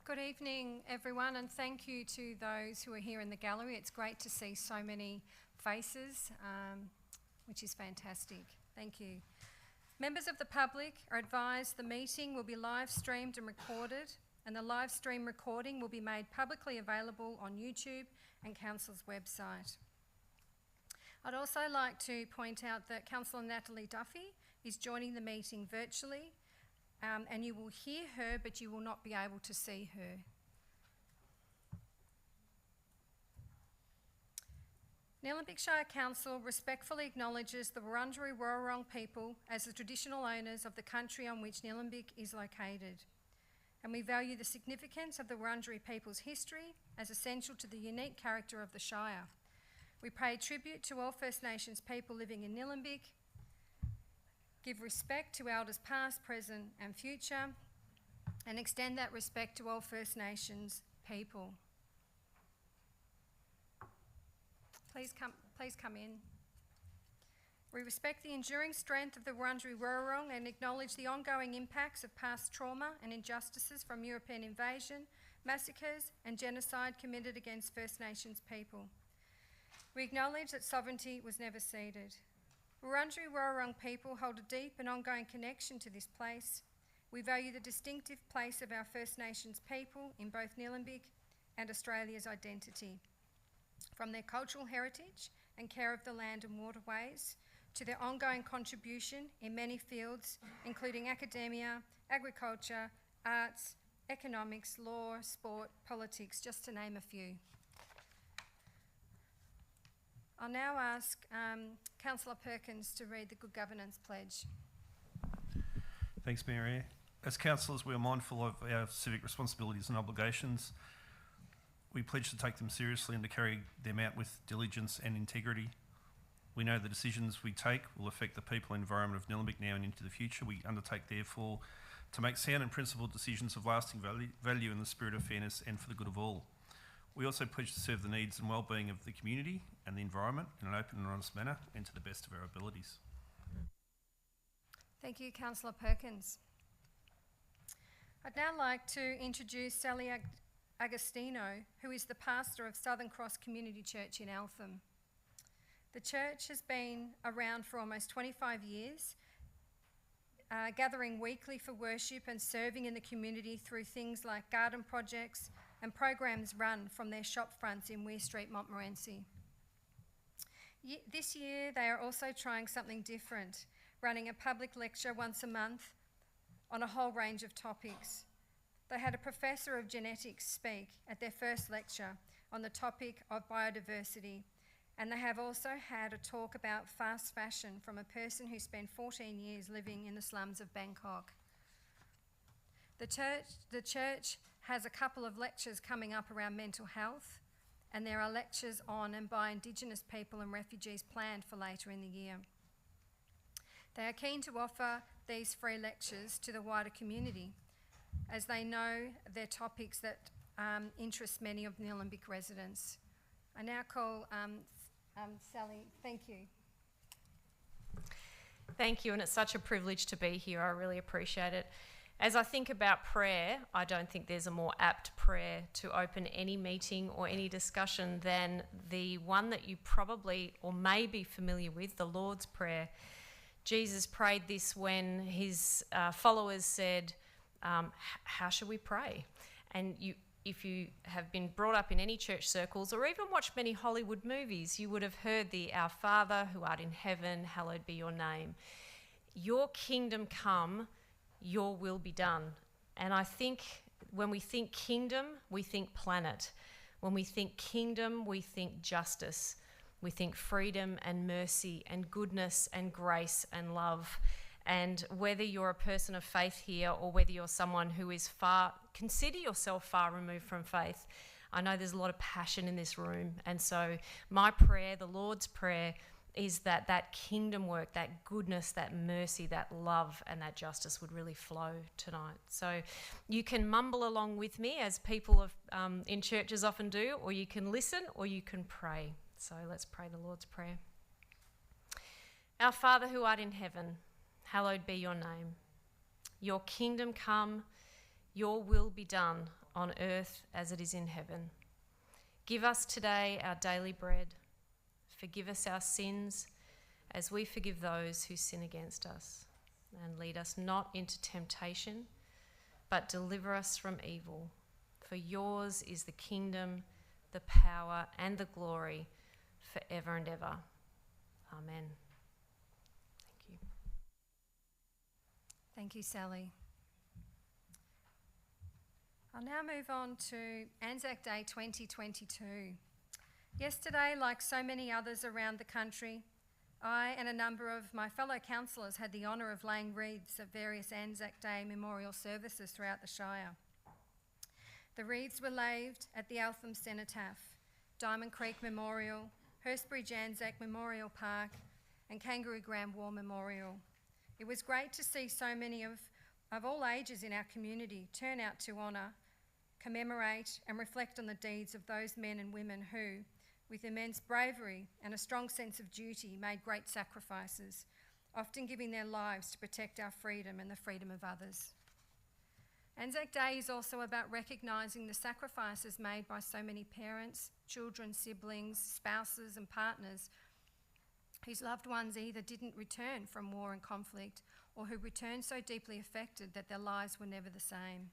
Good evening, everyone, and thank you to those who are here in the gallery. It's great to see so many faces, which is fantastic. Thank you. Members of the public are advised the meeting will be live streamed and recorded, and the live stream recording will be made publicly available on YouTube and Council's website. I'd also like to point out that Councillor Natalie Duffy is joining the meeting virtually, and you will hear her, but you will not be able to see her. Nilembic Shire Council respectfully acknowledges the Wurundjeri Wurrung people as the traditional owners of the country on which Nilembic is located, and we value the significance of the Wurundjeri people's history as essential to the unique character of the Shire. We pay tribute to all First Nations people living in Nilembic, give respect to elders past, present and future, and extend that respect to all First Nations people. Please come in. We respect the enduring strength of the Wurundjeri Wurrung and acknowledge the ongoing impacts of past trauma and injustices from European invasion, massacres and genocide committed against First Nations people. We acknowledge that sovereignty was never ceded. Wurundjeri Wurrung people hold a deep and ongoing connection to this place. We value the distinctive place of our First Nations people in both Nilembic and Australia's identity, from their cultural heritage and care of the land and waterways to their ongoing contribution in many fields, including academia, agriculture, arts, economics, law, sport, politics, just to name a few. I'll now ask Councillor Perkins to read the Good Governance Pledge. Thanks, Mary. As councillors, we are mindful of our civic responsibilities and obligations. We pledge to take them seriously and to carry them out with diligence and integrity. We know the decisions we take will affect the people and environment of Nilembic now and into the future. We undertake, therefore, to make sound and principled decisions of lasting value in the spirit of fairness and for the good of all. We also pledge to serve the needs and well-being of the community and the environment in an open and honest manner and to the best of our abilities. Thank you, Councillor Perkins. I'd now like to introduce Sally Agostino, who is the pastor of Southern Cross Community Church in Eltham. The church has been around for almost 25 years, gathering weekly for worship and serving in the community through things like garden projects and programs run from their shop fronts in Weir Street, Montmorency. This year they are also trying something different, running a public lecture once a month on a whole range of topics. They had a professor of genetics speak at their first lecture on the topic of biodiversity, and they have also had a talk about fast fashion from a person who spent 14 years living in the slums of Bangkok. The church has a couple of lectures coming up around mental health, and there are lectures on and by Indigenous people and refugees planned for later in the year. They are keen to offer these free lectures to the wider community, as they know they're topics that interest many of Nilembic residents. I now call Sally. Thank you. Thank you, and it's such a privilege to be here. I really appreciate it. As I think about prayer, I don't think there's a more apt prayer to open any meeting or any discussion than the one that you probably or may be familiar with, the Lord's Prayer. Jesus prayed this when his followers said, how should we pray? And if you have been brought up in any church circles or even watched many Hollywood movies, you would have heard the Our Father who art in heaven, hallowed be your name. Your kingdom come, your will be done. And I think when we think kingdom, we think planet. When we think kingdom, we think justice. We think freedom and mercy and goodness and grace and love. And whether you're a person of faith here or whether you're someone who is consider yourself far removed from faith, I know there's a lot of passion in this room. And so my prayer, the Lord's Prayer, is that kingdom work, that goodness, that mercy, that love and that justice would really flow tonight. So you can mumble along with me as people in churches often do, or you can listen or you can pray. So let's pray the Lord's Prayer. Our Father who art in heaven, hallowed be your name. Your kingdom come, your will be done on earth as it is in heaven. Give us today our daily bread. Forgive us our sins as we forgive those who sin against us. And lead us not into temptation, but deliver us from evil. For yours is the kingdom, the power, and the glory forever and ever. Amen. Thank you. Thank you, Sally. I'll now move on to Anzac Day 2022. Yesterday, like so many others around the country, I and a number of my fellow councillors had the honour of laying wreaths at various Anzac Day memorial services throughout the Shire. The wreaths were laid at the Outland Cenotaph, Diamond Creek Memorial, Hurstbridge Anzac Memorial Park, and Kangaroo Grand War Memorial. It was great to see so many of all ages in our community turn out to honour, commemorate and reflect on the deeds of those men and women who, with immense bravery and a strong sense of duty, made great sacrifices, often giving their lives to protect our freedom and the freedom of others. Anzac Day is also about recognising the sacrifices made by so many parents, children, siblings, spouses and partners whose loved ones either didn't return from war and conflict or who returned so deeply affected that their lives were never the same.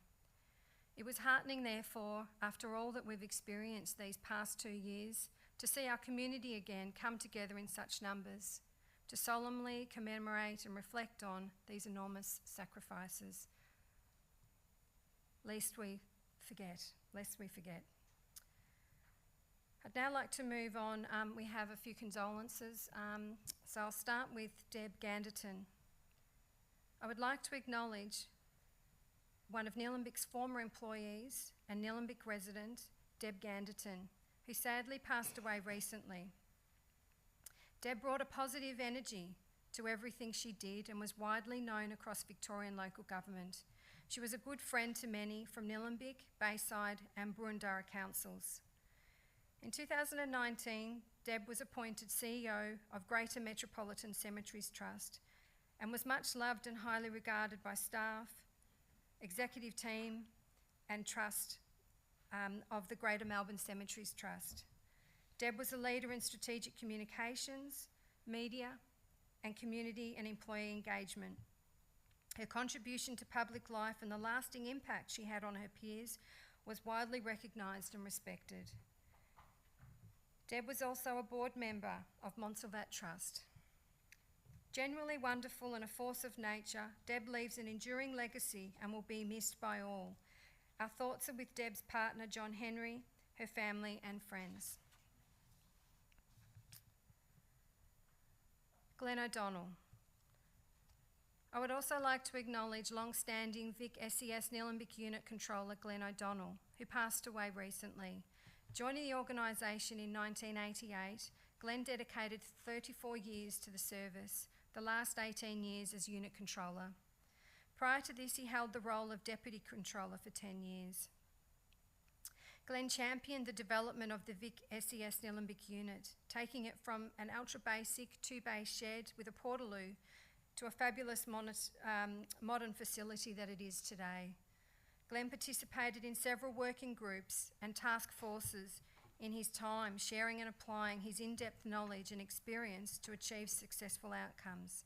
It was heartening, therefore, after all that we've experienced these past 2 years, to see our community again come together in such numbers, to solemnly commemorate and reflect on these enormous sacrifices. Lest we forget. I'd now like to move on. We have a few condolences. So I'll start with Deb Ganderton. I would like to acknowledge one of Nilembic's former employees and Nilembic resident, Deb Ganderton, who sadly passed away recently. Deb brought a positive energy to everything she did and was widely known across Victorian local government. She was a good friend to many from Nilembic, Bayside and Boroondara councils. In 2019, Deb was appointed CEO of Greater Metropolitan Cemeteries Trust and was much loved and highly regarded by staff, executive team and trust of the Greater Melbourne Cemeteries Trust. Deb was a leader in strategic communications, media and community and employee engagement. Her contribution to public life and the lasting impact she had on her peers was widely recognised and respected. Deb was also a board member of Montserrat Trust. Generally wonderful and a force of nature, Deb leaves an enduring legacy and will be missed by all. Our thoughts are with Deb's partner, John Henry, her family and friends. Glenn O'Donnell. I would also like to acknowledge long-standing Vic SES Nilembic Unit Controller Glenn O'Donnell, who passed away recently. Joining the organisation in 1988, Glenn dedicated 34 years to the service, the last 18 years as Unit Controller. Prior to this, he held the role of Deputy Controller for 10 years. Glenn championed the development of the Vic SES Nilembic unit, taking it from an ultra-basic 2-bay shed with a portaloo to a fabulous modern facility that it is today. Glenn participated in several working groups and task forces in his time, sharing and applying his in-depth knowledge and experience to achieve successful outcomes.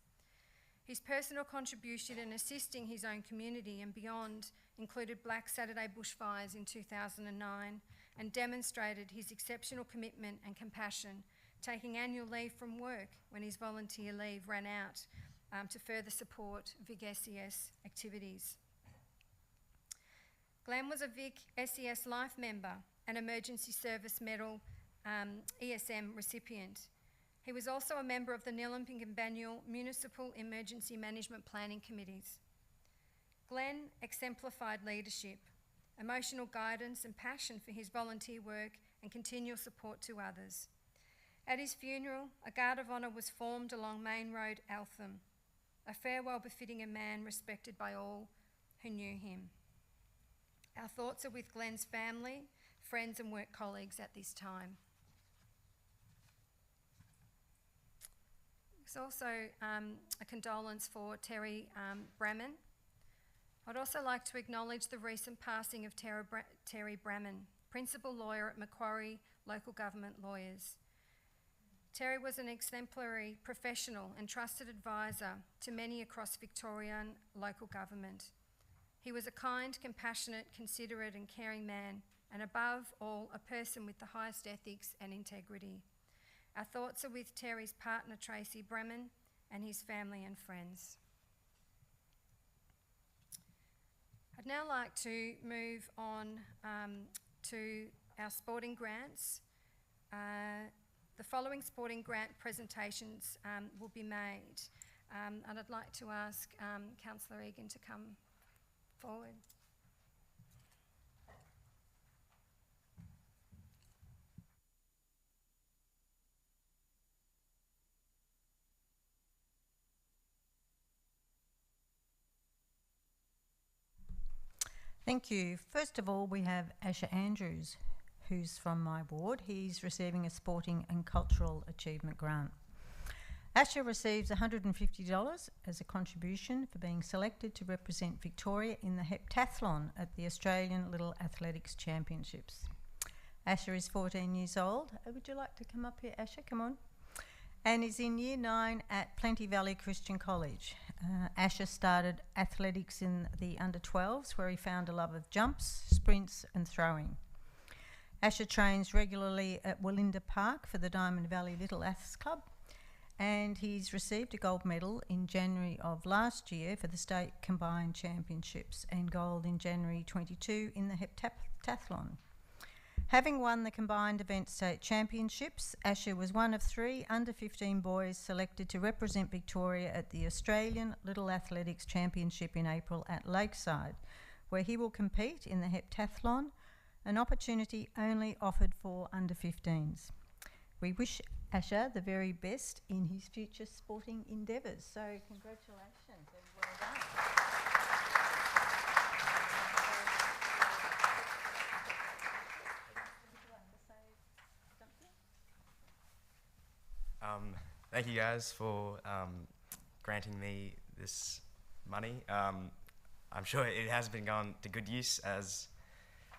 His personal contribution in assisting his own community and beyond included Black Saturday bushfires in 2009 and demonstrated his exceptional commitment and compassion, taking annual leave from work when his volunteer leave ran out to further support Vic SES activities. Glenn was a Vic SES Life member and Emergency Service Medal ESM recipient. He was also a member of the Nilembic and Banyule Municipal Emergency Management Planning Committees. Glenn exemplified leadership, emotional guidance and passion for his volunteer work and continual support to others. At his funeral, a guard of honour was formed along Main Road, Eltham, a farewell befitting a man respected by all who knew him. Our thoughts are with Glenn's family, friends and work colleagues at this time. There's also a condolence for Terry Bramman. I'd also like to acknowledge the recent passing of Terry Bramman, Principal Lawyer at Macquarie Local Government Lawyers. Terry was an exemplary professional and trusted advisor to many across Victorian local government. He was a kind, compassionate, considerate and caring man, and above all, a person with the highest ethics and integrity. Our thoughts are with Terry's partner, Tracy Bremen, and his family and friends. I'd now like to move on to our sporting grants. The following sporting grant presentations will be made, and I'd like to ask Councillor Egan to come forward. Thank you. First of all, we have Asher Andrews, who's from my ward. He's receiving a Sporting and Cultural Achievement Grant. Asher receives $150 as a contribution for being selected to represent Victoria in the heptathlon at the Australian Little Athletics Championships. Asher is 14 years old. Would you like to come up here, Asher? Come on. And is in Year 9 at Plenty Valley Christian College. Asher started athletics in the under-12s, where he found a love of jumps, sprints and throwing. Asher trains regularly at Willinda Park for the Diamond Valley Little Aths Club, and he's received a gold medal in January of last year for the State Combined Championships and gold in January 22 in the heptathlon. Having won the Combined Event State Championships, Asher was one of 3 under-15 boys selected to represent Victoria at the Australian Little Athletics Championship in April at Lakeside, where he will compete in the heptathlon, an opportunity only offered for under-15s. We wish Asher the very best in his future sporting endeavours. So congratulations and well done. Thank you guys for granting me this money. I'm sure it has been gone to good use as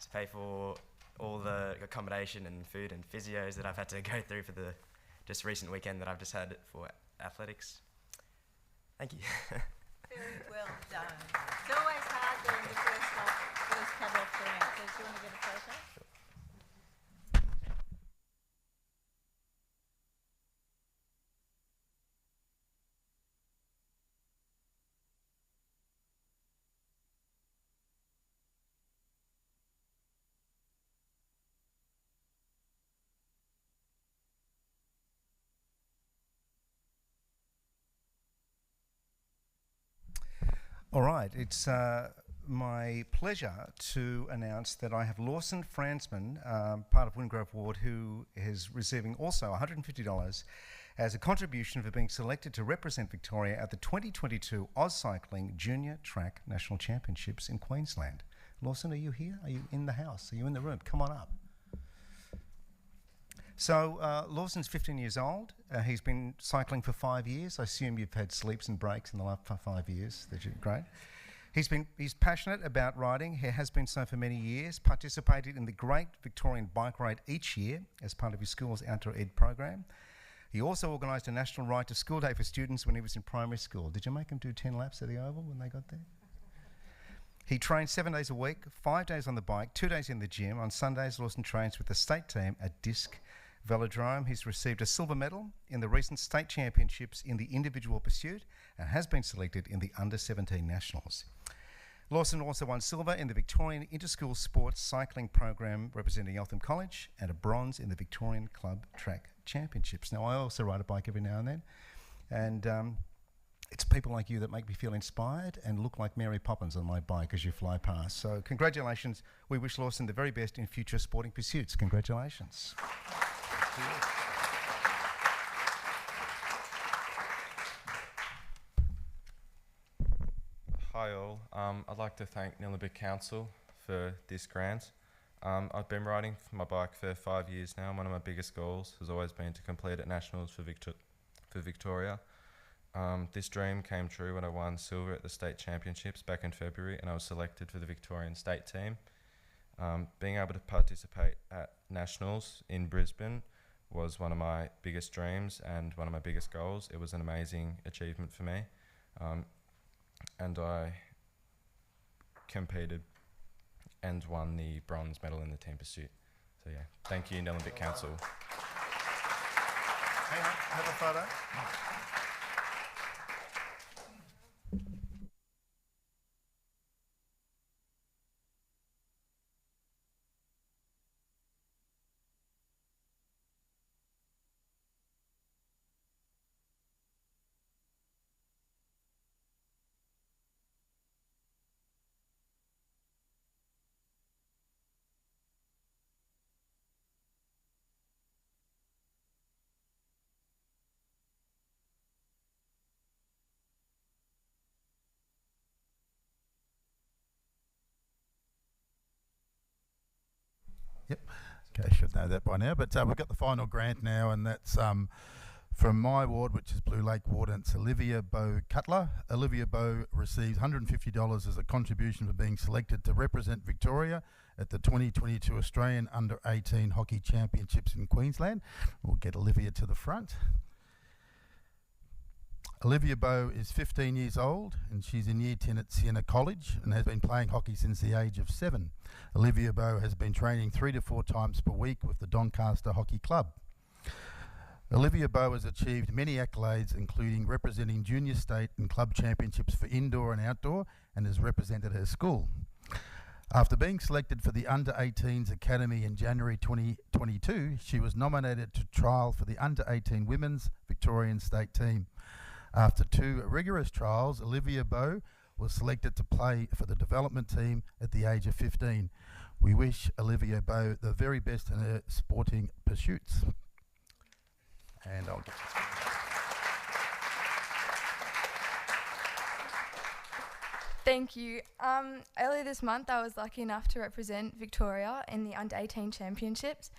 to pay for all the accommodation and food and physios that I've had to go through for the just recent weekend that I've just had for athletics. Thank you. Very well done. It's always hard doing the first cut off the rank. So do you want to get a photo? Sure. All right, it's my pleasure to announce that I have Lawson Fransman, part of Wingrove Ward, who is receiving also $150 as a contribution for being selected to represent Victoria at the 2022 Aucycling Junior Track National Championships in Queensland. Lawson, are you here? Are you in the house? Are you in the room? Come on up. So Lawson's 15 years old. He's been cycling for 5 years. I assume you've had sleeps and breaks in the last 5 years. Great. He's passionate about riding. He has been so for many years. Participated in the Great Victorian Bike Ride each year as part of his school's outdoor ed program. He also organised a national ride to school day for students when he was in primary school. Did you make him do 10 laps at the Oval when they got there? He trains 7 days a week, 5 days on the bike, 2 days in the gym. On Sundays, Lawson trains with the state team at Disc Velodrome. He's received a silver medal in the recent state championships in the individual pursuit and has been selected in the under-17 nationals. Lawson also won silver in the Victorian Interschool Sports Cycling Program representing Eltham College and a bronze in the Victorian Club Track Championships. Now, I also ride a bike every now and then, and it's people like you that make me feel inspired and look like Mary Poppins on my bike as you fly past. So congratulations. We wish Lawson the very best in future sporting pursuits. Congratulations. Hi all, I'd like to thank Nilembic Council for this grant. I've been riding my bike for 5 years now. One of my biggest goals has always been to complete at Nationals for Victoria. This dream came true when I won silver at the state championships back in February, and I was selected for the Victorian state team. Being able to participate at nationals in Brisbane was one of my biggest dreams and one of my biggest goals. It was an amazing achievement for me, and I competed and won the bronze medal in the team pursuit. So yeah, thank you, Nilembic Council. Hang on, have a photo. Yep. Okay, should know that by now. But we've got the final grant now, and that's from my ward, which is Blue Lake Ward, and it's Olivia Bow Cutler. Olivia Bow receives $150 as a contribution for being selected to represent Victoria at the 2022 Australian Under-18 Hockey Championships in Queensland. We'll get Olivia to the front. Olivia Bow is 15 years old and she's in Year 10 at Siena College and has been playing hockey since the age of 7. Olivia Bow has been training 3 to 4 times per week with the Doncaster Hockey Club. Olivia Bow has achieved many accolades, including representing junior state and club championships for indoor and outdoor, and has represented her school. After being selected for the Under-18s Academy in January 2022, she was nominated to trial for the Under-18 Women's Victorian State team. After 2 rigorous trials, Olivia Bow was selected to play for the development team at the age of 15. We wish Olivia Bow the very best in her sporting pursuits. And I'll get Thank you. Earlier this month, I was lucky enough to represent Victoria in the Under-18 Championships.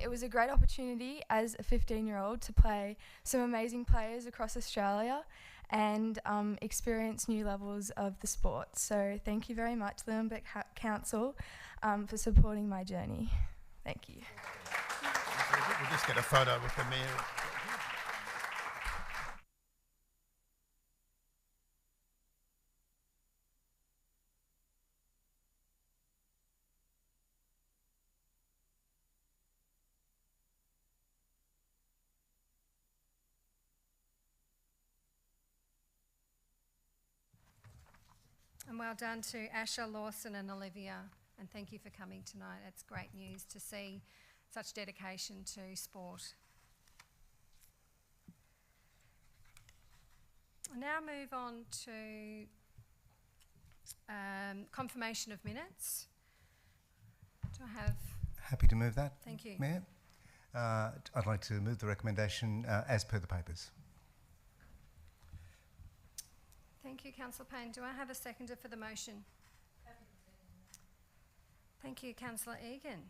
It was a great opportunity as a 15-year-old to play some amazing players across Australia and experience new levels of the sport. So thank you very much, Nilembic Council, for supporting my journey. Thank you. We'll just get a photo with the mayor. And well done to Asher, Lawson and Olivia, and thank you for coming tonight. It's great news to see such dedication to sport. I'll now move on to confirmation of minutes. Do I have... Happy to move that. Thank you. Mayor. I'd like to move the recommendation as per the papers. Thank you, Councillor Payne. Do I have a seconder for the motion? Thank you, Councillor Egan.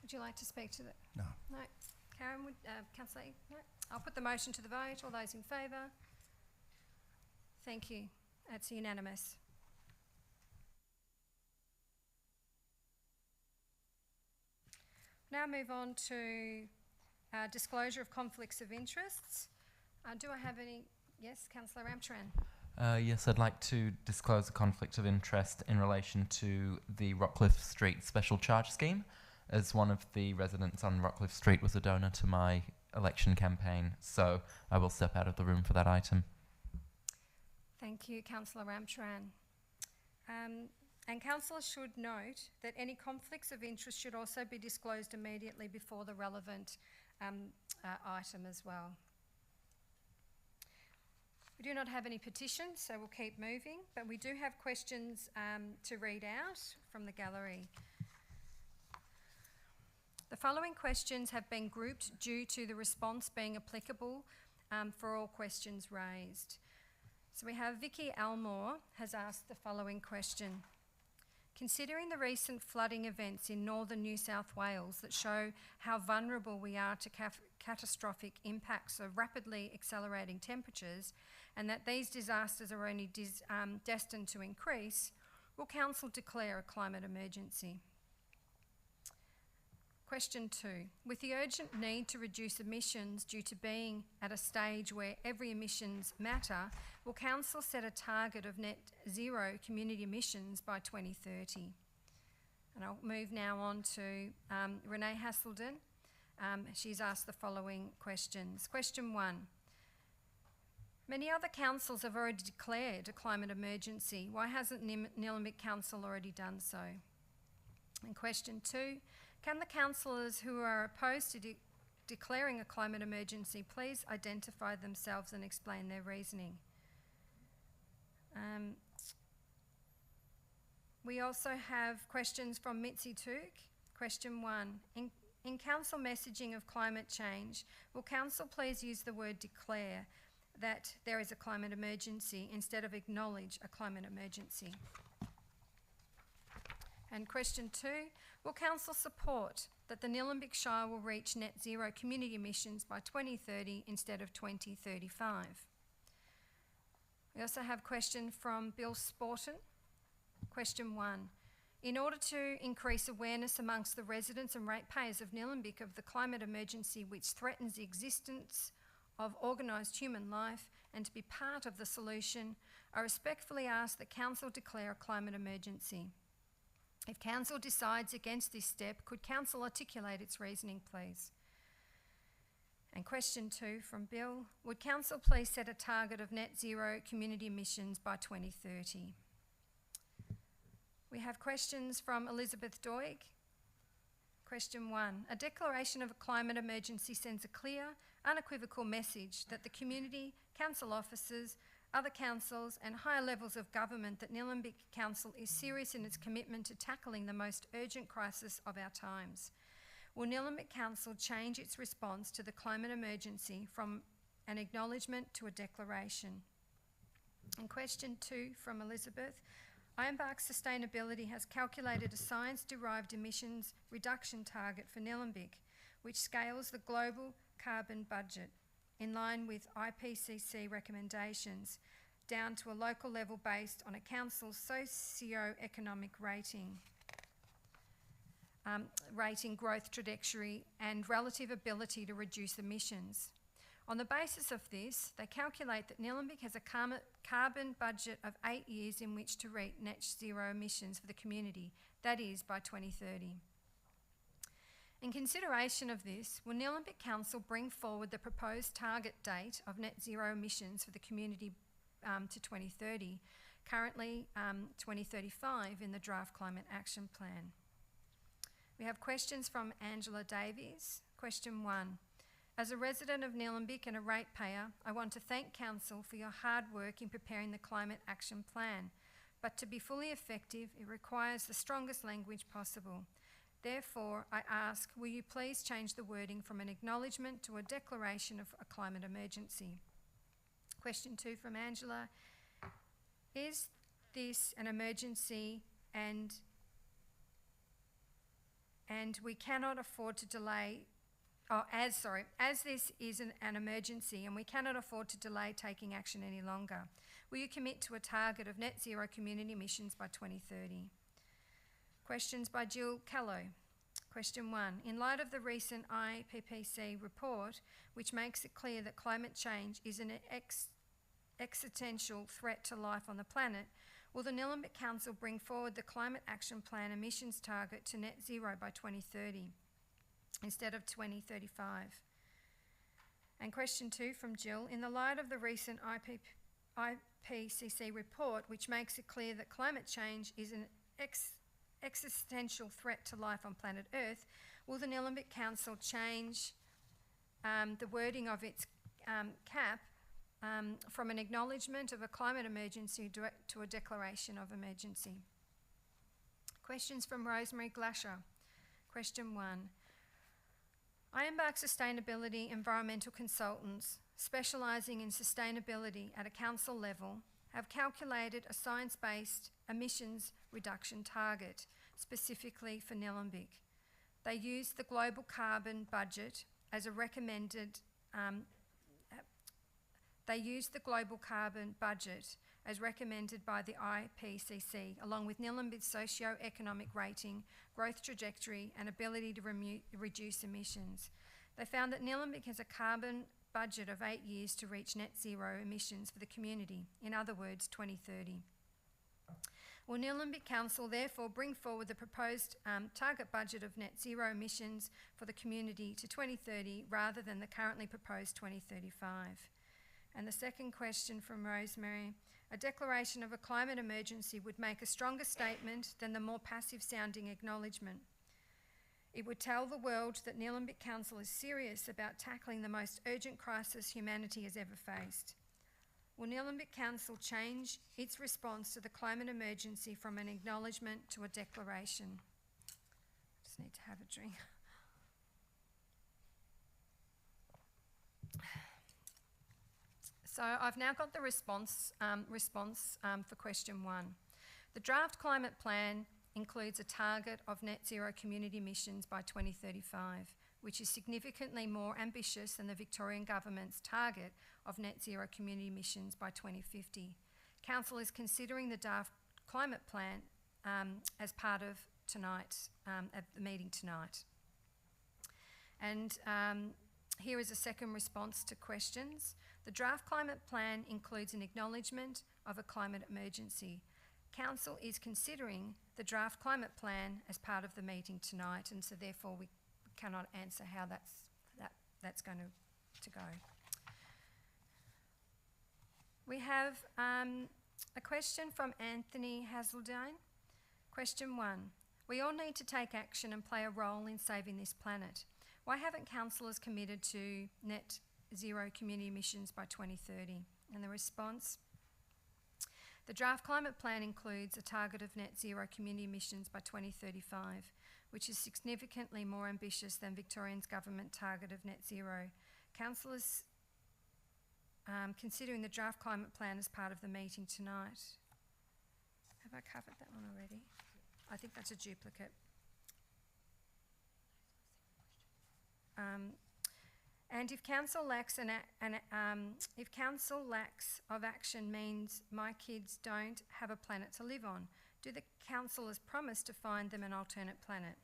Would you like to speak to the... No. No. Karen, would... Councillor Egan? No. I'll put the motion to the vote. All those in favour? Thank you. That's unanimous. Now move on to disclosure of conflicts of interests. Do I have any... Yes, Councillor Ramcharan. Yes, I'd like to disclose a conflict of interest in relation to the Rockcliffe Street Special Charge Scheme, as one of the residents on Rockcliffe Street was a donor to my election campaign, so I will step out of the room for that item. Thank you, Councillor Ramcharan. And councillors should note that any conflicts of interest should also be disclosed immediately before the relevant item as well. We do not have any petitions, so we'll keep moving, but we do have questions to read out from the gallery. The following questions have been grouped due to the response being applicable for all questions raised. So we have Vicky Almore has asked the following question. Considering the recent flooding events in northern New South Wales that show how vulnerable we are to catastrophic impacts of rapidly accelerating temperatures, and that these disasters are only destined to increase, will Council declare a climate emergency? Question 2. With the urgent need to reduce emissions due to being at a stage where every emissions matter, will Council set a target of net zero community emissions by 2030? And I'll move now on to Renee Hasselden. She's asked the following questions. Question 1. Many other councils have already declared a climate emergency. Why hasn't Nilembic Council already done so? And question 2. Can the councillors who are opposed to declaring a climate emergency please identify themselves and explain their reasoning? We also have questions from Mitzi Took. Question 1. In council messaging of climate change, will council please use the word declare that there is a climate emergency instead of acknowledge a climate emergency? And question 2, will council support that the Nilembic Shire will reach net zero community emissions by 2030 instead of 2035? We also have a question from Bill Sporton. Question 1. In order to increase awareness amongst the residents and ratepayers of Nilembic of the climate emergency which threatens the existence of organised human life and to be part of the solution, I respectfully ask that council declare a climate emergency. If council decides against this step, could council articulate its reasoning, please? And question 2 from Bill, would council please set a target of net zero community emissions by 2030? We have questions from Elizabeth Doig. Question 1, a declaration of a climate emergency sends a clear, unequivocal message that the community, council officers, other councils and higher levels of government that Nilembic Council is serious in its commitment to tackling the most urgent crisis of our times. Will Nilembic Council change its response to the climate emergency from an acknowledgement to a declaration? And question 2 from Elizabeth. Ironbark Sustainability has calculated a science-derived emissions reduction target for Nilembic, which scales the global carbon budget in line with IPCC recommendations, down to a local level based on a council's socio-economic rating growth trajectory and relative ability to reduce emissions. On the basis of this, they calculate that Nilembic has a carbon budget of 8 years in which to reach net zero emissions for the community, that is by 2030. In consideration of this, will Nilembic Council bring forward the proposed target date of net zero emissions for the community to 2030, currently 2035 in the draft Climate Action Plan? We have questions from Angela Davies. Question 1. As a resident of Nilembic and a ratepayer, I want to thank Council for your hard work in preparing the Climate Action Plan, but to be fully effective, it requires the strongest language possible. Therefore, I ask, will you please change the wording from an acknowledgement to a declaration of a climate emergency? Question 2 from Angela. Is this an emergency and we cannot afford to delay, as this is an emergency and we cannot afford to delay taking action any longer, will you commit to a target of net zero community emissions by 2030? Questions by Jill Callow. Question 1. In light of the recent IPCC report, which makes it clear that climate change is an existential threat to life on the planet, will the Nilembic Council bring forward the Climate Action Plan emissions target to net zero by 2030 instead of 2035? And question 2 from Jill. In the light of the recent IPCC report, which makes it clear that climate change is an existential threat to life on planet Earth, will the Nilembic Council change the wording of its cap from an acknowledgement of a climate emergency to a declaration of emergency? Questions from Rosemary Glasher. Question 1. Ironbark Sustainability Environmental Consultants, specialising in sustainability at a council level, have calculated a science-based emissions reduction target, specifically for Nilembic. They used the global carbon budget as a recommended by the IPCC, along with Nilembic's socio-economic rating, growth trajectory and ability to reduce emissions. They found that Nilembic has a carbon budget of 8 years to reach net zero emissions for the community, in other words, 2030. Will Nilembic Council therefore bring forward the proposed target budget of net zero emissions for the community to 2030 rather than the currently proposed 2035? And the second question from Rosemary, a declaration of a climate emergency would make a stronger statement than the more passive sounding acknowledgement. It would tell the world that Nilembic Council is serious about tackling the most urgent crisis humanity has ever faced. Will Nilembic Council change its response to the climate emergency from an acknowledgement to a declaration? Just need to have a drink. So I've now got the response for question 1. The draft climate plan includes a target of net zero community emissions by 2035, which is significantly more ambitious than the Victorian Government's target of net zero community emissions by 2050. Council is considering the draft climate plan as part of tonight, at the meeting tonight. And here is a second response to questions. The draft climate plan includes an acknowledgement of a climate emergency. Council is considering the draft climate plan as part of the meeting tonight, and so therefore we cannot answer how that's going to go. We have a question from Anthony Hazeldine. Question 1. We all need to take action and play a role in saving this planet. Why haven't councillors committed to net zero community emissions by 2030? And the response, the draft climate plan includes a target of net zero community emissions by 2035, which is significantly more ambitious than Victorian's government target of net zero. Councillors considering the draft climate plan as part of the meeting tonight. Have I covered that one already? I think that's a duplicate. And if council lacks if council lacks of action means my kids don't have a planet to live on, do the councillors promise to find them an alternate planet?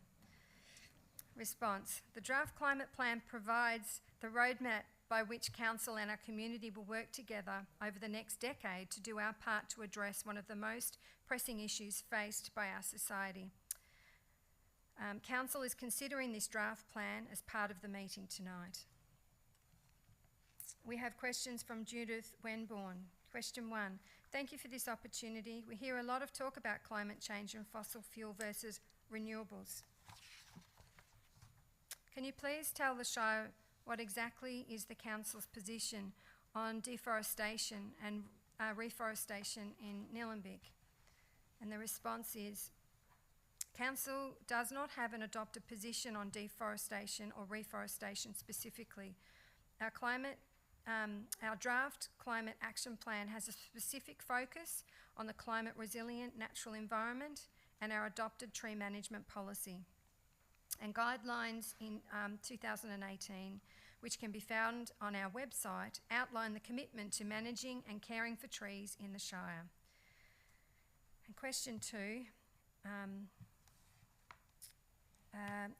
Response: the draft climate plan provides the roadmap by which council and our community will work together over the next decade to do our part to address one of the most pressing issues faced by our society. Council is considering this draft plan as part of the meeting tonight. We have questions from Judith Wenborn. Question 1. Thank you for this opportunity. We hear a lot of talk about climate change and fossil fuel versus renewables. Can you please tell the Shire what exactly is the Council's position on deforestation and reforestation in Nilembic? And the response is, Council does not have an adopted position on deforestation or reforestation specifically. Our draft climate action plan has a specific focus on the climate resilient natural environment and our adopted tree management policy and guidelines in 2018, which can be found on our website, outline the commitment to managing and caring for trees in the Shire. And question 2,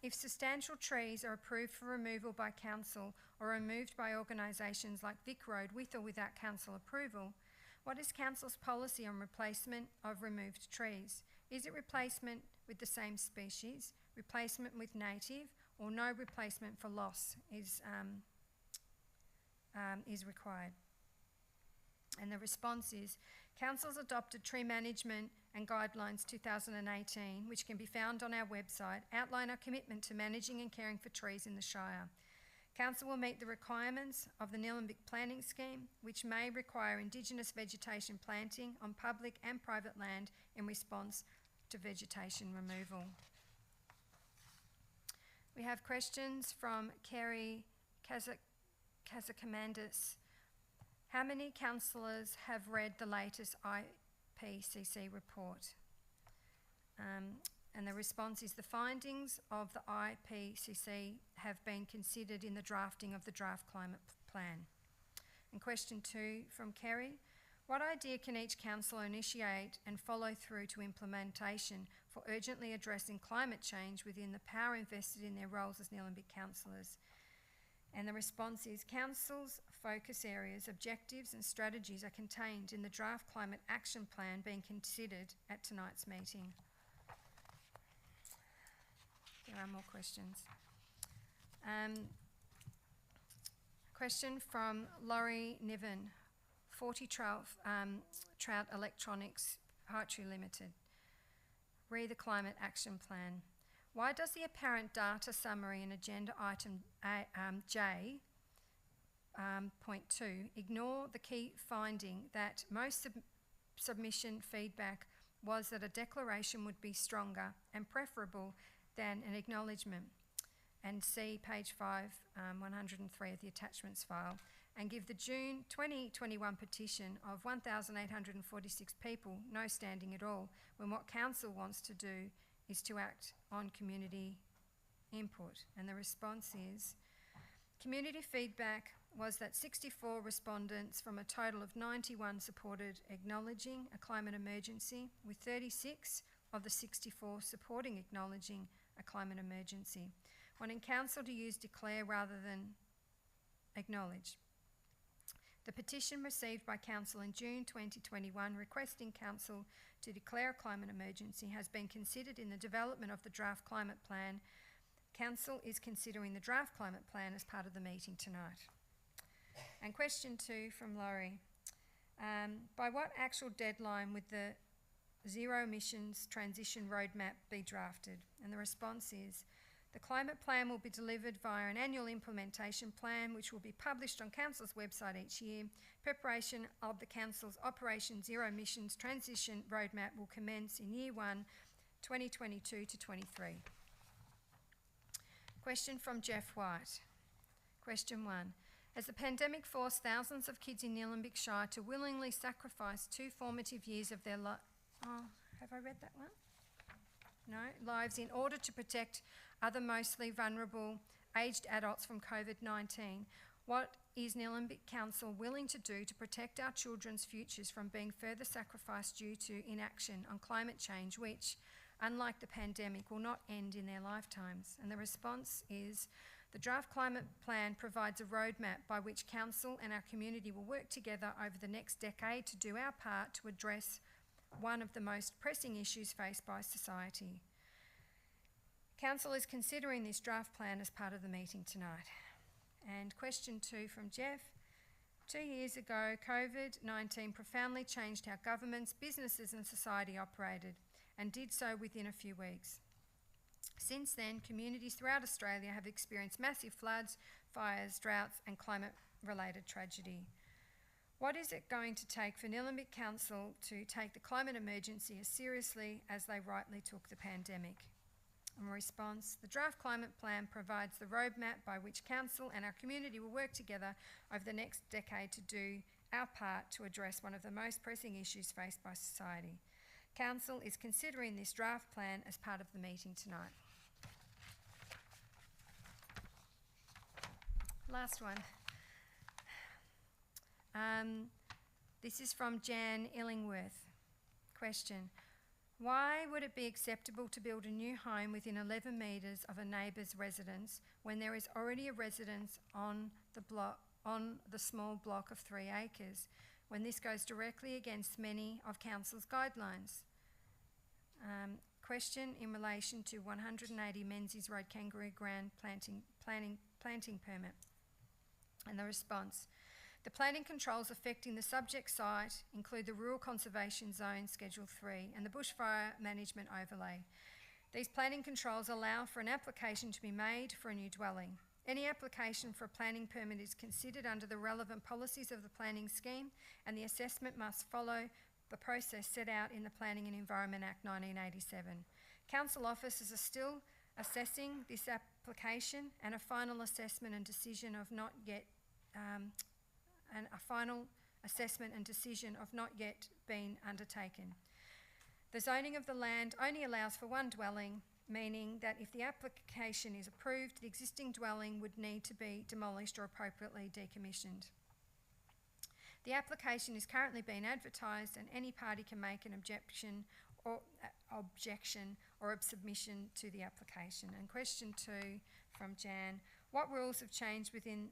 if substantial trees are approved for removal by council or removed by organisations like Vic Road with or without council approval, what is council's policy on replacement of removed trees? Is it replacement with the same species, replacement with native, or no replacement for loss is required? And the response is, Council's adopted Tree Management and Guidelines 2018, which can be found on our website, outline our commitment to managing and caring for trees in the Shire. Council will meet the requirements of the Nilembic Planning Scheme, which may require Indigenous vegetation planting on public and private land in response to vegetation removal. We have questions from Kerry Kazakamandis. How many councillors have read the latest IPCC report? And the response is the findings of the IPCC have been considered in the drafting of the draft climate plan. And question 2 from Kerry. What idea can each councillor initiate and follow through to implementation for urgently addressing climate change within the power invested in their roles as Nilembic councillors? And the response is council's focus areas, objectives and strategies are contained in the draft climate action plan being considered at tonight's meeting. There are more questions. Question from Laurie Niven, 40 Trout Electronics Proprietary Limited. Read the climate action plan. Why does the apparent data summary in agenda item J, point 2, ignore the key finding that most submission feedback was that a declaration would be stronger and preferable than an acknowledgement? And see page 5, 103 of the attachments file, and give the June 2021 petition of 1,846 people no standing at all, when what council wants to do is to act on community input. And the response is, community feedback was that 64 respondents from a total of 91 supported acknowledging a climate emergency, with 36 of the 64 supporting acknowledging a climate emergency, wanting council to use declare rather than acknowledge. The petition received by council in June 2021 requesting council to declare a climate emergency has been considered in the development of the draft climate plan. Council is considering the draft climate plan as part of the meeting tonight. And question 2 from Laurie. By what actual deadline would the zero emissions transition roadmap be drafted? And the response is, the climate plan will be delivered via an annual implementation plan which will be published on Council's website each year. Preparation of the Council's Operation Zero Emissions Transition Roadmap will commence in Year 1, 2022 to 23. Question from Jeff White. Question 1. As the pandemic forced thousands of kids in Nilembic Shire to willingly sacrifice 2 formative years of their have I read that one? No, lives in order to protect other mostly vulnerable aged adults from COVID-19. What is Nilembic Council willing to do to protect our children's futures from being further sacrificed due to inaction on climate change, which, unlike the pandemic, will not end in their lifetimes? And the response is, the draft climate plan provides a roadmap by which Council and our community will work together over the next decade to do our part to address one of the most pressing issues faced by society. Council is considering this draft plan as part of the meeting tonight. And question 2 from Jeff. 2 years ago, COVID-19 profoundly changed how governments, businesses and society operated, and did so within a few weeks. Since then, communities throughout Australia have experienced massive floods, fires, droughts and climate-related tragedy. What is it going to take for Nilembic Council to take the climate emergency as seriously as they rightly took the pandemic? In response, the draft climate plan provides the roadmap by which Council and our community will work together over the next decade to do our part to address one of the most pressing issues faced by society. Council is considering this draft plan as part of the meeting tonight. Last one. This is from Jan Illingworth. Question. Why would it be acceptable to build a new home within 11 metres of a neighbour's residence when there is already a residence on the small block of 3 acres, when this goes directly against many of Council's guidelines? Question in relation to 180 Menzies Road, Kangaroo ground planting permit. And the response. The planning controls affecting the subject site include the Rural Conservation Zone Schedule 3 and the Bushfire Management Overlay. These planning controls allow for an application to be made for a new dwelling. Any application for a planning permit is considered under the relevant policies of the planning scheme, and the assessment must follow the process set out in the Planning and Environment Act 1987. Council officers are still assessing this application, and a final assessment and decision of not yet and a final assessment and decision of not yet been undertaken. The zoning of the land only allows for one dwelling, meaning that if the application is approved, the existing dwelling would need to be demolished or appropriately decommissioned. The application is currently being advertised, and any party can make an objection or submission to the application. And question 2 from Jan: what rules have changed within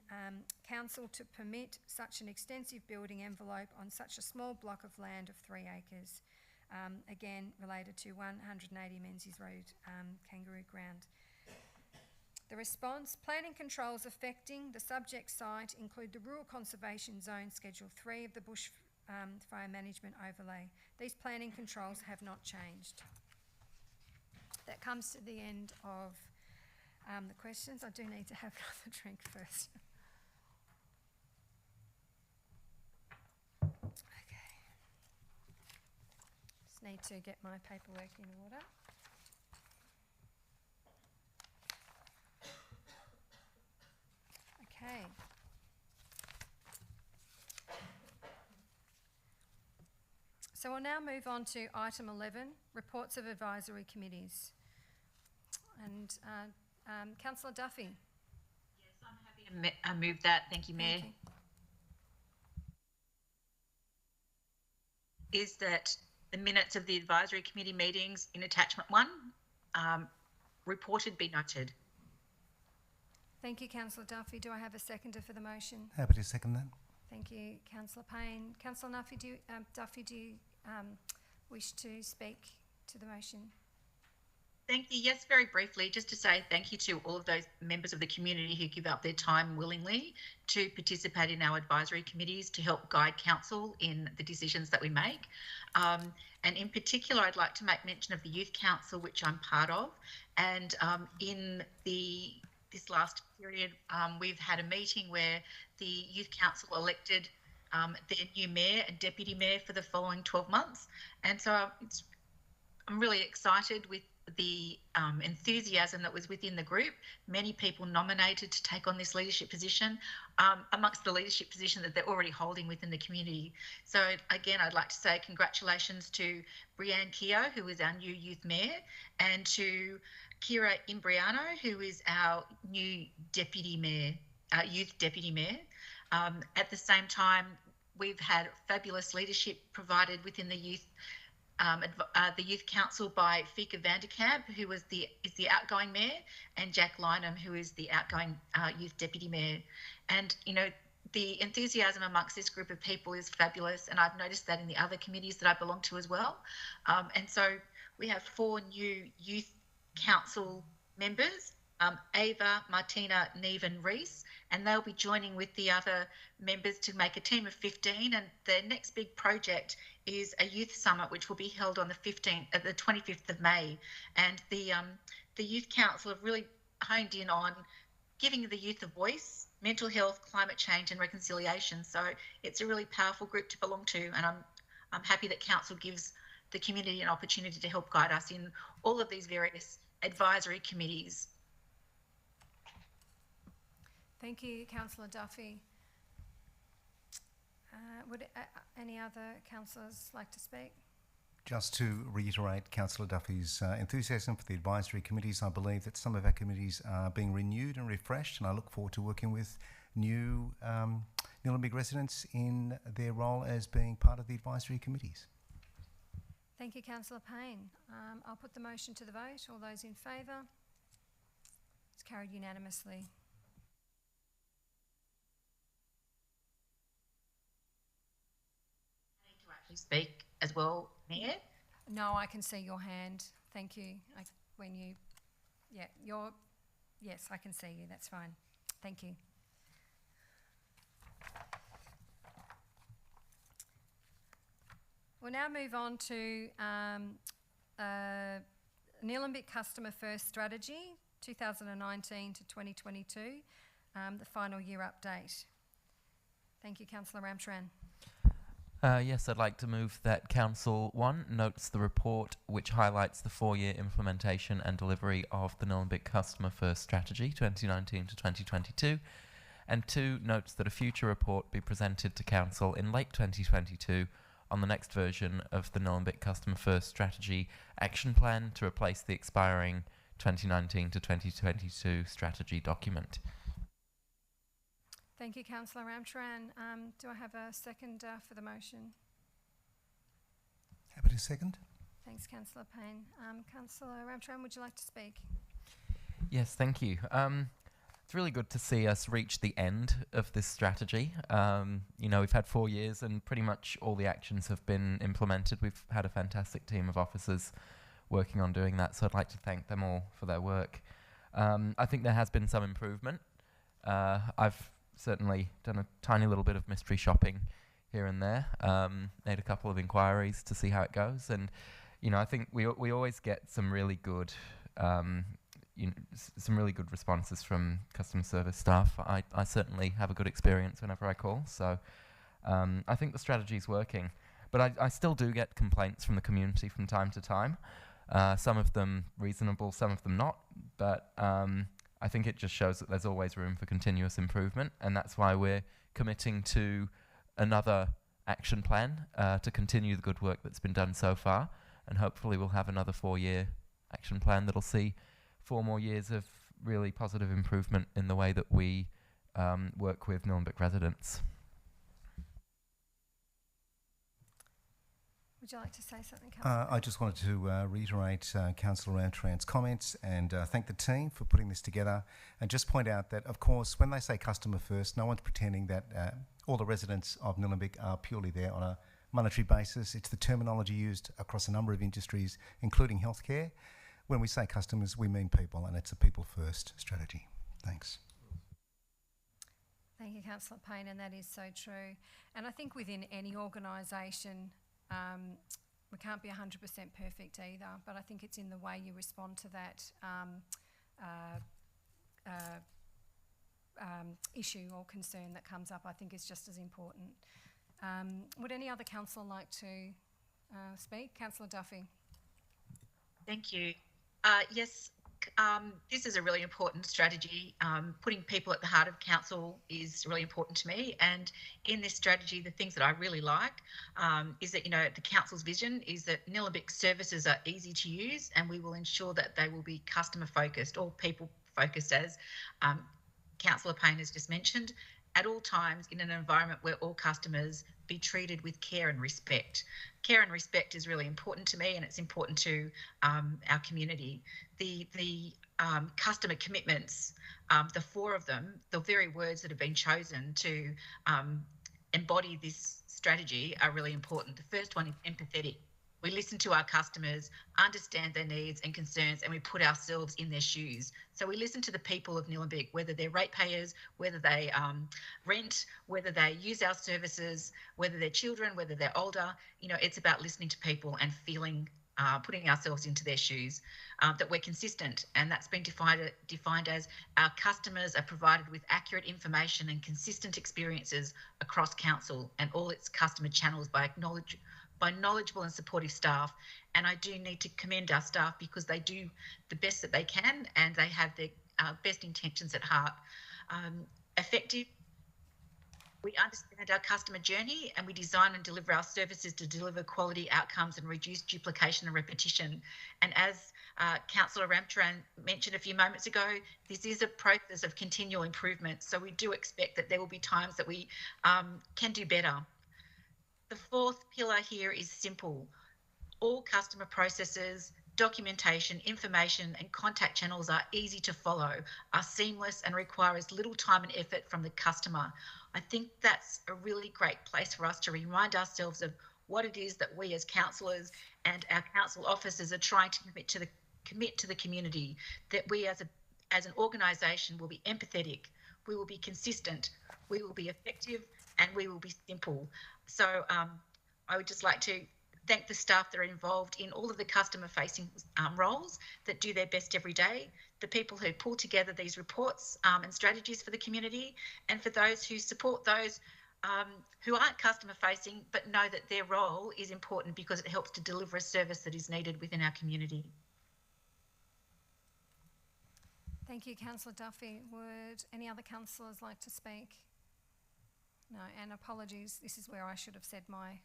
council to permit such an extensive building envelope on such a small block of land of 3 acres? Again, related to 180 Menzies Road, Kangaroo ground. The response: planning controls affecting the subject site include the Rural Conservation Zone Schedule 3 of the Bush Fire Management Overlay. These planning controls have not changed. That comes to the end of the questions. I do need to have another drink first. Okay. Just need to get my paperwork in order. Okay. So we'll now move on to item 11, reports of advisory committees. And Councillor Duffy. Yes, I'm happy to move that. Thank you, Mayor. Thank you. Is that the minutes of the advisory committee meetings in attachment 1 reported be noted. Thank you, Councillor Duffy. Do I have a seconder for the motion? Happy to second that. Thank you, Councillor Payne. Councillor Duffy, do you wish to speak to the motion? Thank you. Yes, very briefly, just to say thank you to all of those members of the community who give up their time willingly to participate in our advisory committees to help guide council in the decisions that we make. And in particular, I'd like to make mention of the Youth Council, which I'm part of. And in this last period, we've had a meeting where the Youth Council elected their new mayor and deputy mayor for the following 12 months. And so I'm really excited with the enthusiasm that was within the group. Many people nominated to take on this leadership position amongst the leadership position that they're already holding within the community. So again, I'd like to say congratulations to Brianne Keogh, who is our new youth mayor, and to Kira Imbriano, who is our new deputy mayor, youth deputy mayor. At the same time, we've had fabulous leadership provided within the youth council by Fika Vanderkamp, who is the outgoing mayor, and Jack Lynham, who is the outgoing youth deputy mayor. And you know, the enthusiasm amongst this group of people is fabulous, and I've noticed that in the other committees that I belong to as well. And so we have 4 new youth council members, Ava, Martina, Neve and Reese, and they'll be joining with the other members to make a team of 15. And their next big project is a youth summit, which will be held on the 25th of May. And the youth council have really honed in on giving the youth a voice, mental health, climate change and reconciliation. So it's a really powerful group to belong to, and I'm happy that council gives the community an opportunity to help guide us in all of these various advisory committees. Thank you, Councillor Duffy. Would any other councillors like to speak? Just to reiterate Councillor Duffy's enthusiasm for the advisory committees, I believe that some of our committees are being renewed and refreshed, and I look forward to working with new Nilembic residents in their role as being part of the advisory committees. Thank you, Councillor Payne. I'll put the motion to the vote. All those in favour? It's carried unanimously. Speak as well, Mayor? No, I can see your hand. Thank you. Yes, I can see you. That's fine. Thank you. We'll now move on to Nilembic Customer First Strategy, 2019 to 2022, the final year update. Thank you, Councillor Ramcharan. Yes, I'd like to move that Council 1 notes the report which highlights the 4-year implementation and delivery of the Nilembic Customer First Strategy 2019 to 2022, and 2, notes that a future report be presented to Council in late 2022 on the next version of the Nilembic Customer First Strategy Action Plan to replace the expiring 2019 to 2022 strategy document. Thank you, Councillor Ramcharan. Do I have a second for the motion? Happy to second. Thanks, Councillor Payne. Councillor Ramcharan, would you like to speak? Yes, thank you. It's really good to see us reach the end of this strategy. You know, we've had 4 years and pretty much all the actions have been implemented. We've had a fantastic team of officers working on doing that, so I'd like to thank them all for their work. I think there has been some improvement. I've certainly done a tiny little bit of mystery shopping here and there, made a couple of inquiries to see how it goes, and you know, I think we always get some really good some really good responses from customer service staff. I certainly have a good experience whenever I call, so I think the strategy is working, but I still do get complaints from the community from time to time, some of them reasonable, some of them not, but I think it just shows that there's always room for continuous improvement, and that's why we're committing to another action plan to continue the good work that's been done so far, and hopefully we'll have another 4-year action plan that'll see 4 more years of really positive improvement in the way that we work with Nilembic residents. Would you like to say something, Councillor? I just wanted to reiterate Councillor Ramcharan's comments and thank the team for putting this together, and just point out that, of course, when they say customer first, no one's pretending that all the residents of Nilembic are purely there on a monetary basis. It's the terminology used across a number of industries, including healthcare. When we say customers, we mean people, and it's a people first strategy. Thanks. Thank you, Councillor Payne, and that is so true. And I think within any organisation, we can't be 100% perfect either, but I think it's in the way you respond to that issue or concern that comes up, I think is just as important. Would any other councillor like to speak? Councillor Duffy. Thank you. Yes, this is a really important strategy. Putting people at the heart of council is really important to me. And in this strategy, the things that I really like is that, you know, the council's vision is that Nilembic services are easy to use, and we will ensure that they will be customer focused or people focused, as Councillor Payne has just mentioned, at all times in an environment where all customers be treated with care and respect. Care and respect is really important to me, and it's important to our community. The customer commitments, the 4 of them, the very words that have been chosen to embody this strategy are really important. The first one is empathetic. We listen to our customers, understand their needs and concerns, and we put ourselves in their shoes. So we listen to the people of Nilembic, whether they're ratepayers, whether they rent, whether they use our services, whether they're children, whether they're older. You know, it's about listening to people and feeling, putting ourselves into their shoes, that we're consistent. And that's been defined as our customers are provided with accurate information and consistent experiences across council and all its customer channels by knowledgeable and supportive staff. And I do need to commend our staff because they do the best that they can, and they have their best intentions at heart. Effective. We understand our customer journey, and we design and deliver our services to deliver quality outcomes and reduce duplication and repetition. And as Councillor Ramcharan mentioned a few moments ago, this is a process of continual improvement. So we do expect that there will be times that we can do better. The 4th pillar here is simple. All customer processes, documentation, information and contact channels are easy to follow, are seamless and require as little time and effort from the customer. I think that's a really great place for us to remind ourselves of what it is that we as councillors and our council officers are trying to commit to the community, that we as an organisation will be empathetic, we will be consistent, we will be effective, and we will be simple. So I would just like to thank the staff that are involved in all of the customer facing roles that do their best every day, the people who pull together these reports and strategies for the community, and for those who support those who aren't customer facing but know that their role is important because it helps to deliver a service that is needed within our community. Thank you, Councillor Duffy. Would any other councillors like to speak? No, and apologies, this is where I should have said my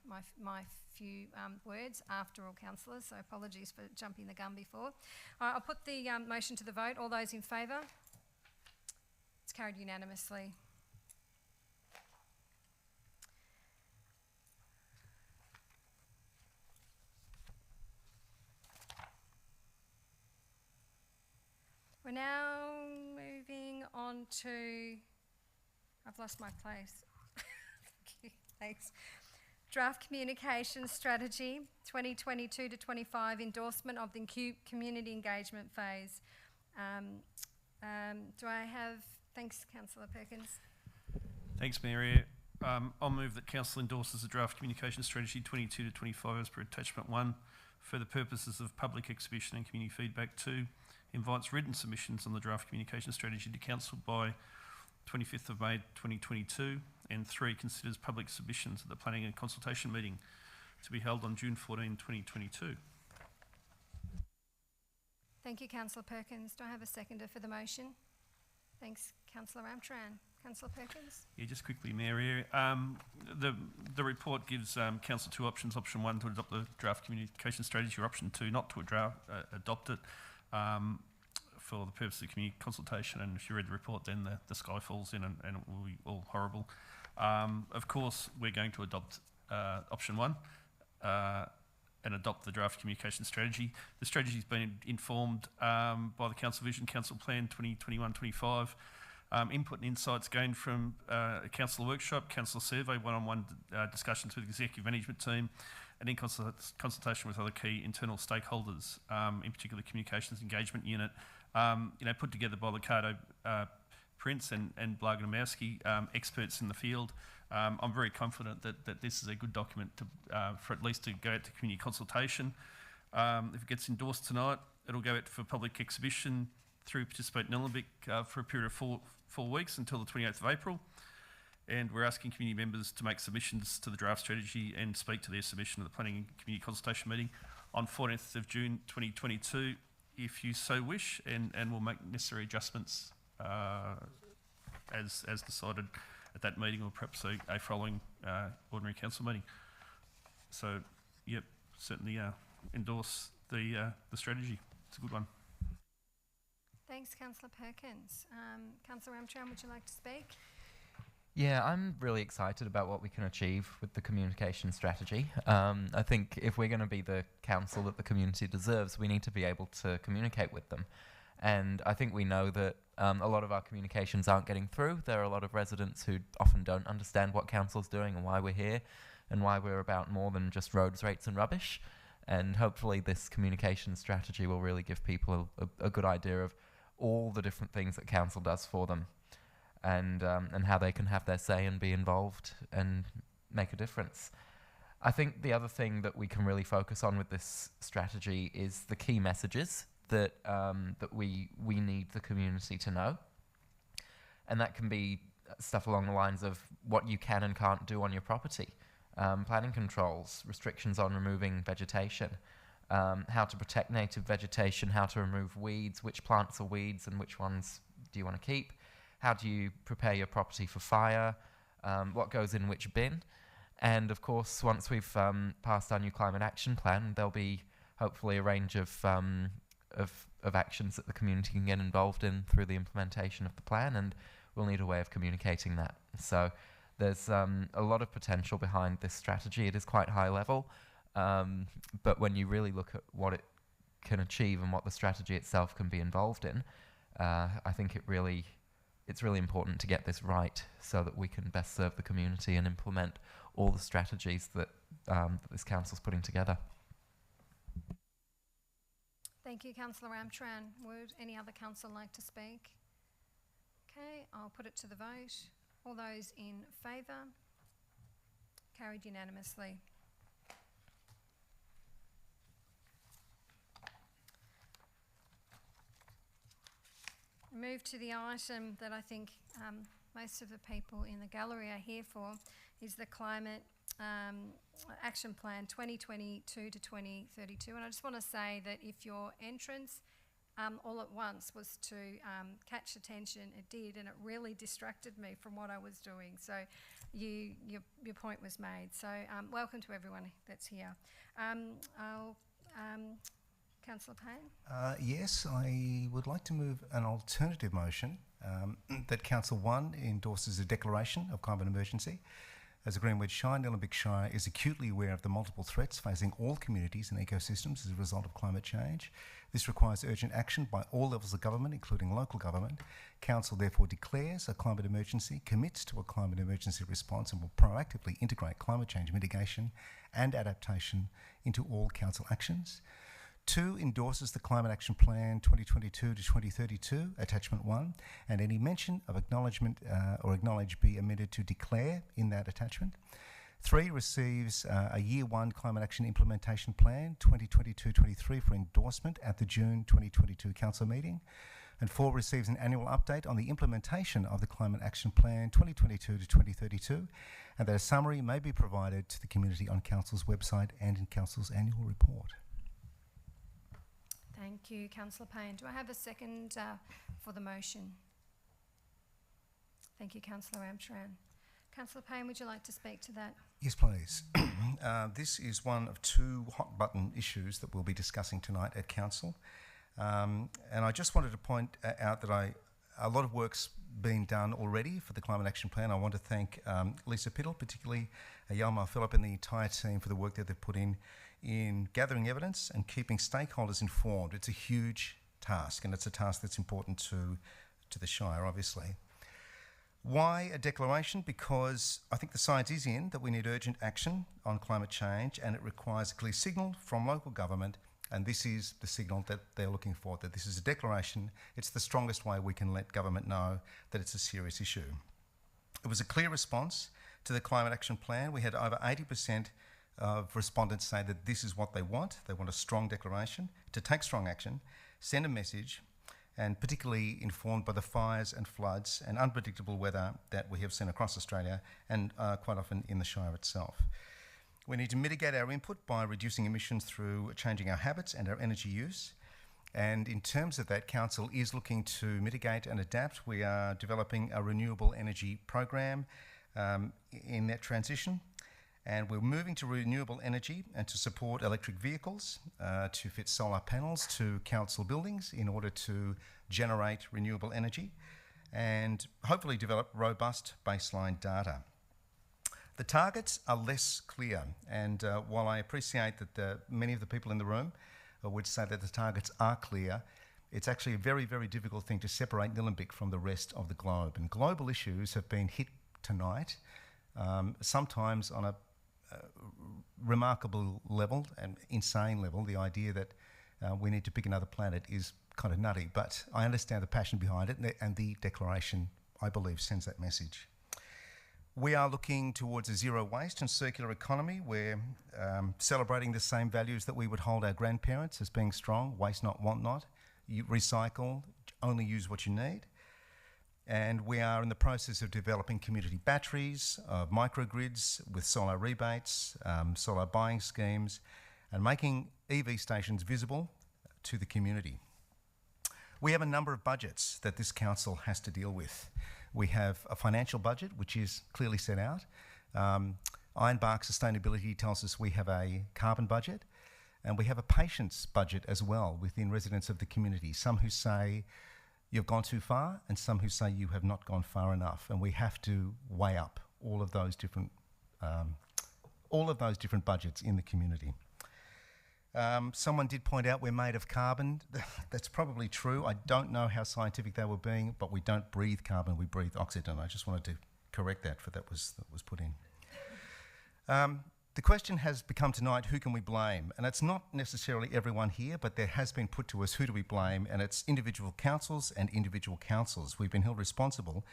few words after all councillors, so apologies for jumping the gun before. I'll put the motion to the vote. All those in favour? It's carried unanimously. We're now moving on to, I've lost my place. Thank you, thanks. Draft Communication Strategy 2022 to 25, endorsement of the community engagement phase. Do I have, thanks Councillor Perkins. Thanks, Mary. I'll move that Council endorses the Draft Communication Strategy 22 to 25 as per Attachment 1 for the purposes of public exhibition and community feedback. 2, invites written submissions on the Draft Communication Strategy to Council by 25th of May 2022, and 3, considers public submissions at the planning and consultation meeting to be held on June 14, 2022. Thank you, Councillor Perkins. Do I have a seconder for the motion? Thanks, Councillor Ramtran. Councillor Perkins? Yeah, just quickly, Mary. The report gives Council 2 options. Option 1, to adopt the Draft Communication Strategy, or Option 2, not to adopt it. For the purpose of community consultation, and if you read the report, then the sky falls in and it will be all horrible. Of course, we're going to adopt option 1 and adopt the Draft Communication Strategy. The strategy has been informed by the Council Vision, Council Plan 2021-25, input and insights gained from a council workshop, council survey, one-on-one discussions with the executive management team, and in consultation with other key internal stakeholders, in particular the Communications Engagement Unit, put together by Liccardo Prince and Blaganowski, experts in the field. I'm very confident that this is a good document for at least to go out to community consultation. If it gets endorsed tonight, it'll go out for public exhibition through Participate in Nilembic for a period of four weeks until the 28th of April. And we're asking community members to make submissions to the draft strategy and speak to their submission at the Planning and Community Consultation meeting on 14th of June 2022, if you so wish, and we'll make necessary adjustments as decided at that meeting, or perhaps a following ordinary council meeting. So, yep, certainly endorse the strategy. It's a good one. Thanks, Councillor Perkins. Councillor Ramtran, would you like to speak? Yeah, I'm really excited about what we can achieve with the communication strategy. I think if we're going to be the council that the community deserves, we need to be able to communicate with them. And I think we know that a lot of our communications aren't getting through. There are a lot of residents who often don't understand what council's doing and why we're here and why we're about more than just roads, rates and rubbish. And hopefully this communication strategy will really give people a good idea of all the different things that council does for them, and how they can have their say and be involved and make a difference. I think the other thing that we can really focus on with this strategy is the key messages that we need the community to know. And that can be stuff along the lines of what you can and can't do on your property, planning controls, restrictions on removing vegetation, how to protect native vegetation, how to remove weeds, which plants are weeds and which ones do you want to keep, how do you prepare your property for fire, what goes in which bin. And of course, once we've passed our new climate action plan, there'll be hopefully a range of actions that the community can get involved in through the implementation of the plan, and we'll need a way of communicating that. So there's a lot of potential behind this strategy. It is quite high level, but when you really look at what it can achieve and what the strategy itself can be involved in, I think it's really important to get this right so that we can best serve the community and implement all the strategies that this council's putting together. Thank you, Councillor Ramtran. Would any other council like to speak? Okay, I'll put it to the vote. All those in favour? Carried unanimously. Move to the item that I think most of the people in the gallery are here for, is the Climate Action Plan 2022 to 2032. And I just want to say that if your entrance all at once was to catch attention. It did, and it really distracted me from what I was doing. So your point was made. So welcome to everyone that's here. Councillor Payne? Yes, I would like to move an alternative motion that Council 1 endorses a declaration of climate emergency. As a Greenwich Shire, Nilembic Shire is acutely aware of the multiple threats facing all communities and ecosystems as a result of climate change. This requires urgent action by all levels of government, including local government. Council therefore declares a climate emergency, commits to a climate emergency response, and will proactively integrate climate change mitigation and adaptation into all council actions. 2, endorses the Climate Action Plan 2022 to 2032, Attachment 1, and any mention of acknowledgement or acknowledge be amended to declare in that attachment. 3, receives a Year 1 Climate Action Implementation Plan 2022-23 for endorsement at the June 2022 Council meeting. And 4, receives an annual update on the implementation of the Climate Action Plan 2022 to 2032, and that a summary may be provided to the community on Council's website and in Council's annual report. Thank you, Councillor Payne. Do I have a second for the motion? Thank you, Councillor Amcharan. Councillor Payne, would you like to speak to that? Yes, please. This is one of 2 hot button issues that we'll be discussing tonight at Council. And I just wanted to point out that a lot of work's been done already for the Climate Action Plan. I want to thank Lisa Piddle, particularly Yalmar Phillip and the entire team for the work that they've put in gathering evidence and keeping stakeholders informed. It's a huge task, and it's a task that's important to the Shire, obviously. Why a declaration? Because I think the science is in that we need urgent action on climate change, and it requires a clear signal from local government, and this is the signal that they're looking for, that this is a declaration. It's the strongest way we can let government know that it's a serious issue. It was a clear response to the Climate Action Plan. We had over 80% of respondents say that this is what they want. They want a strong declaration to take strong action, send a message, and particularly informed by the fires and floods and unpredictable weather that we have seen across Australia and quite often in the Shire itself. We need to mitigate our input by reducing emissions through changing our habits and our energy use. And in terms of that, Council is looking to mitigate and adapt. We are developing a renewable energy program in that transition. And we're moving to renewable energy and to support electric vehicles, to fit solar panels to council buildings in order to generate renewable energy and hopefully develop robust baseline data. The targets are less clear, and while I appreciate that many of the people in the room would say that the targets are clear, it's actually a very, very difficult thing to separate Nilembic from the rest of the globe. And global issues have been hit tonight, sometimes on a remarkable level and insane level. The idea that we need to pick another planet is kind of nutty, but I understand the passion behind it, and the declaration, I believe, sends that message. We are looking towards a zero waste and circular economy. We're celebrating the same values that we would hold our grandparents as being strong: waste not, want not, you recycle, only use what you need. And we are in the process of developing community batteries, microgrids with solar rebates, solar buying schemes, and making EV stations visible to the community. We have a number of budgets that this council has to deal with. We have a financial budget, which is clearly set out. Ironbark Sustainability tells us we have a carbon budget, and we have a patience budget as well within residents of the community. Some who say you've gone too far, and some who say you have not gone far enough, and we have to weigh up all of those different budgets in the community. Someone did point out we're made of carbon. That's probably true. I don't know how scientific they were being, but we don't breathe carbon, we breathe oxygen. I just wanted to correct that for that was put in. The question has become tonight, who can we blame? And it's not necessarily everyone here, but there has been put to us, who do we blame? And it's individual councils and individual councils. We've been held responsible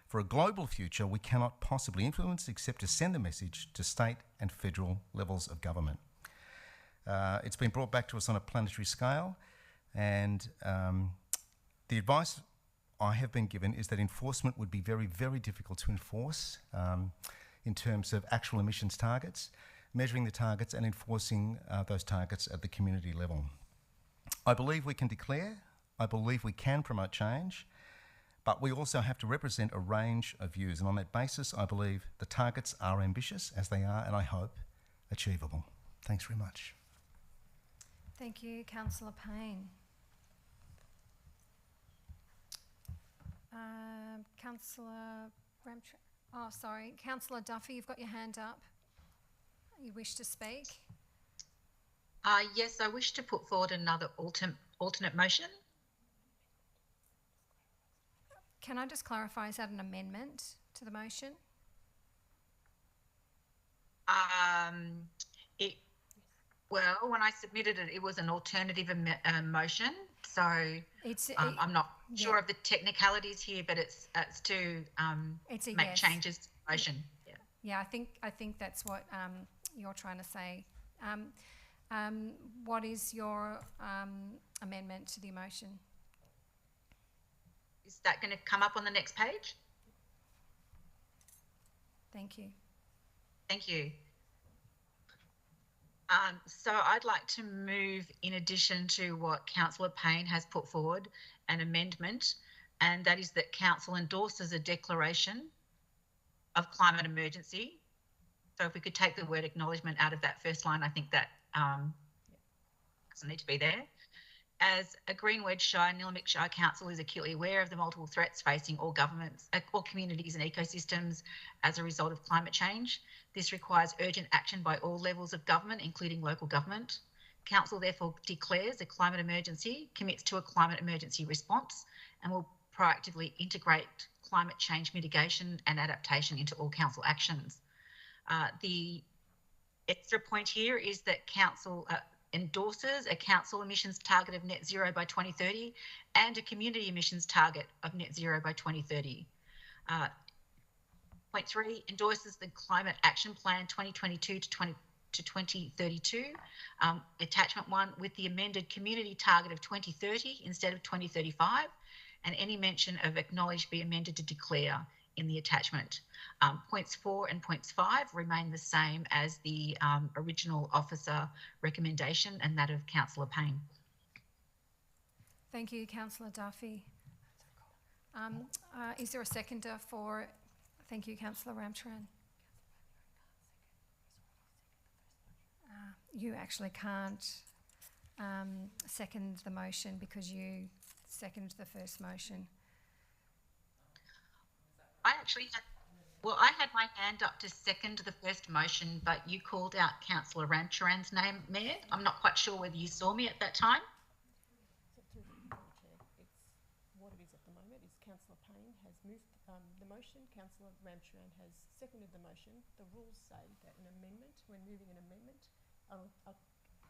for a global future we cannot possibly influence except to send the message to state and federal levels of government. It's been brought back to us on a planetary scale, and the advice I have been given is that enforcement would be very, very difficult to enforce in terms of actual emissions targets, measuring the targets and enforcing those targets at the community level. I believe we can declare, I believe we can promote change, but we also have to represent a range of views. And on that basis, I believe the targets are ambitious, as they are, and I hope achievable. Thanks very much. Thank you, Councillor Payne. Councillor Councillor Duffy, you've got your hand up. You wish to speak? Yes, I wish to put forward another alternate motion. Can I just clarify, is that an amendment to the motion? Well, when I submitted it, it was an alternative motion. So I'm not sure of the technicalities here, but it's to make yes. changes to the motion. Yeah, I think that's what you're trying to say. What is your amendment to the motion? Is that going to come up on the next page? Thank you. Thank you. So I'd like to move, in addition to what Councillor Payne has put forward, an amendment, and that is that Council endorses a declaration of climate emergency. So if we could take the word acknowledgement out of that first line, I think that doesn't need to be there. As a Green Wedge Shire, Nilembic Shire Council is acutely aware of the multiple threats facing all governments, all communities and ecosystems as a result of climate change. This requires urgent action by all levels of government, including local government. Council therefore declares a climate emergency, commits to a climate emergency response, and will proactively integrate climate change mitigation and adaptation into all council actions. The extra point here is that Council endorses a council emissions target of net zero by 2030 and a community emissions target of net zero by 2030. Point 3, endorses the Climate Action Plan 2022 to 2032, attachment 1, with the amended community target of 2030 instead of 2035, and any mention of acknowledge be amended to declare in the attachment. Points 4 and points 5 remain the same as the original officer recommendation and that of Councillor Payne. Thank you, Councillor Duffy. Is there a seconder for? Thank you, Councillor Ramcharan. You actually can't second the motion because you seconded the first motion. I had my hand up to second the first motion, but you called out Councillor Ramcharan's name, Mayor. I'm not quite sure whether you saw me at that time. What it is at the moment is Councillor Payne has moved the motion, Councillor Ramcharan has seconded the motion. The rules say that an amendment, when moving an amendment,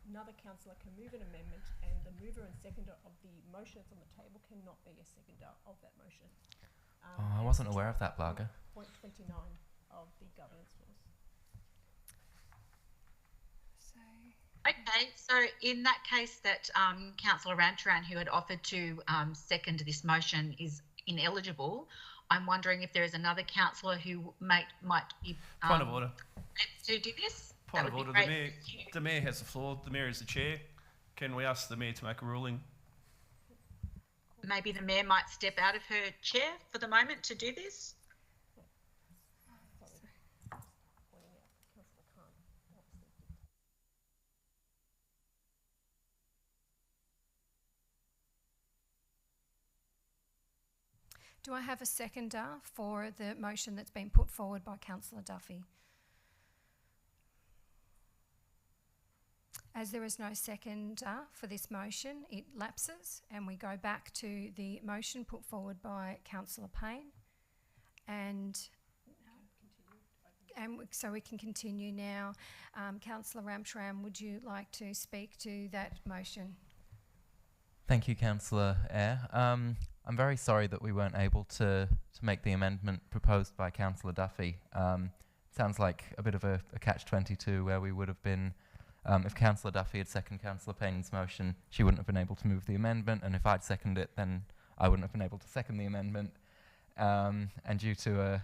another councillor can move an amendment and the mover and seconder of the motion that's on the table cannot be a seconder of that motion. I wasn't aware of that, Blarga. Point 29 of the governance rules. Okay, so in that case that Councillor Ramcharan, who had offered to second this motion, is ineligible, I'm wondering if there is another councillor who might be Point of order. to do this. Point of order. The Mayor has the floor. The Mayor is the Chair. Can we ask the Mayor to make a ruling? Maybe the Mayor might step out of her chair for the moment to do this. Do I have a seconder for the motion that's been put forward by Councillor Duffy? As there is no seconder for this motion, it lapses and we go back to the motion put forward by Councillor Payne. And so we can continue now. Councillor Ramcharan, would you like to speak to that motion? Thank you, Councillor Eyre. I'm very sorry that we weren't able to make the amendment proposed by Councillor Duffy. Sounds like a bit of a catch-22 where we would have been, if Councillor Duffy had seconded Councillor Payne's motion, she wouldn't have been able to move the amendment, and if I'd seconded it, then I wouldn't have been able to second the amendment. And due to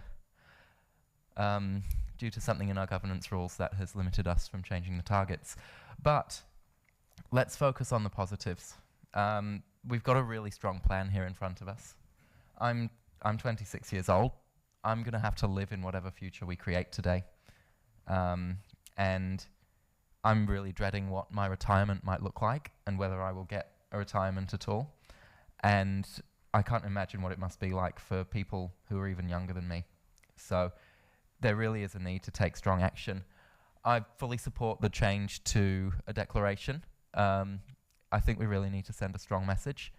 something in our governance rules, that has limited us from changing the targets. But let's focus on the positives. we've got a really strong plan here in front of us. I'm 26 years old. I'm going to have to live in whatever future we create today. And I'm really dreading what my retirement might look like and whether I will get a retirement at all. And I can't imagine what it must be like for people who are even younger than me. So there really is a need to take strong action. I fully support the change to a declaration. I think we really need to send a strong message.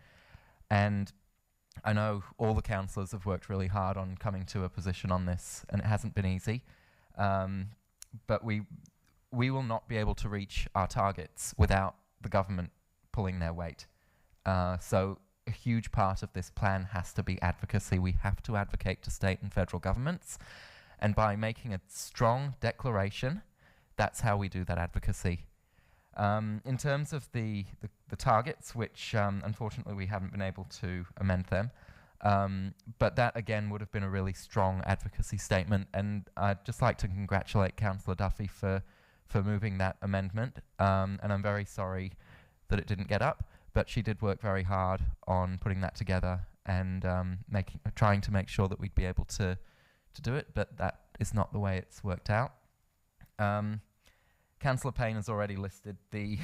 And I know all the councillors have worked really hard on coming to a position on this, and it hasn't been easy. But we will not be able to reach our targets without the government pulling their weight. So a huge part of this plan has to be advocacy. We have to advocate to state and federal governments. And by making a strong declaration, that's how we do that advocacy. In terms of the targets, which unfortunately we haven't been able to amend them, but that again would have been a really strong advocacy statement, and I'd just like to congratulate Councillor Duffy for moving that amendment, and I'm very sorry that it didn't get up, but she did work very hard on putting that together and trying to make sure that we'd be able to do it, but that is not the way it's worked out. Councillor Payne has already listed he's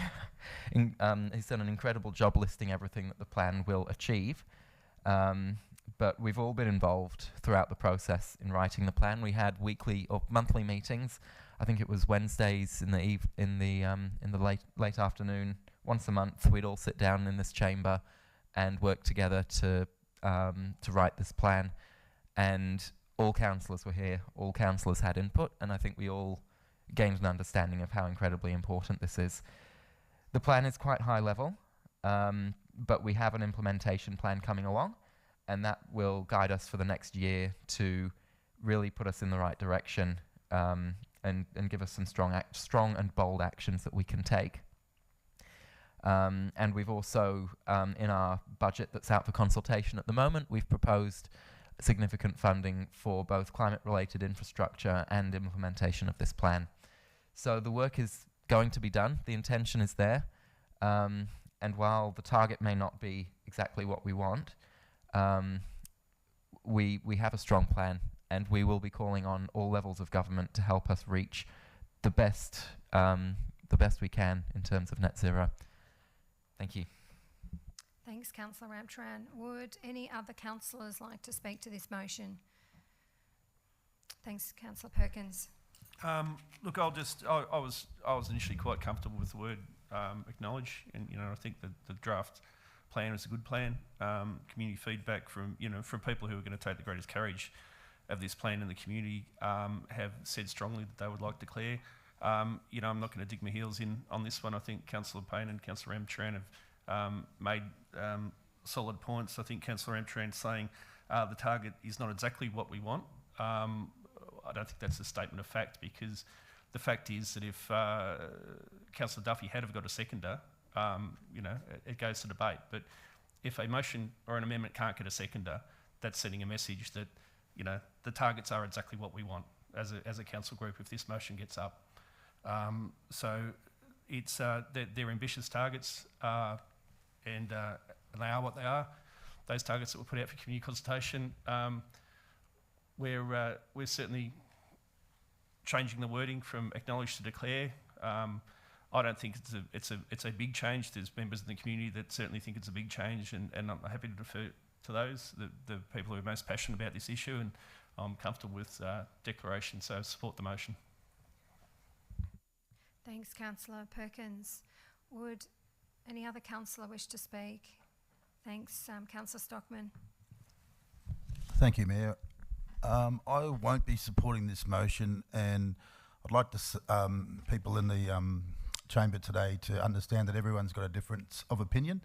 done an incredible job listing everything that the plan will achieve. But we've all been involved throughout the process in writing the plan. We had weekly or monthly meetings. I think it was Wednesdays in the late afternoon. Once a month, we'd all sit down in this chamber and work together to write this plan. And all councillors were here. All councillors had input, and I think we all gained an understanding of how incredibly important this is. The plan is quite high level, but we have an implementation plan coming along, and that will guide us for the next year to really put us in the right direction and give us some strong and bold actions that we can take. And we've also, in our budget that's out for consultation at the moment, we've proposed significant funding for both climate-related infrastructure and implementation of this plan. So the work is going to be done. The intention is there. And while the target may not be exactly what we want, we have a strong plan, and we will be calling on all levels of government to help us reach the best we can in terms of net zero. Thank you. Thanks, Councillor Ramtran. Would any other councillors like to speak to this motion? Thanks, Councillor Perkins. Look, I was initially quite comfortable with the word acknowledge, and I think that the draft plan is a good plan. Community feedback from people who are going to take the greatest carriage of this plan in the community have said strongly that they would like to declare. I'm not going to dig my heels in on this one. I think Councillor Payne and Councillor Ramtran have made solid points. I think Councillor Ramtran saying the target is not exactly what we want. I don't think that's a statement of fact, because the fact is that if Councillor Duffy had have got a seconder, it goes to debate. But if a motion or an amendment can't get a seconder, that's sending a message that the targets are exactly what we want as a council group if this motion gets up. So it's they're ambitious targets, and they are what they are. Those targets that were put out for community consultation, we're certainly changing the wording from acknowledge to declare. I don't think it's a big change. There's members in the community that certainly think it's a big change, and I'm happy to defer to those, the people who are most passionate about this issue, and I'm comfortable with declaration, so support the motion. Thanks, Councillor Perkins. Would any other councillor wish to speak? Thanks, Councillor Stockman. Thank you, Mayor. I won't be supporting this motion, and I'd like people in the chamber today to understand that everyone's got a difference of opinion.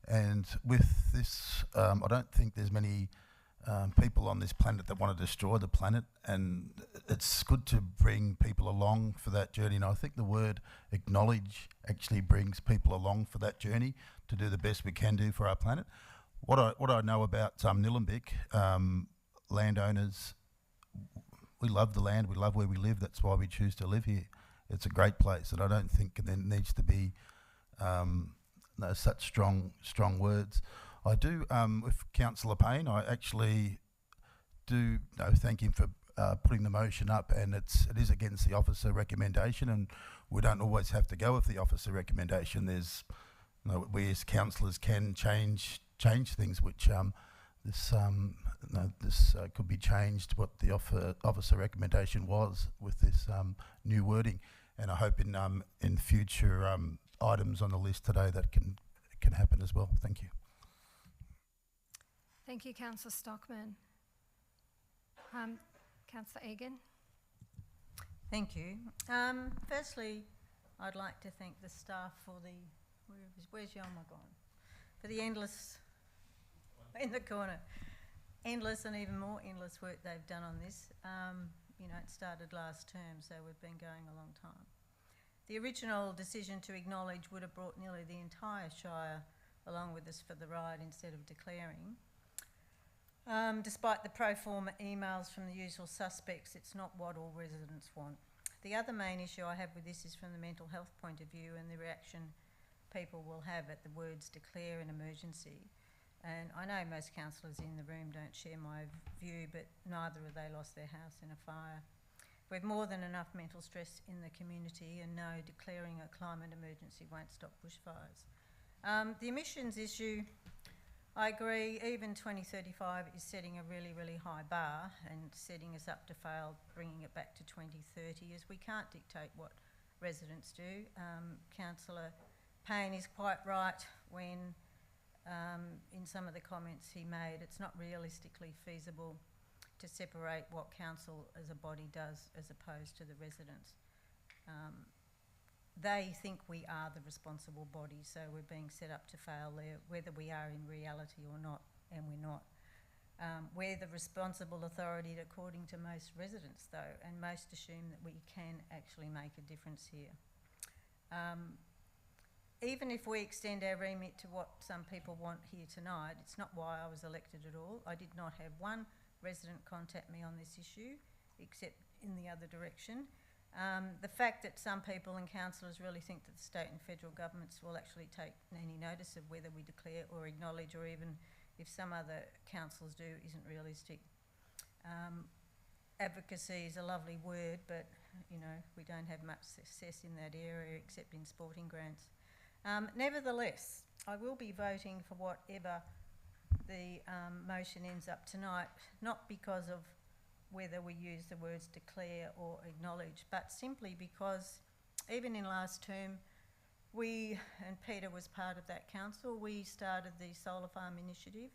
And with this, I don't think there's many people on this planet that want to destroy the planet, and it's good to bring people along for that journey. And I think the word acknowledge actually brings people along for that journey to do the best we can do for our planet. What I know about Nilembic, landowners, we love the land, we love where we live, that's why we choose to live here. It's a great place, and I don't think there needs to be such strong words. I do, with Councillor Payne, I actually do thank him for putting the motion up, and it is against the officer recommendation, and we don't always have to go with the officer recommendation. There's, we as councillors can change things, which this could be changed what the officer recommendation was with this new wording, and I hope in future items on the list today that can happen as well. Thank you. Thank you, Councillor Stockman. Councillor Egan. Thank you. Firstly, I'd like to thank the staff for the, where's Yalma gone? For the endless, in the corner, endless and even more endless work they've done on this. It started last term, so we've been going a long time. The original decision to acknowledge would have brought nearly the entire Shire along with us for the ride instead of declaring. Despite the pro forma emails from the usual suspects, it's not what all residents want. The other main issue I have with this is from the mental health point of view and the reaction people will have at the words declare an emergency. And I know most councillors in the room don't share my view, but neither have they lost their house in a fire. We've more than enough mental stress in the community, and no, declaring a climate emergency won't stop bushfires. The emissions issue, I agree, even 2035 is setting a really, really high bar and setting us up to fail, bringing it back to 2030, as we can't dictate what residents do. Councillor Payne is quite right when, in some of the comments he made, it's not realistically feasible to separate what council as a body does as opposed to the residents. They think we are the responsible body, so we're being set up to fail there, whether we are in reality or not, and we're not. We're the responsible authority according to most residents, though, and most assume that we can actually make a difference here. Even if we extend our remit to what some people want here tonight, it's not why I was elected at all. I did not have one resident contact me on this issue, except in the other direction. The fact that some people and councillors really think that the state and federal governments will actually take any notice of whether we declare or acknowledge, or even if some other councils do, isn't realistic. Advocacy is a lovely word, but we don't have much success in that area except in sporting grants. Nevertheless, I will be voting for whatever the motion ends up tonight, not because of whether we use the words declare or acknowledge, but simply because even in last term, we, and Peter was part of that council, we started the solar farm initiative,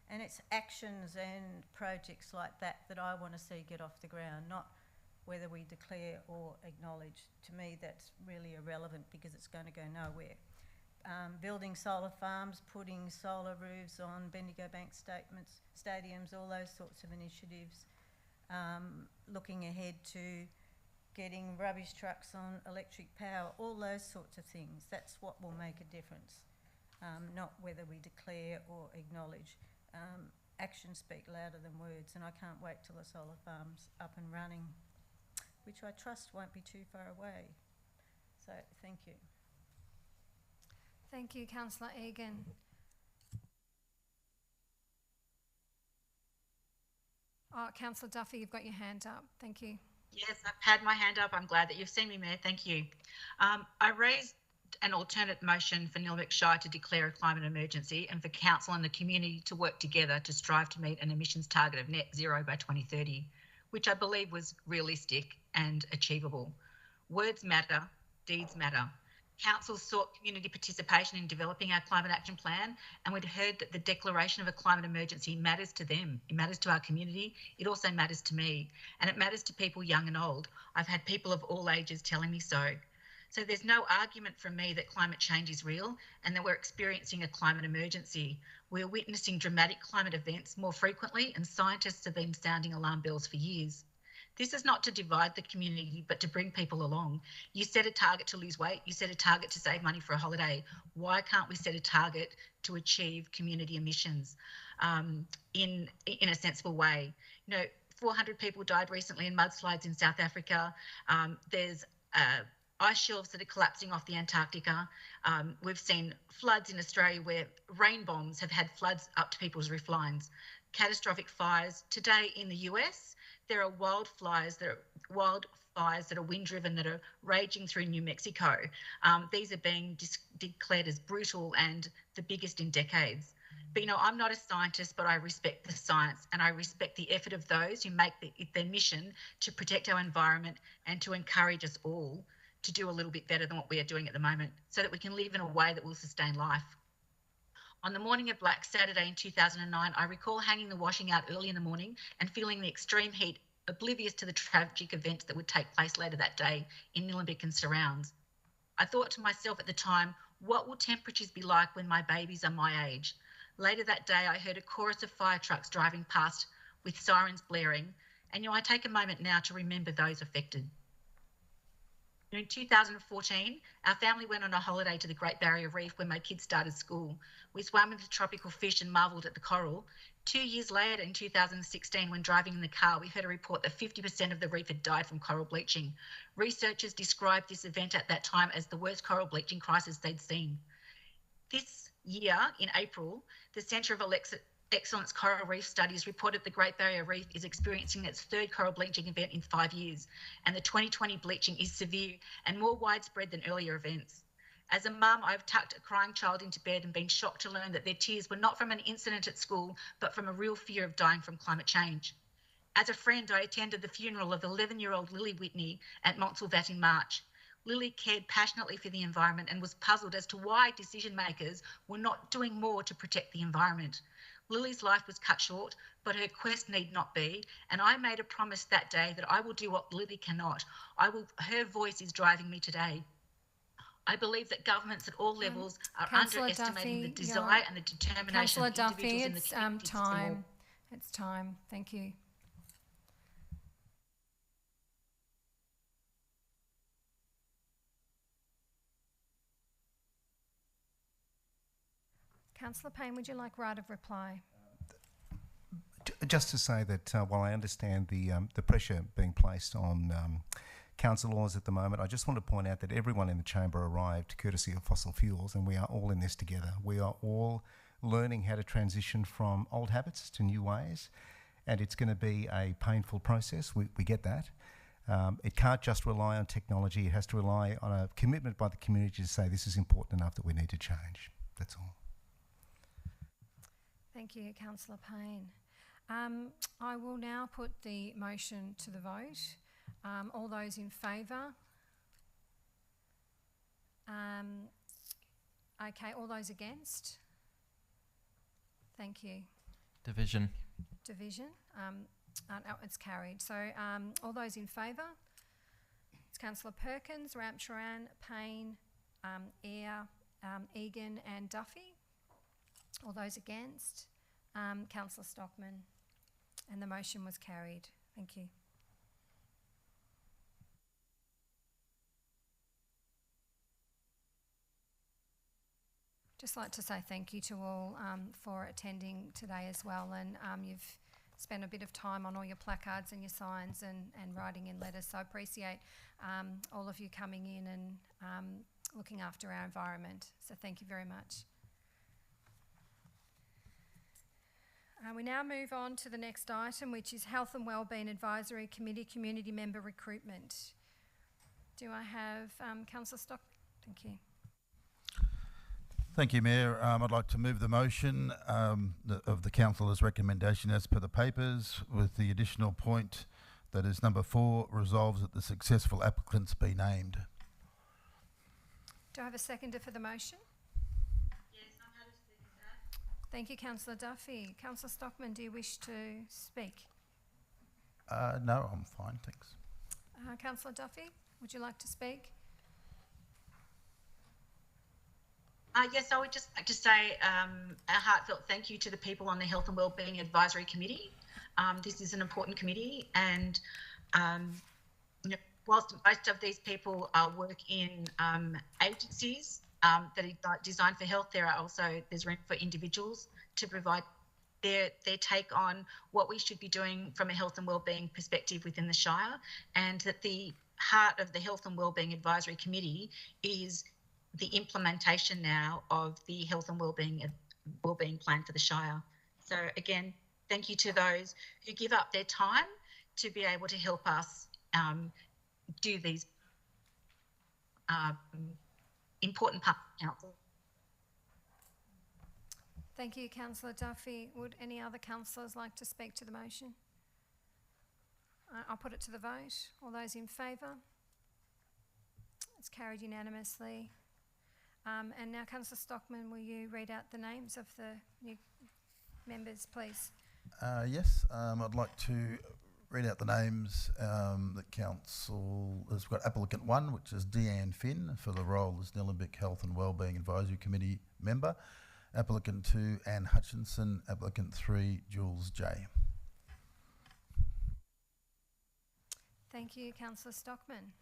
and it's actions and projects like that that I want to see get off the ground, not whether we declare or acknowledge. To me, that's really irrelevant because it's going to go nowhere. Building solar farms, putting solar roofs on Bendigo Bank stadiums, all those sorts of initiatives. Looking ahead to getting rubbish trucks on electric power, all those sorts of things. That's what will make a difference, not whether we declare or acknowledge. Actions speak louder than words, and I can't wait till the solar farm's up and running, which I trust won't be too far away. So, thank you. Thank you, Councillor Egan. Councillor Duffy, you've got your hand up. Thank you. Yes, I've had my hand up. I'm glad that you've seen me, Mayor. Thank you. I raised an alternate motion for Nilembic Shire to declare a climate emergency and for council and the community to work together to strive to meet an emissions target of net zero by 2030, which I believe was realistic and achievable. Words matter, deeds matter. Council sought community participation in developing our climate action plan, and we'd heard that the declaration of a climate emergency matters to them. It matters to our community. It also matters to me, and it matters to people young and old. I've had people of all ages telling me so. So there's no argument from me that climate change is real and that we're experiencing a climate emergency. We're witnessing dramatic climate events more frequently, and scientists have been sounding alarm bells for years. This is not to divide the community, but to bring people along. You set a target to lose weight. You set a target to save money for a holiday. Why can't we set a target to achieve community emissions in a sensible way? 400 people died recently in mudslides in South Africa. There's ice shelves that are collapsing off the Antarctica. We've seen floods in Australia where rain bombs have had floods up to people's roof lines. Catastrophic fires. Today in the US, there are wildfires that are wind-driven that are raging through New Mexico. These are being declared as brutal and the biggest in decades. But, you know, I'm not a scientist, but I respect the science and I respect the effort of those who make it their mission to protect our environment and to encourage us all to do a little bit better than what we are doing at the moment so that we can live in a way that will sustain life. On the morning of Black Saturday in 2009, I recall hanging the washing out early in the morning and feeling the extreme heat, oblivious to the tragic events that would take place later that day in Nilembic and surrounds. I thought to myself at the time, what will temperatures be like when my babies are my age? Later that day, I heard a chorus of fire trucks driving past with sirens blaring. And, you know, I take a moment now to remember those affected. In 2014, our family went on a holiday to the Great Barrier Reef when my kids started school. We swam with the tropical fish and marvelled at the coral. 2 years later, in 2016, when driving in the car, we heard a report that 50% of the reef had died from coral bleaching. Researchers described this event at that time as the worst coral bleaching crisis they'd seen. This year, in April, the Centre of Excellence Coral Reef Studies reported the Great Barrier Reef is experiencing its third coral bleaching event in 5 years, and the 2020 bleaching is severe and more widespread than earlier events. As a mum, I've tucked a crying child into bed and been shocked to learn that their tears were not from an incident at school, but from a real fear of dying from climate change. As a friend, I attended the funeral of 11-year-old Lily Whitney at Montsalvat in March. Lily cared passionately for the environment and was puzzled as to why decision makers were not doing more to protect the environment. Lily's life was cut short, but her quest need not be, and I made a promise that day that I will do what Lily cannot. Her voice is driving me today. I believe that governments at all levels are Councillor underestimating Duffy, the desire and the determination Councillor of individuals Duffy, in the it's community to do more. time. It's time. Thank you. Councillor Payne, would you like right of reply? Just to say that while I understand the pressure being placed on councillors at the moment, I just want to point out that everyone in the chamber arrived courtesy of fossil fuels, and we are all in this together. We are all learning how to transition from old habits to new ways, and it's going to be a painful process. We get that. It can't just rely on technology. It has to rely on a commitment by the community to say this is important enough that we need to change. That's all. Thank you, Councillor Payne. I will now put the motion to the vote. All those in favour? Okay, all those against? Thank you. Division. Division. No, it's carried. So all those in favour? It's Councillor Perkins, Ramcharan, Payne, Eyre, Egan and Duffy. All those against? Councillor Stockman. And the motion was carried. Thank you. Just like to say thank you to all for attending today as well, and you've spent a bit of time on all your placards and your signs and writing in letters, so I appreciate all of you coming in and looking after our environment, so thank you very much. We now move on to the next item, which is Health and Wellbeing Advisory Committee Community Member Recruitment. Do I have Councillor Stock? Thank you. Thank you, Mayor. I'd like to move the motion of the councillor's recommendation as per the papers, with the additional point that is number 4, resolves that the successful applicants be named. Do I have a seconder for the motion? Thank you, Councillor Duffy. Councillor Stockman, do you wish to speak? No, I'm fine, thanks. Councillor Duffy, would you like to speak? Yes, I would just like to say a heartfelt thank you to the people on the Health and Wellbeing Advisory Committee. This is an important committee, and you know, whilst most of these people work in agencies that are designed for health, there's room for individuals to provide their take on what we should be doing from a health and wellbeing perspective within the Shire, and that the heart of the Health and Wellbeing Advisory Committee is the implementation now of the Health and Wellbeing Plan for the Shire. So again, thank you to those who give up their time to be able to help us do these important parts of council. Thank you, Councillor Duffy. Would any other councillors like to speak to the motion? I'll put it to the vote. All those in favour? It's carried unanimously. And now, Councillor Stockman, will you read out the names of the new members, please? Yes, I'd like to read out the names that council has got. Applicant 1, which is Deanne Finn, for the role as Nilembic Health and Wellbeing Advisory Committee member. Applicant 2, Anne Hutchinson. Applicant 3, Jules J. Thank you, Councillor Stockman.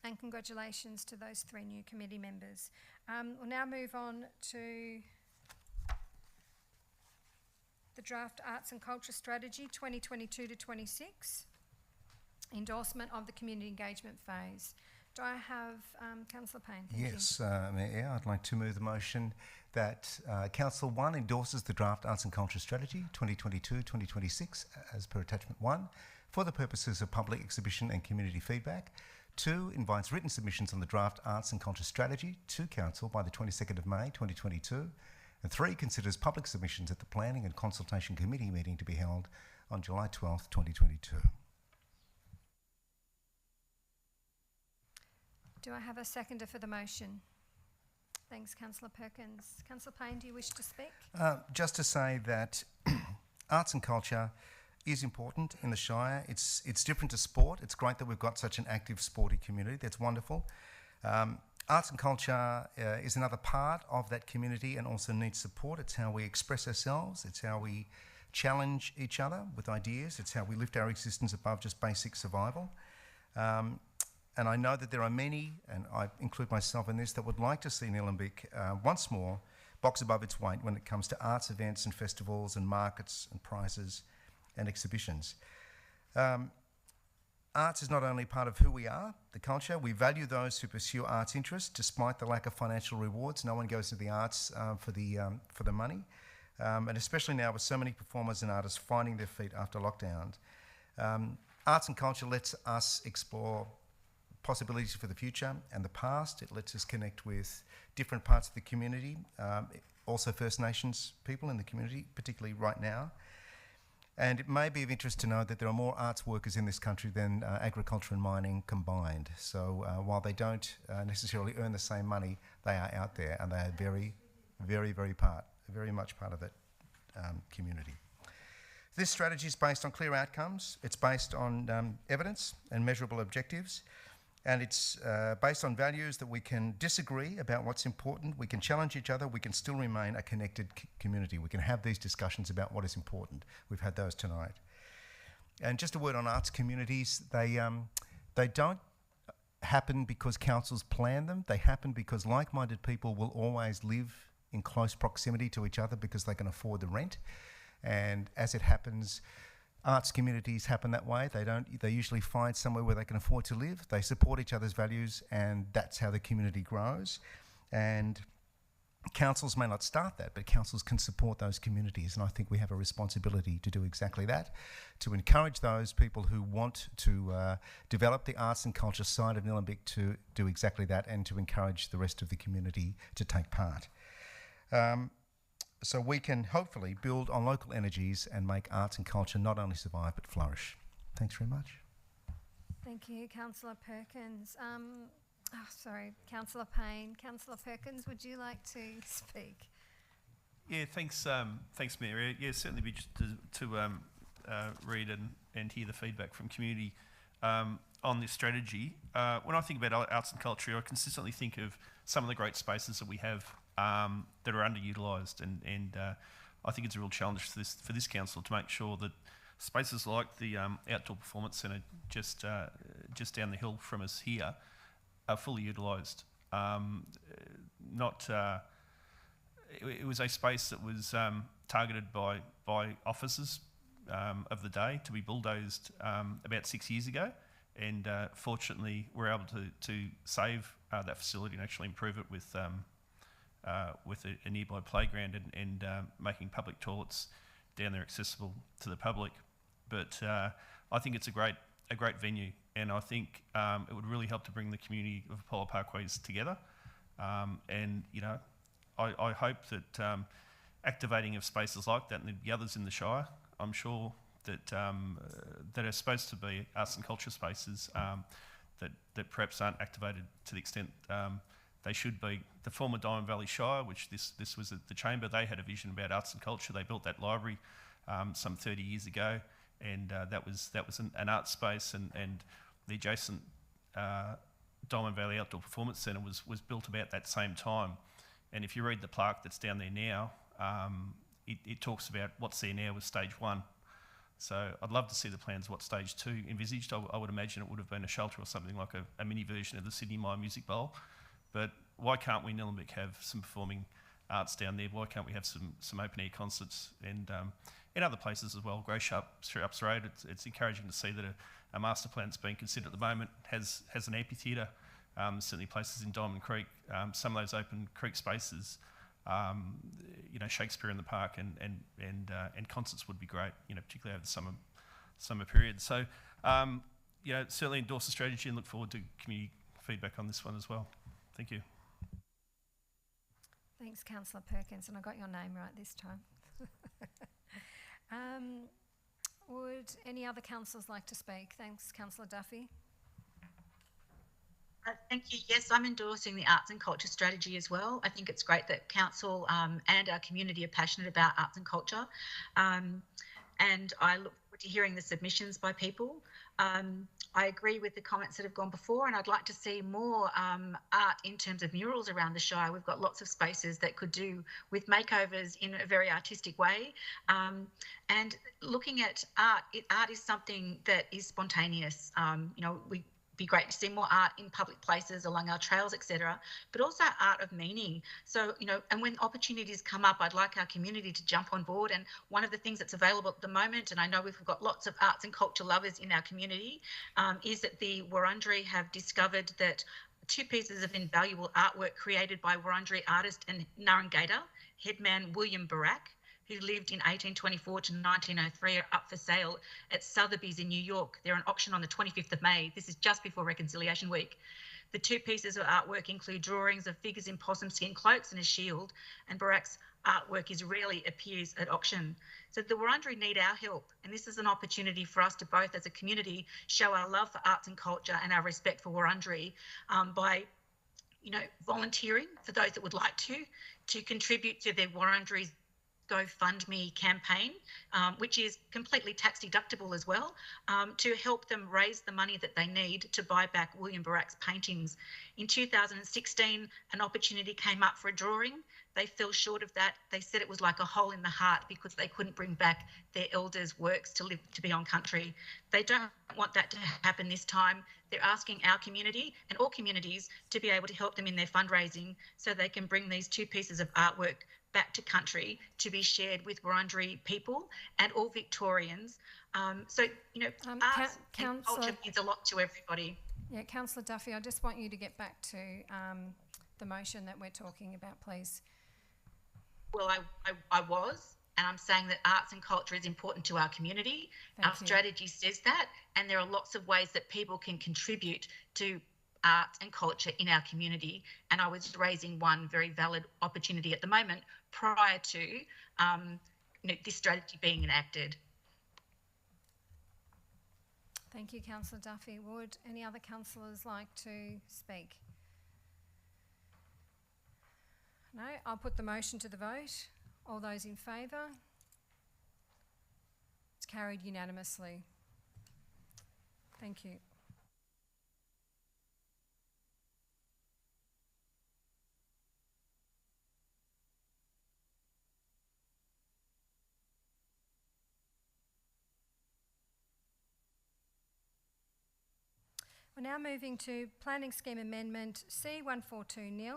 And congratulations to those 3 new committee members. We'll now move on to the draft Arts and Culture Strategy 2022 to 26, endorsement of the community engagement phase. Do I have Councillor Payne? Thank Yes, Mayor, I'd like to move the motion that Council 1 endorses the draft Arts and Culture Strategy 2022-2026 as per Attachment 1 for the purposes of public exhibition and community feedback. 2, invites written submissions on the draft Arts and Culture Strategy to Council by the 22nd of May 2022. And 3, considers public submissions at the Planning and Consultation Committee meeting to be held on July 12th, 2022. Do I have a seconder for the motion? Thanks, Councillor Perkins. Councillor Payne, do you wish to speak? Just to say that arts and culture is important in the Shire. It's different to sport. It's great that we've got such an active sporty community. That's wonderful. Arts and culture is another part of that community and also needs support. It's how we express ourselves. It's how we challenge each other with ideas. It's how we lift our existence above just basic survival. And I know that there are many, and I include myself in this, that would like to see Nilembic once more box above its weight when it comes to arts events and festivals and markets and prizes and exhibitions. Arts is not only part of who we are, the culture. We value those who pursue arts interests despite the lack of financial rewards. No one goes to the arts for the money. And especially now with so many performers and artists finding their feet after lockdown. Arts and culture lets us explore possibilities for the future and the past. It lets us connect with different parts of the community, also First Nations people in the community, particularly right now. And it may be of interest to know that there are more arts workers in this country than agriculture and mining combined. So while they don't necessarily earn the same money, they are out there and they are very, very, very much part of that community. This strategy is based on clear outcomes. It's based on evidence and measurable objectives. And it's based on values that we can disagree about what's important. We can challenge each other. We can still remain a connected community. We can have these discussions about what is important. We've had those tonight. And just a word on arts communities. They don't happen because councils plan them. They happen because like-minded people will always live in close proximity to each other because they can afford the rent. And as it happens, arts communities happen that way. They usually find somewhere where they can afford to live. They support each other's values, and that's how the community grows. And councils may not start that, but councils can support those communities. And I think we have a responsibility to do exactly that, to encourage those people who want to develop the arts and culture side of Nilembic to do exactly that, and to encourage the rest of the community to take part. So we can hopefully build on local energies and make arts and culture not only survive but flourish. Thanks very much. Thank you, Councillor Perkins. Councillor Payne. Councillor Perkins, would you like to speak? Yeah, thanks, Mayor. Yeah, certainly be interested to read and hear the feedback from community on this strategy. When I think about arts and culture, I consistently think of some of the great spaces that we have that are underutilised, and I think it's a real challenge for this council to make sure that spaces like the Outdoor Performance Centre just down the hill from us here are fully utilised. It was a space that was targeted by officers of the day to be bulldozed about 6 years ago, and fortunately we're able to save that facility and actually improve it with a nearby playground and making public toilets down there accessible to the public. But I think it's a great venue, and I think it would really help to bring the community of Apollo Parkways together. And you know, I hope that activating of spaces like that and the others in the Shire, I'm sure that that are supposed to be arts and culture spaces that perhaps aren't activated to the extent they should be. The former Diamond Valley Shire, which this was at the Chamber, they had a vision about arts and culture. They built that library some 30 years ago, and that was an art space, and the adjacent Diamond Valley Outdoor Performance Centre was built about that same time. And if you read the plaque that's down there now, it talks about what's there now was stage 1. So I'd love to see the plans what stage 2 envisaged. I would imagine it would have been a shelter or something like a mini version of the Sydney Mire Music Bowl. But why can't we, Nilembic, have some performing arts down there? Why can't we have some open air concerts and in other places as well? Grey Sharps Road, it's encouraging to see that a master plan that's being considered at the moment has an amphitheatre. Certainly places in Diamond Creek, some of those open creek spaces, you know, Shakespeare in the Park and concerts would be great, you know, particularly over the summer period. So, you know, certainly endorse the strategy and look forward to community feedback on this one as well. Thank you. Thanks, Councillor Perkins, and I got your name right this time. Would any other councillors like to speak? Thanks, Councillor Duffy. Thank you. Yes, I'm endorsing the arts and culture strategy as well. I think it's great that council and our community are passionate about arts and culture, and I look forward to hearing the submissions by people. I agree with the comments that have gone before, and I'd like to see more art in terms of murals around the Shire. We've got lots of spaces that could do with makeovers in a very artistic way. And looking at art, art is something that is spontaneous. You know, we'd be great to see more art in public places along our trails, etc., but also art of meaning. So, you know, and when opportunities come up, I'd like our community to jump on board. And one of the things that's available at the moment, and I know we've got lots of arts and culture lovers in our community, is that the Wurundjeri have discovered that 2 pieces of invaluable artwork created by Wurundjeri artist and Narragansett headman William Barak, who lived in 1824 to 1903, are up for sale at Sotheby's in New York. They're on auction on the 25th of May. This is just before Reconciliation Week. The 2 pieces of artwork include drawings of figures in possum skin cloaks and a shield, and Barak's artwork rarely appears at auction. So the Wurundjeri need our help, and this is an opportunity for us to both, as a community, show our love for arts and culture and our respect for Wurundjeri by, you know, volunteering for those that would like to contribute to their Wurundjeri's GoFundMe campaign, which is completely tax deductible as well, to help them raise the money that they need to buy back William Barak's paintings. In 2016, an opportunity came up for a drawing. They fell short of that. They said it was like a hole in the heart because they couldn't bring back their elders' works to be on country. They don't want that to happen this time. They're asking our community and all communities to be able to help them in their fundraising so they can bring these 2 pieces of artwork back to country to be shared with Wurundjeri people and all Victorians. So, you know, arts and culture means a lot to everybody. Yeah, Councillor Duffy, I just want you to get back to the motion that we're talking about, please. Well, I was, and I'm saying that arts and culture is important to our community. Our strategy says that, and there are lots of ways that people can contribute to arts and culture in our community. And I was raising one very valid opportunity at the moment prior to you know, this strategy being enacted. Thank you, Councillor Duffy. Would any other councillors like to speak? No? I'll put the motion to the vote. All those in favour? It's carried unanimously. Thank you. We're now moving to Planning Scheme Amendment C1420,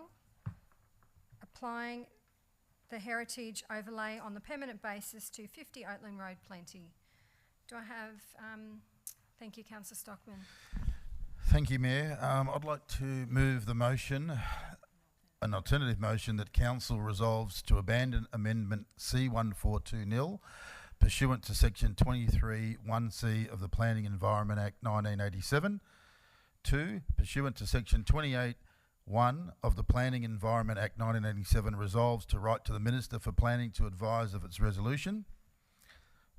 applying the heritage overlay on the permanent basis to 50 Outland Road, Plenty. Do I have, thank you, Councillor Stockman. Thank you, Mayor. I'd like to move the motion, an alternative motion, that Council resolves to abandon Amendment C1420 pursuant to Section 23(1)(c) of the Planning Environment Act 1987. 2, pursuant to Section 28(1) of the Planning Environment Act 1987, resolves to write to the Minister for Planning to advise of its resolution.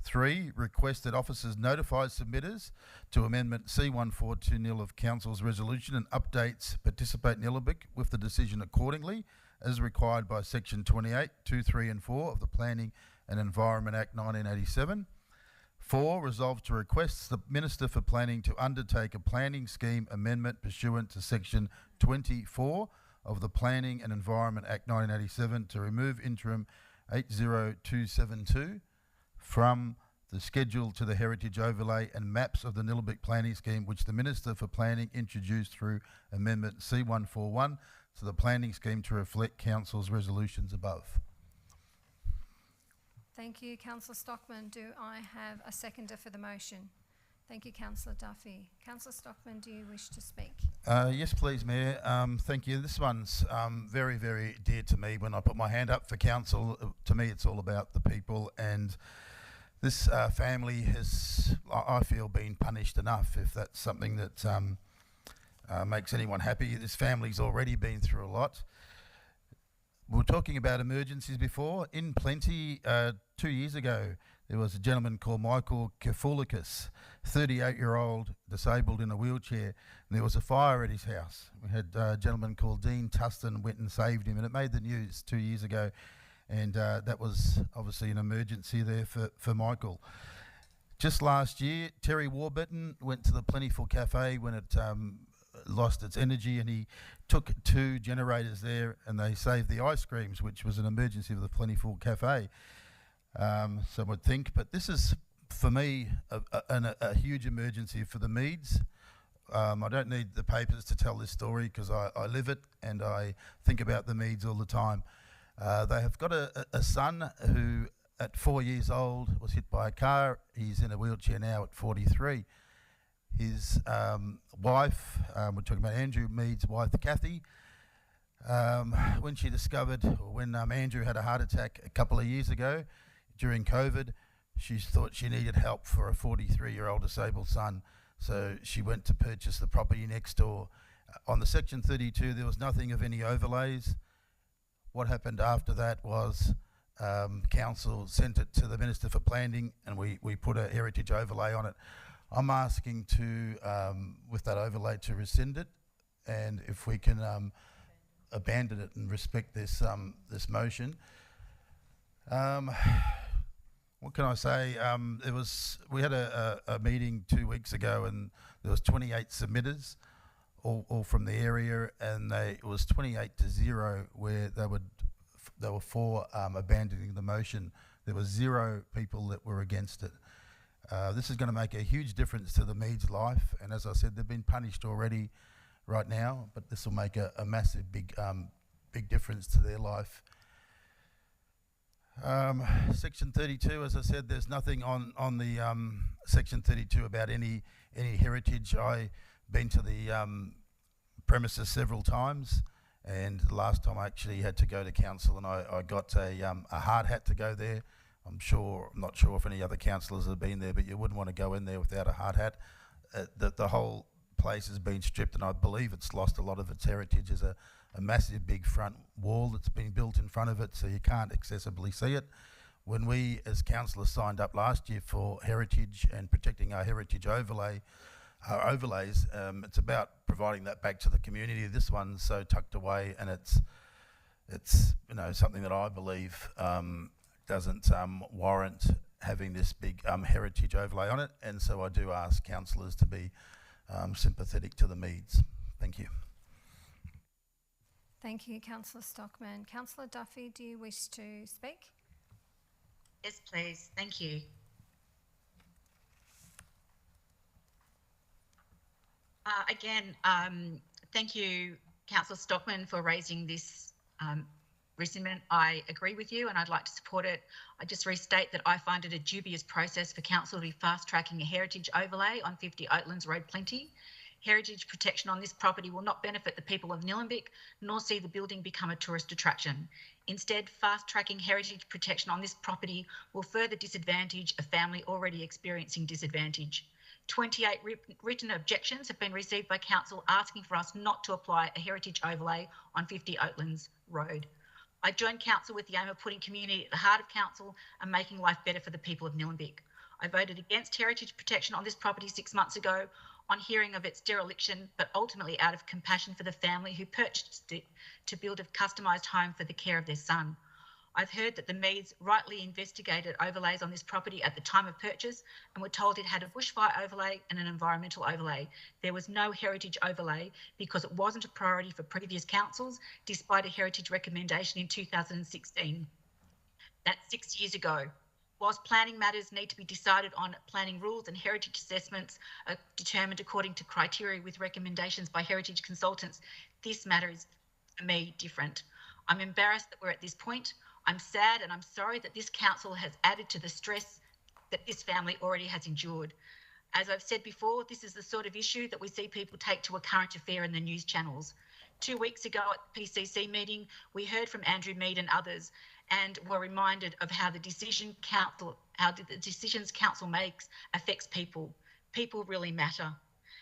3, request that officers notify submitters to Amendment C1420 of Council's resolution and updates participate Nilembic with the decision accordingly, as required by Section 28, 2, 3 and 4 of the Planning and Environment Act 1987. 4, resolve to request the Minister for Planning to undertake a planning scheme amendment pursuant to Section 24 of the Planning and Environment Act 1987 to remove interim 80272 from the schedule to the heritage overlay and maps of the Nilembic planning scheme, which the Minister for Planning introduced through Amendment C141 to the planning scheme to reflect Council's resolutions above. Thank you, Councillor Stockman. Do I have a seconder for the motion? Thank you, Councillor Duffy. Councillor Stockman, do you wish to speak? Yes, please, Mayor. Thank you. This one's very, very dear to me. When I put my hand up for council, to me it's all about the people, and this family has, I feel, been punished enough, if that's something that makes anyone happy. This family's already been through a lot. We were talking about emergencies before. In Plenty, 2 years ago, there was a gentleman called Michael Kefoulikis, 38-year-old, disabled in a wheelchair, and there was a fire at his house. We had a gentleman called Dean Tustin went and saved him, and it made the news 2 years ago, and that was obviously an emergency there for Michael. Just last year, Terry Warburton went to the Plentiful Cafe when it lost its energy, and he took 2 generators there and they saved the ice creams, which was an emergency of the Plentiful Cafe. Some would think, but this is, for me, a huge emergency for the Meads. I don't need the papers to tell this story because I live it and I think about the Meads all the time. They have got a son who, at 4 years old, was hit by a car. He's in a wheelchair now at 43. His wife, we're talking about Andrew Mead's wife, Kathy, when she discovered, or when Andrew had a heart attack a couple of years ago during COVID, she thought she needed help for a 43-year-old disabled son. So she went to purchase the property next door. On the Section 32, there was nothing of any overlays. What happened after that was council sent it to the Minister for Planning, and we put a heritage overlay on it. I'm asking to, with that overlay, to rescind it, and if we can abandon it and respect this this motion. What can I say? We had a meeting 2 weeks ago, and there was 28 submitters, all from the area, and it was 28-0, where they were for abandoning the motion. There were 0 people that were against it. This is going to make a huge difference to the Meads' life, and as I said, they've been punished already right now, but this will make a massive, big difference to their life. Section 32, as I said, there's nothing on the Section 32 about any heritage. I've been to the premises several times, and the last time I actually had to go to council, and I got a hard hat to go there. I'm not sure if any other councillors have been there, but you wouldn't want to go in there without a hard hat. The whole place has been stripped, and I believe it's lost a lot of its heritage. There's a massive big front wall that's been built in front of it, so you can't accessibly see it. When we as councillors signed up last year for heritage and protecting our heritage overlays, it's about providing that back to the community. This one's so tucked away, and it's something that I believe doesn't warrant having this big heritage overlay on it, and so I do ask councillors to be sympathetic to the Meads. Thank you. Thank you, Councillor Stockman. Councillor Duffy, do you wish to speak? Yes, please. Thank you. Again, thank you, Councillor Stockman, for raising this rescind, I agree with you and I'd like to support it. I just restate that I find it a dubious process for council to be fast tracking a heritage overlay on 50 Outlands Road Plenty. Heritage protection on this property will not benefit the people of Nilembic, nor see the building become a tourist attraction. Instead, fast tracking heritage protection on this property will further disadvantage a family already experiencing disadvantage. 28 written objections have been received by council asking for us not to apply a heritage overlay on 50 Outlands Road. I joined council with the aim of putting community at the heart of council and making life better for the people of Nilembic. I voted against heritage protection on this property 6 months ago on hearing of its dereliction, but ultimately out of compassion for the family who purchased it to build a customised home for the care of their son. I've heard that the Meads rightly investigated overlays on this property at the time of purchase and were told it had a bushfire overlay and an environmental overlay. There was no heritage overlay because it wasn't a priority for previous councils, despite a heritage recommendation in 2016. That's 6 years ago. Whilst planning matters need to be decided on, planning rules and heritage assessments are determined according to criteria with recommendations by heritage consultants, this matter is, for me, different. I'm embarrassed that we're at this point. I'm sad and I'm sorry that this council has added to the stress that this family already has endured. As I've said before, this is the sort of issue that we see people take to a current affair in the news channels. 2 weeks ago at the PCC meeting, we heard from Andrew Mead and others and were reminded of how the decisions council makes affects people. People really matter.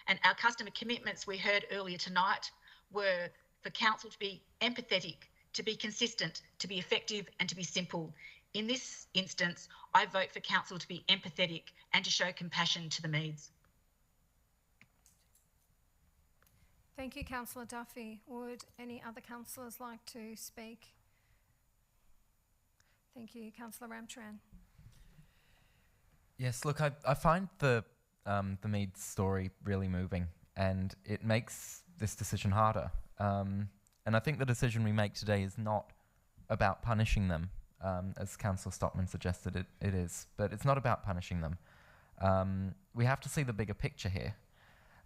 And our customer commitments we heard earlier tonight were for council to be empathetic, to be consistent, to be effective and to be simple. In this instance, I vote for council to be empathetic and to show compassion to the Meads. Thank you, Councillor Duffy. Would any other councillors like to speak? Thank you, Councillor Ramcharan. Yes, look, I find the Meads story really moving, and it makes this decision harder. And I think the decision we make today is not about punishing them, as Councillor Stockman suggested it is, but it's not about punishing them. We have to see the bigger picture here.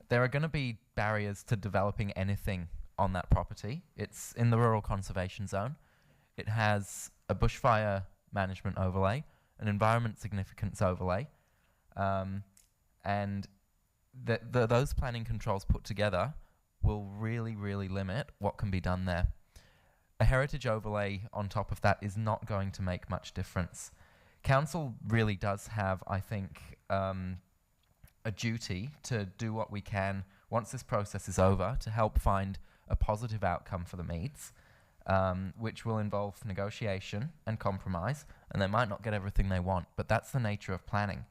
There are going to be barriers to developing anything on that property. It's in the rural conservation zone. It has a bushfire management overlay, an environment significance overlay, and those planning controls put together will really, really limit what can be done there. A heritage overlay on top of that is not going to make much difference. Council really does have, I think, a duty to do what we can once this process is over to help find a positive outcome for the Meads, which will involve negotiation and compromise, and they might not get everything they want, but that's the nature of planning.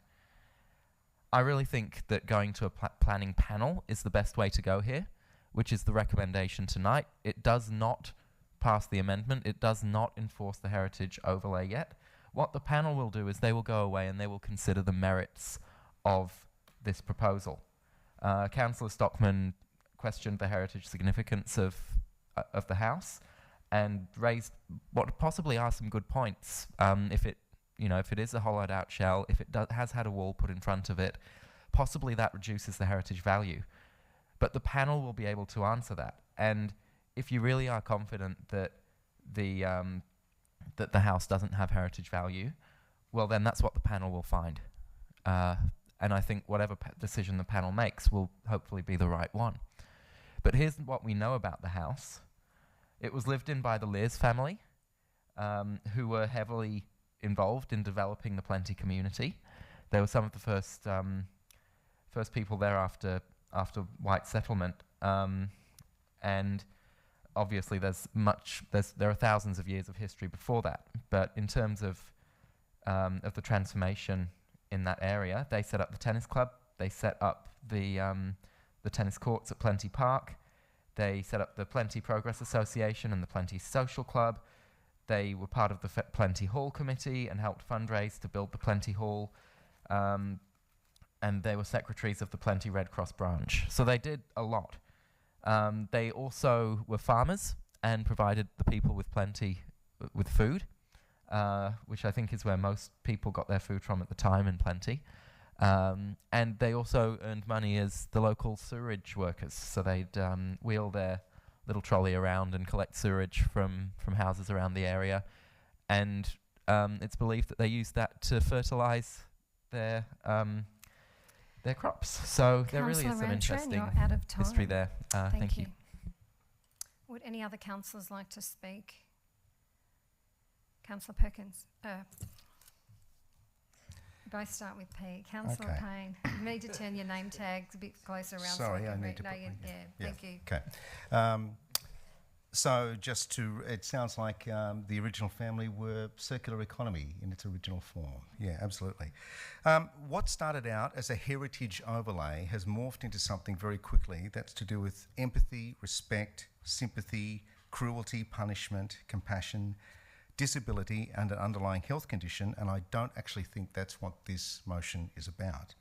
I really think that going to a planning panel is the best way to go here, which is the recommendation tonight. It does not pass the amendment. It does not enforce the heritage overlay yet. What the panel will do is they will go away and they will consider the merits of this proposal. Councillor Stockman questioned the heritage significance of the house and raised what possibly are some good points. If it is a hollowed out shell, if it has had a wall put in front of it, possibly that reduces the heritage value. But the panel will be able to answer that. And if you really are confident that the house doesn't have heritage value, well then that's what the panel will find. And I think whatever decision the panel makes will hopefully be the right one. But here's what we know about the house. It was lived in by the Lears family, who were heavily involved in developing the Plenty community. They were some of the first people there after white settlement, and obviously there are thousands of years of history before that. But in terms of the transformation in that area, they set up the tennis club. They set up the tennis courts at Plenty Park. They set up the Plenty Progress Association and the Plenty Social Club. They were part of the Plenty Hall Committee and helped fundraise to build the Plenty Hall. And they were secretaries of the Plenty Red Cross branch. So they did a lot. They also were farmers and provided the people with Plenty with food, which I think is where most people got their food from at the time in Plenty. And they also earned money as the local sewerage workers. So they'd wheel their little trolley around and collect sewage from houses around the area. And it's believed that they use that to fertilise their crops. So there really is some interesting history there. Thank you. Would any other councillors like to speak? Councillor Perkins. Both start with P. Councillor Payne. You need to turn your name tags a bit closer around. Sorry, so I need to put thank you. Okay. So just to, it sounds like the original family were circular economy in its original form. Yeah, absolutely. What started out as a heritage overlay has morphed into something very quickly that's to do with empathy, respect, sympathy, cruelty, punishment, compassion, disability and an underlying health condition, and I don't actually think that's what this motion is about.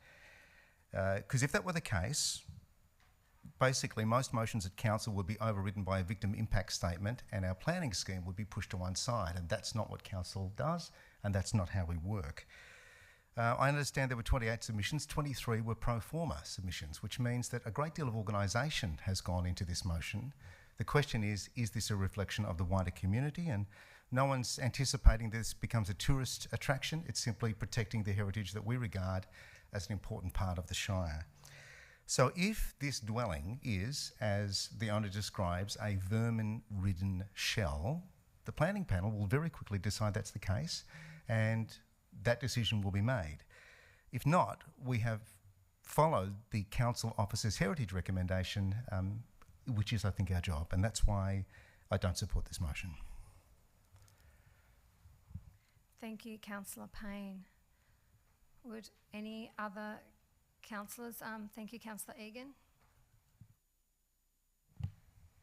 Because if that were the case, basically most motions at council would be overridden by a victim impact statement and our planning scheme would be pushed to one side, and that's not what council does and that's not how we work. I understand there were 28 submissions, 23 were pro forma submissions, which means that a great deal of organisation has gone into this motion. The question is this a reflection of the wider community? And no one's anticipating this becomes a tourist attraction. It's simply protecting the heritage that we regard as an important part of the Shire. So if this dwelling is, as the owner describes, a vermin-ridden shell, the planning panel will very quickly decide that's the case and that decision will be made. If not, we have followed the council officer's heritage recommendation, which is, I think, our job, and that's why I don't support this motion. Thank you, Councillor Payne. Would any other councillors? Thank you, Councillor Egan.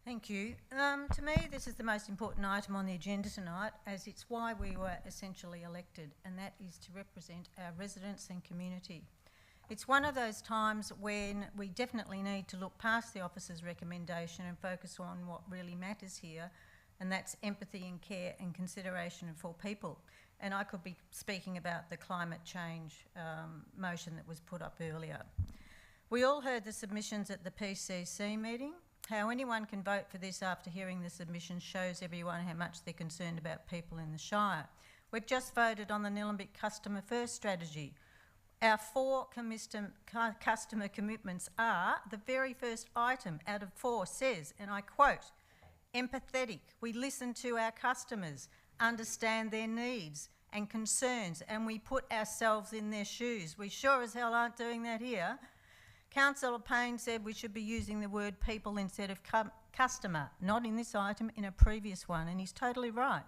Thank you. To me, this is the most important item on the agenda tonight, as it's why we were essentially elected, and that is to represent our residents and community. It's one of those times when we definitely need to look past the officer's recommendation and focus on what really matters here, and that's empathy and care and consideration for people. And I could be speaking about the climate change motion that was put up earlier. We all heard the submissions at the PCC meeting. How anyone can vote for this after hearing the submissions shows everyone how much they're concerned about people in the Shire. We've just voted on the Nilembic Customer First strategy. Our 4 customer commitments are, the very first item out of 4 says, and I quote, empathetic. We listen to our customers, understand their needs and concerns, and we put ourselves in their shoes. We sure as hell aren't doing that here. Councillor Payne said we should be using the word people instead of customer, not in this item, in a previous one, and he's totally right.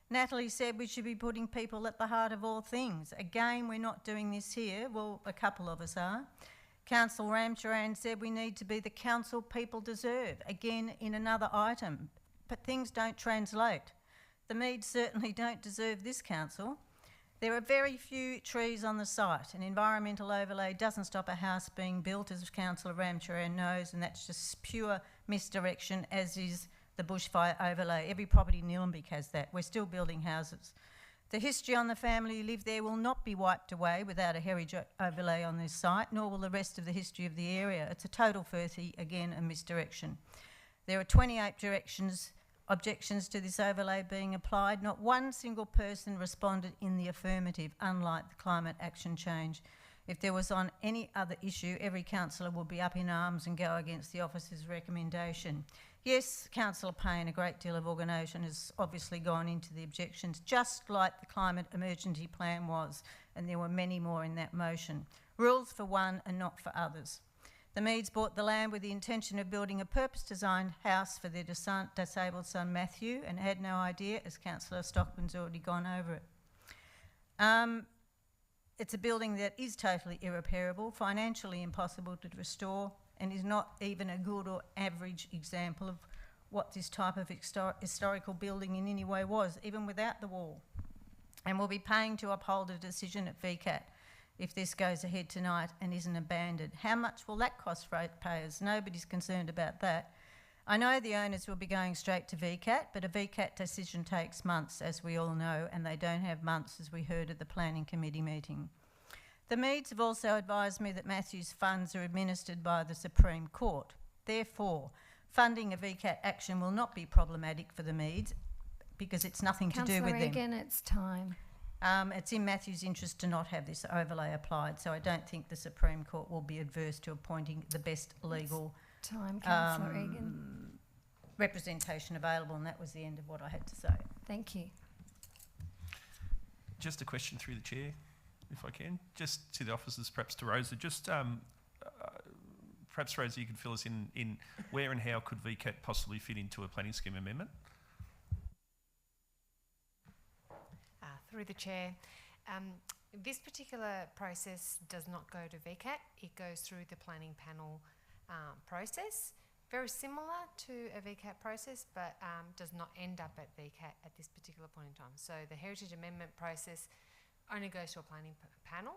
Natalie said we should be putting people at the heart of all things. Again, we're not doing this here. Well, a couple of us are. Councillor Ramcharan said we need to be the council people deserve. Again, in another item. But things don't translate. The Meads certainly don't deserve this council. There are very few trees on the site. An environmental overlay doesn't stop a house being built, as Councillor Ramcharan knows, and that's just pure misdirection, as is the bushfire overlay. Every property in Nilembic has that. We're still building houses. The history on the family who live there will not be wiped away without a heritage overlay on this site, nor will the rest of the history of the area. It's a total furphy, again, a misdirection. There are 28 objections to this overlay being applied. Not one single person responded in the affirmative, unlike the climate action change. If there was on any other issue, every councillor would be up in arms and go against the officer's recommendation. Yes, Councillor Payne, a great deal of organisation has obviously gone into the objections, just like the climate emergency plan was, and there were many more in that motion. Rules for one and not for others. The Meads bought the land with the intention of building a purpose-designed house for their disabled son Matthew, and had no idea, as Councillor Stockman's already gone over it. It's a building that is totally irreparable, financially impossible to restore, and is not even a good or average example of what this type of historical building in any way was, even without the wall. And we'll be paying to uphold a decision at VCAT if this goes ahead tonight and isn't abandoned. How much will that cost ratepayers? Nobody's concerned about that. I know the owners will be going straight to VCAT, but a VCAT decision takes months, as we all know, and they don't have months, as we heard at the Planning Committee meeting. The Meads have also advised me that Matthew's funds are administered by the Supreme Court. Therefore, funding a VCAT action will not be problematic for the Meads because it's nothing to do with Councillor them. Egan, it's time. It's in Matthew's interest to not have this overlay applied, so I don't think the Supreme Court will be adverse to appointing the best legal Time, Councillor Egan. representation available, and that was the end of what I had to say. Thank you. Just a question through the chair, if I can. Just to the officers, perhaps to Rosa. Just perhaps, Rosa, you could fill us in where and how could VCAT possibly fit into a planning scheme amendment? Through the chair, this particular process does not go to VCAT. It goes through the planning panel process, very similar to a VCAT process, but does not end up at VCAT at this particular point in time. So the heritage amendment process only goes to a planning panel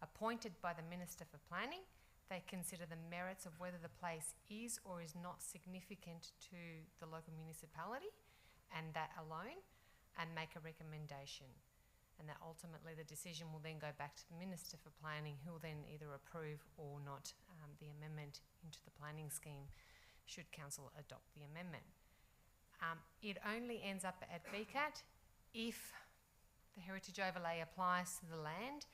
appointed by the Minister for Planning. They consider the merits of whether the place is or is not significant to the local municipality, and that alone, and make a recommendation. And that ultimately the decision will then go back to the Minister for Planning, who will then either approve or not the amendment into the planning scheme, should Council adopt the amendment. It only ends up at VCAT if the heritage overlay applies to the land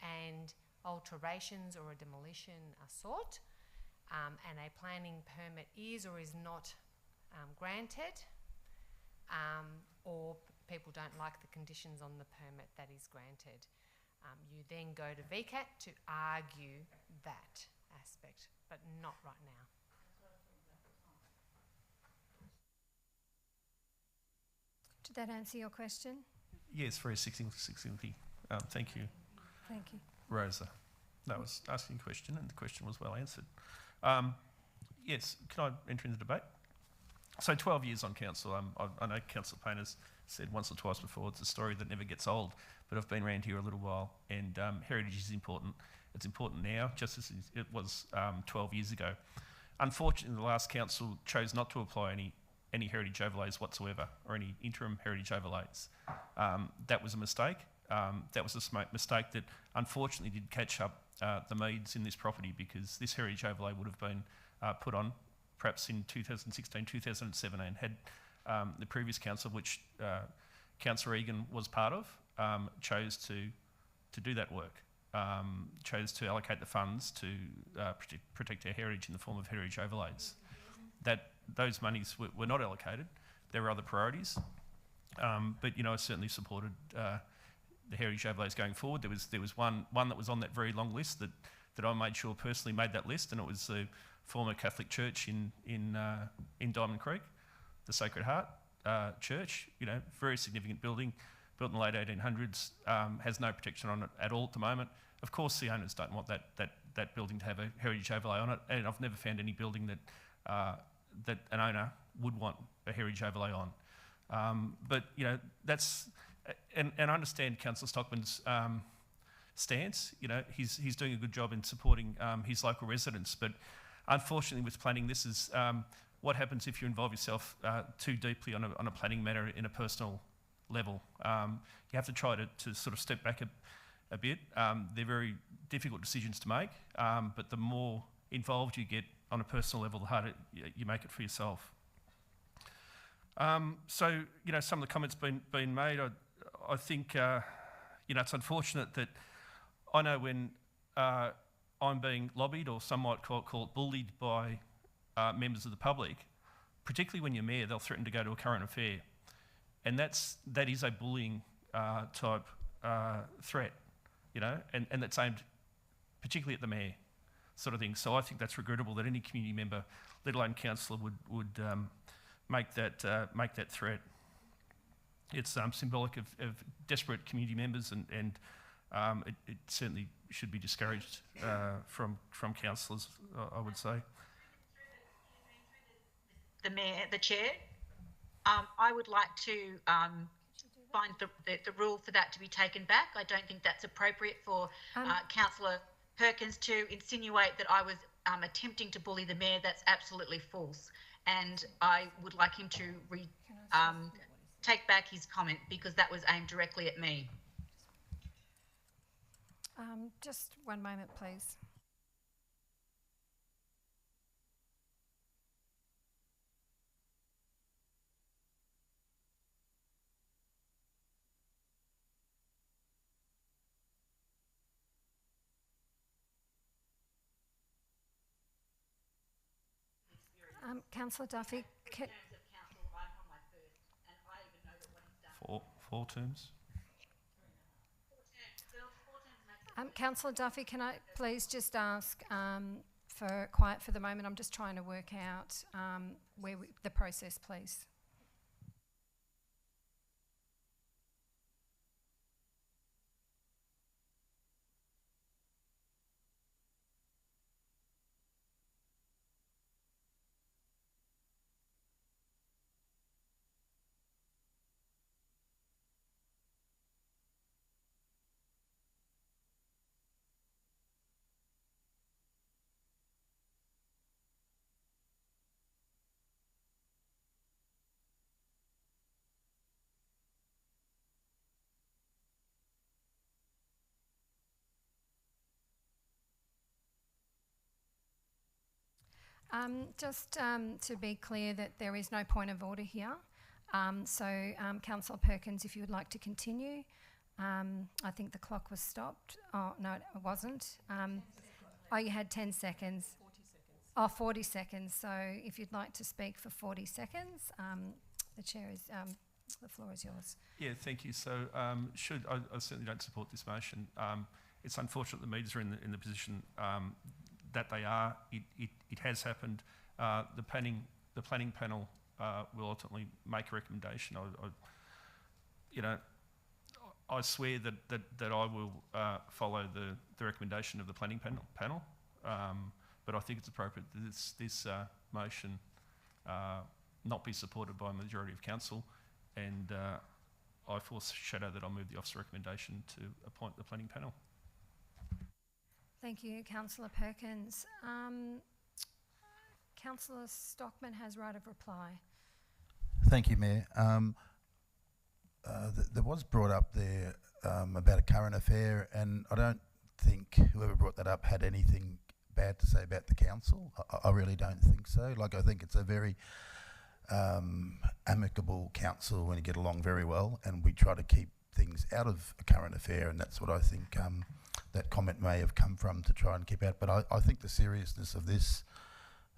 and alterations or a demolition are sought, and a planning permit is or is not granted, or people don't like the conditions on the permit that is granted. You then go to VCAT to argue that aspect, but not right now. Did that answer your question? Yes, very succinctly. Thank you, Thank you. Rosa. No, I was asking a question and the question was well answered. Yes, can I enter into the debate? So 12 years on council. I know Councillor Payne has said once or twice before, it's a story that never gets old, but I've been around here a little while, and heritage is important. It's important now, just as it was 12 years ago. Unfortunately, the last council chose not to apply any heritage overlays whatsoever, or any interim heritage overlays. That was a mistake. That was a mistake that unfortunately did catch up the Meads in this property, because this heritage overlay would have been put on perhaps in 2016, 2017, had the previous council, which Councillor Egan was part of, chose to do that work, chose to allocate the funds to protect our heritage in the form of heritage overlays. Those monies were not allocated. There were other priorities, but I certainly supported the heritage overlays going forward. There was one that was on that very long list that I made sure personally made that list, and it was the former Catholic church in Diamond Creek, the Sacred Heart Church. Very significant building, built in the late 1800s, has no protection on it at all at the moment. Of course, the owners don't want that building to have a heritage overlay on it, and I've never found any building that an owner would want a heritage overlay on. But that's, and I understand Councillor Stockman's stance. He's doing a good job in supporting his local residents, but unfortunately with planning, this is what happens if you involve yourself too deeply on a planning matter in a personal level. You have to try to sort of step back a bit. They're very difficult decisions to make, but the more involved you get on a personal level, the harder you make it for yourself. So, some of the comments been made, I think, it's unfortunate that I know when I'm being lobbied, or some might call it bullied by members of the public, particularly when you're mayor, they'll threaten to go to a current affair. And that is a bullying type threat, and that's aimed particularly at the mayor, sort of thing. So I think that's regrettable that any community member, let alone councillor, would make that threat. It's symbolic of desperate community members, and it certainly should be discouraged from councillors, I would say. The mayor, the chair, I would like to find the rule for that to be taken back. I don't think that's appropriate for Councillor Perkins to insinuate that I was attempting to bully the mayor. That's absolutely false, and I would like him to take back his comment, because that was aimed directly at me. Just one moment, please. Councillor Duffy, Four terms. Councillor Duffy, can I please just ask for quiet for the moment? I'm just trying to work out the process, please. Just to be clear that there is no point of order here. Councillor Perkins, if you would like to continue. I think the clock was stopped. Oh, no, it wasn't. You had 10 seconds. 40 seconds. Oh, 40 seconds. So if you'd like to speak for 40 seconds, the floor is yours. Yeah, thank you. So I certainly don't support this motion. It's unfortunate the Meads are in the position that they are. It has happened. The planning panel will ultimately make a recommendation. I swear that I will follow the recommendation of the planning panel. But I think it's appropriate that this motion not be supported by a majority of council, and I foreshadow that I'll move the officer recommendation to appoint the planning panel. Thank you, Councillor Perkins. Councillor Stockman has right of reply. Thank you, Mayor. There was brought up there about a current affair, and I don't think whoever brought that up had anything bad to say about the council. I really don't think so. I think it's a very amicable council when you get along very well, and we try to keep things out of a current affair, and that's what I think that comment may have come from, to try and keep out. But I think the seriousness of this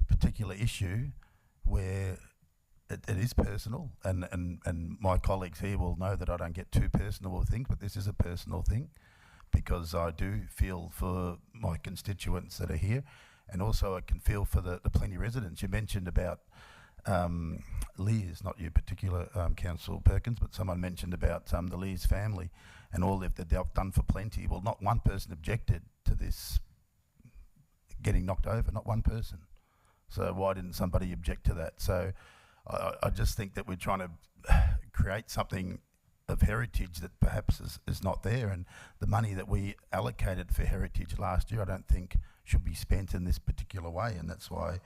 particular issue, where it is personal, and my colleagues here will know that I don't get too personal with things, but this is a personal thing, because I do feel for my constituents that are here, and also I can feel for the plenty residents. You mentioned about Lears, not you particular, Councillor Perkins, but someone mentioned about the Lears family and all they've done for plenty. Well, not one person objected to this getting knocked over, not one person. So why didn't somebody object to that? So I just think that we're trying to create something of heritage that perhaps is not there, and the money that we allocated for heritage last year I don't think should be spent in this particular way, and that's why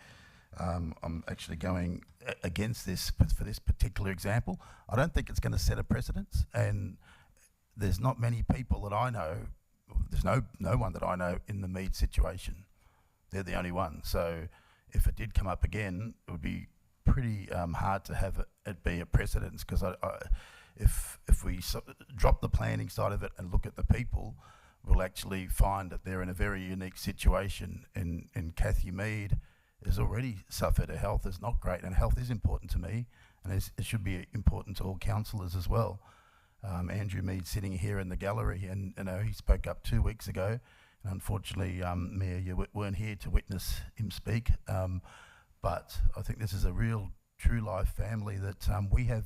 I'm actually going against this for this particular example. I don't think it's going to set a precedence, and there's not many people that I know, there's no one that I know in the Mead situation. They're the only one. So if it did come up again, it would be pretty hard to have it be a precedence, because if we drop the planning side of it and look at the people, we'll actually find that they're in a very unique situation. And Kathy Mead has already suffered. Her health is not great, and health is important to me, and it should be important to all councillors as well. Andrew Mead sitting here in the gallery, and he spoke up 2 weeks ago, and unfortunately, Mayor, you weren't here to witness him speak. But I think this is a real, true life family that we have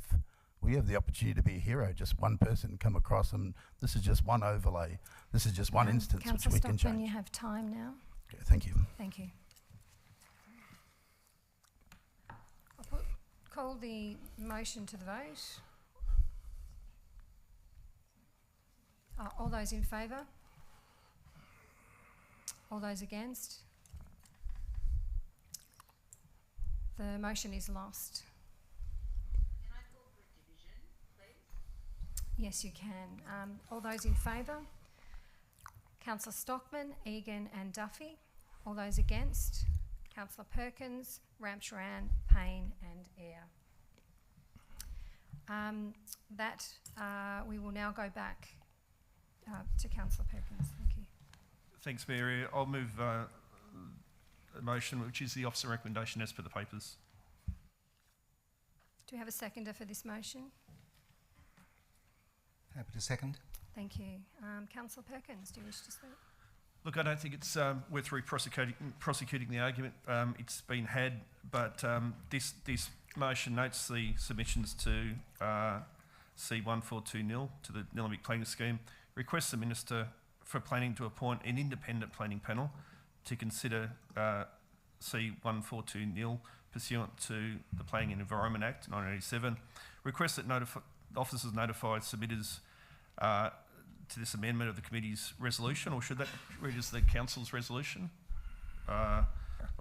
the opportunity to be a hero. Just one person come across, and this is just one overlay. This is just one instance which we can change. You have time now. Okay, thank you. Thank you. Call the motion to the vote. All those in favour? All those against? The motion is lost. Can I call for a division, please? Yes, you can. All those in favour? Councillor Stockman, Egan and Duffy. All those against? Councillor Perkins, Ramcharan, Payne and Eyre. We will now go back to Councillor Perkins. Thank you. Thanks, Mary. I'll move a motion which is the officer recommendation as per the papers. we have a seconder for this motion? Happy to second. Thank you. Councillor Perkins, do you wish to speak? Look, I don't think it's worth prosecuting the argument. It's been had, but this motion notes the submissions to C1420 to the Nilembic Planning Scheme, requests the Minister for Planning to appoint an independent planning panel to consider C1420 pursuant to the Planning and Environment Act 1987, requests that officers notify submitters to this amendment of the committee's resolution, or should that read as the council's resolution? I'll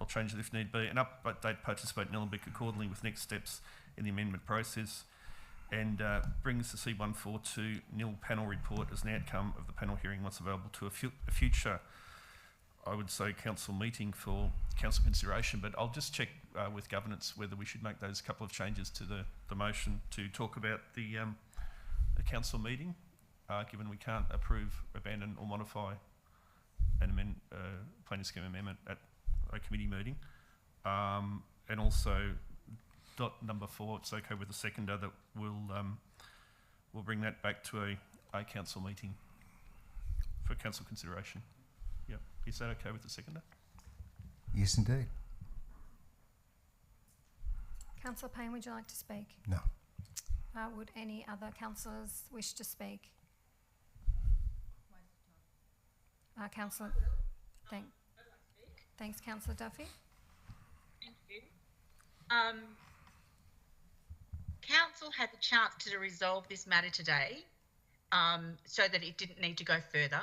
change it if need be. An update participate Nilembic accordingly with next steps in the amendment process, and brings the C1420 panel report as an outcome of the panel hearing once available to a future, I would say, council meeting for council consideration. But I'll just check with governance whether we should make those couple of changes to the motion to talk about the council meeting, given we can't approve, abandon or modify an planning scheme amendment at a committee meeting. And also dot number 4, it's okay with the seconder that we'll bring that back to a council meeting for council consideration. Yep. Is that okay with the seconder? Yes, indeed. Councillor Payne, would you like to speak? No. Would any other councillors wish to speak? Councillor, thanks, Councillor Duffy. Thank you. Council had the chance to resolve this matter today, so that it didn't need to go further.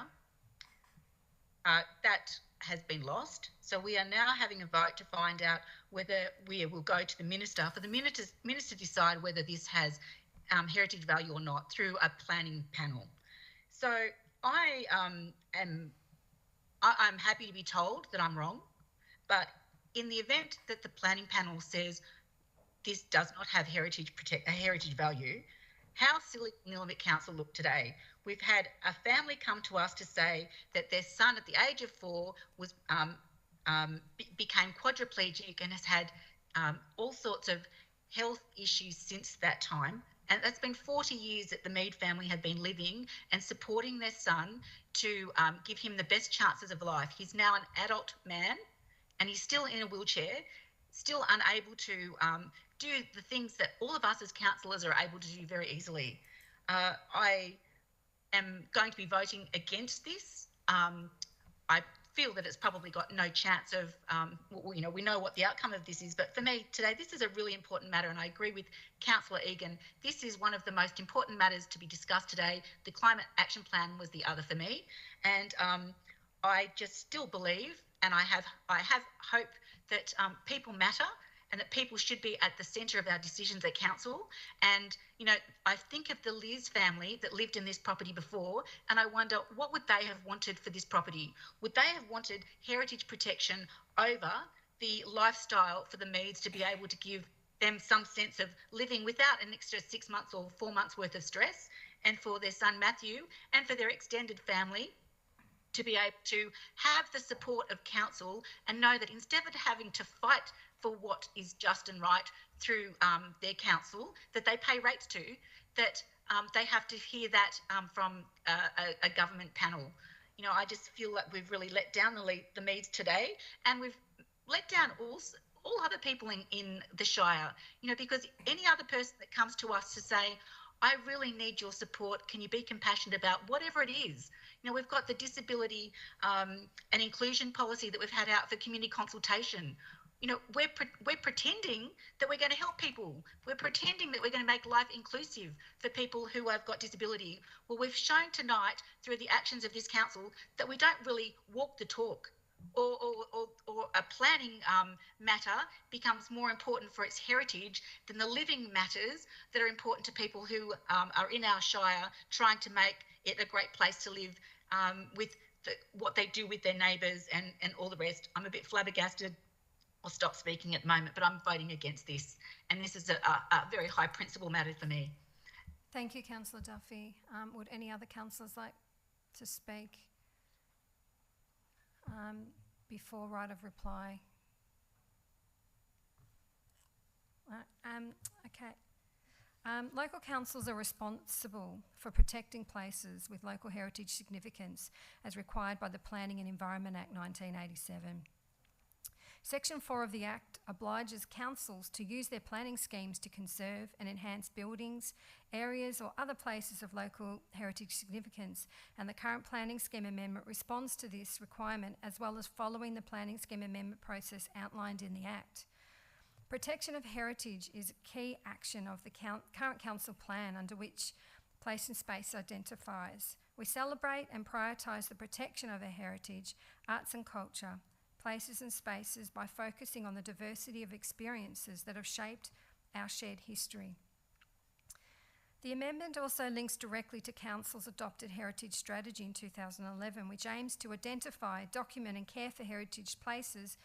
That has been lost. So we are now having a vote to find out whether we will go to the Minister for the Minister to decide whether this has heritage value or not through a planning panel. So I'm happy to be told that I'm wrong, but in the event that the planning panel says this does not have heritage value, how silly will Nilembic Council look today? We've had a family come to us to say that their son at the age of 4 was became quadriplegic and has had all sorts of health issues since that time. And that's been 40 years that the Mead family have been living and supporting their son to give him the best chances of life. He's now an adult man and he's still in a wheelchair, still unable to do the things that all of us as councillors are able to do very easily. I am going to be voting against this. I feel that it's probably got no chance of, we know what the outcome of this is, but for me today, this is a really important matter, and I agree with Councillor Egan. This is one of the most important matters to be discussed today. The Climate Action Plan was the other for me, and I just still believe, and I have hope that people matter, and that people should be at the centre of our decisions at council. And, I think of the Liz family that lived in this property before, and I wonder, what would they have wanted for this property? Would they have wanted heritage protection over the lifestyle for the Meads to be able to give them some sense of living without an extra 6 months or 4 months worth of stress, and for their son Matthew and for their extended family to be able to have the support of council and know that instead of having to fight for what is just and right through their council that they pay rates to, that they have to hear that from a government panel. I just feel like we've really let down the Meads today, and we've let down all other people in the Shire, because any other person that comes to us to say, I really need your support, can you be compassionate about whatever it is? We've got the disability and inclusion policy that we've had out for community consultation. We're pretending that we're going to help people. We're pretending that we're going to make life inclusive for people who have got disability. Well, we've shown tonight through the actions of this council that we don't really walk the talk, or a planning matter becomes more important for its heritage than the living matters that are important to people who are in our Shire trying to make it a great place to live with what they do with their neighbours and all the rest. I'm a bit flabbergasted. I'll stop speaking at the moment, but I'm voting against this. And this is a very high principle matter for me. Thank you, Councillor Duffy. Would any other councillors like to speak before right of reply? Okay. Local councils are responsible for protecting places with local heritage significance as required by the Planning and Environment Act 1987. Section 4 of the Act obliges councils to use their planning schemes to conserve and enhance buildings, areas or other places of local heritage significance, and the current planning scheme amendment responds to this requirement as well as following the planning scheme amendment process outlined in the Act. Protection of heritage is a key action of the current council plan under which Place and Space identifies. We celebrate and prioritise the protection of our heritage, arts and culture, places and spaces by focusing on the diversity of experiences that have shaped our shared history. The amendment also links directly to Council's adopted heritage strategy in 2011, which aims to identify, document and care for heritage places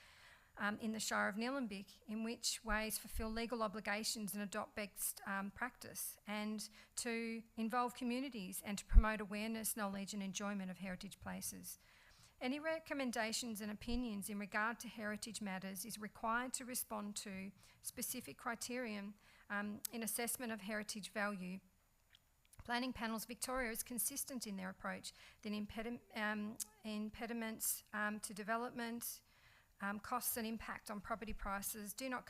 in the Shire of Nilembic, in which ways fulfil legal obligations and adopt best practice, and to involve communities and to promote awareness, knowledge and enjoyment of heritage places. Any recommendations and opinions in regard to heritage matters is required to respond to specific criterion in assessment of heritage value. Planning Panels Victoria is consistent in their approach that impediments to development, costs and impact on property prices do not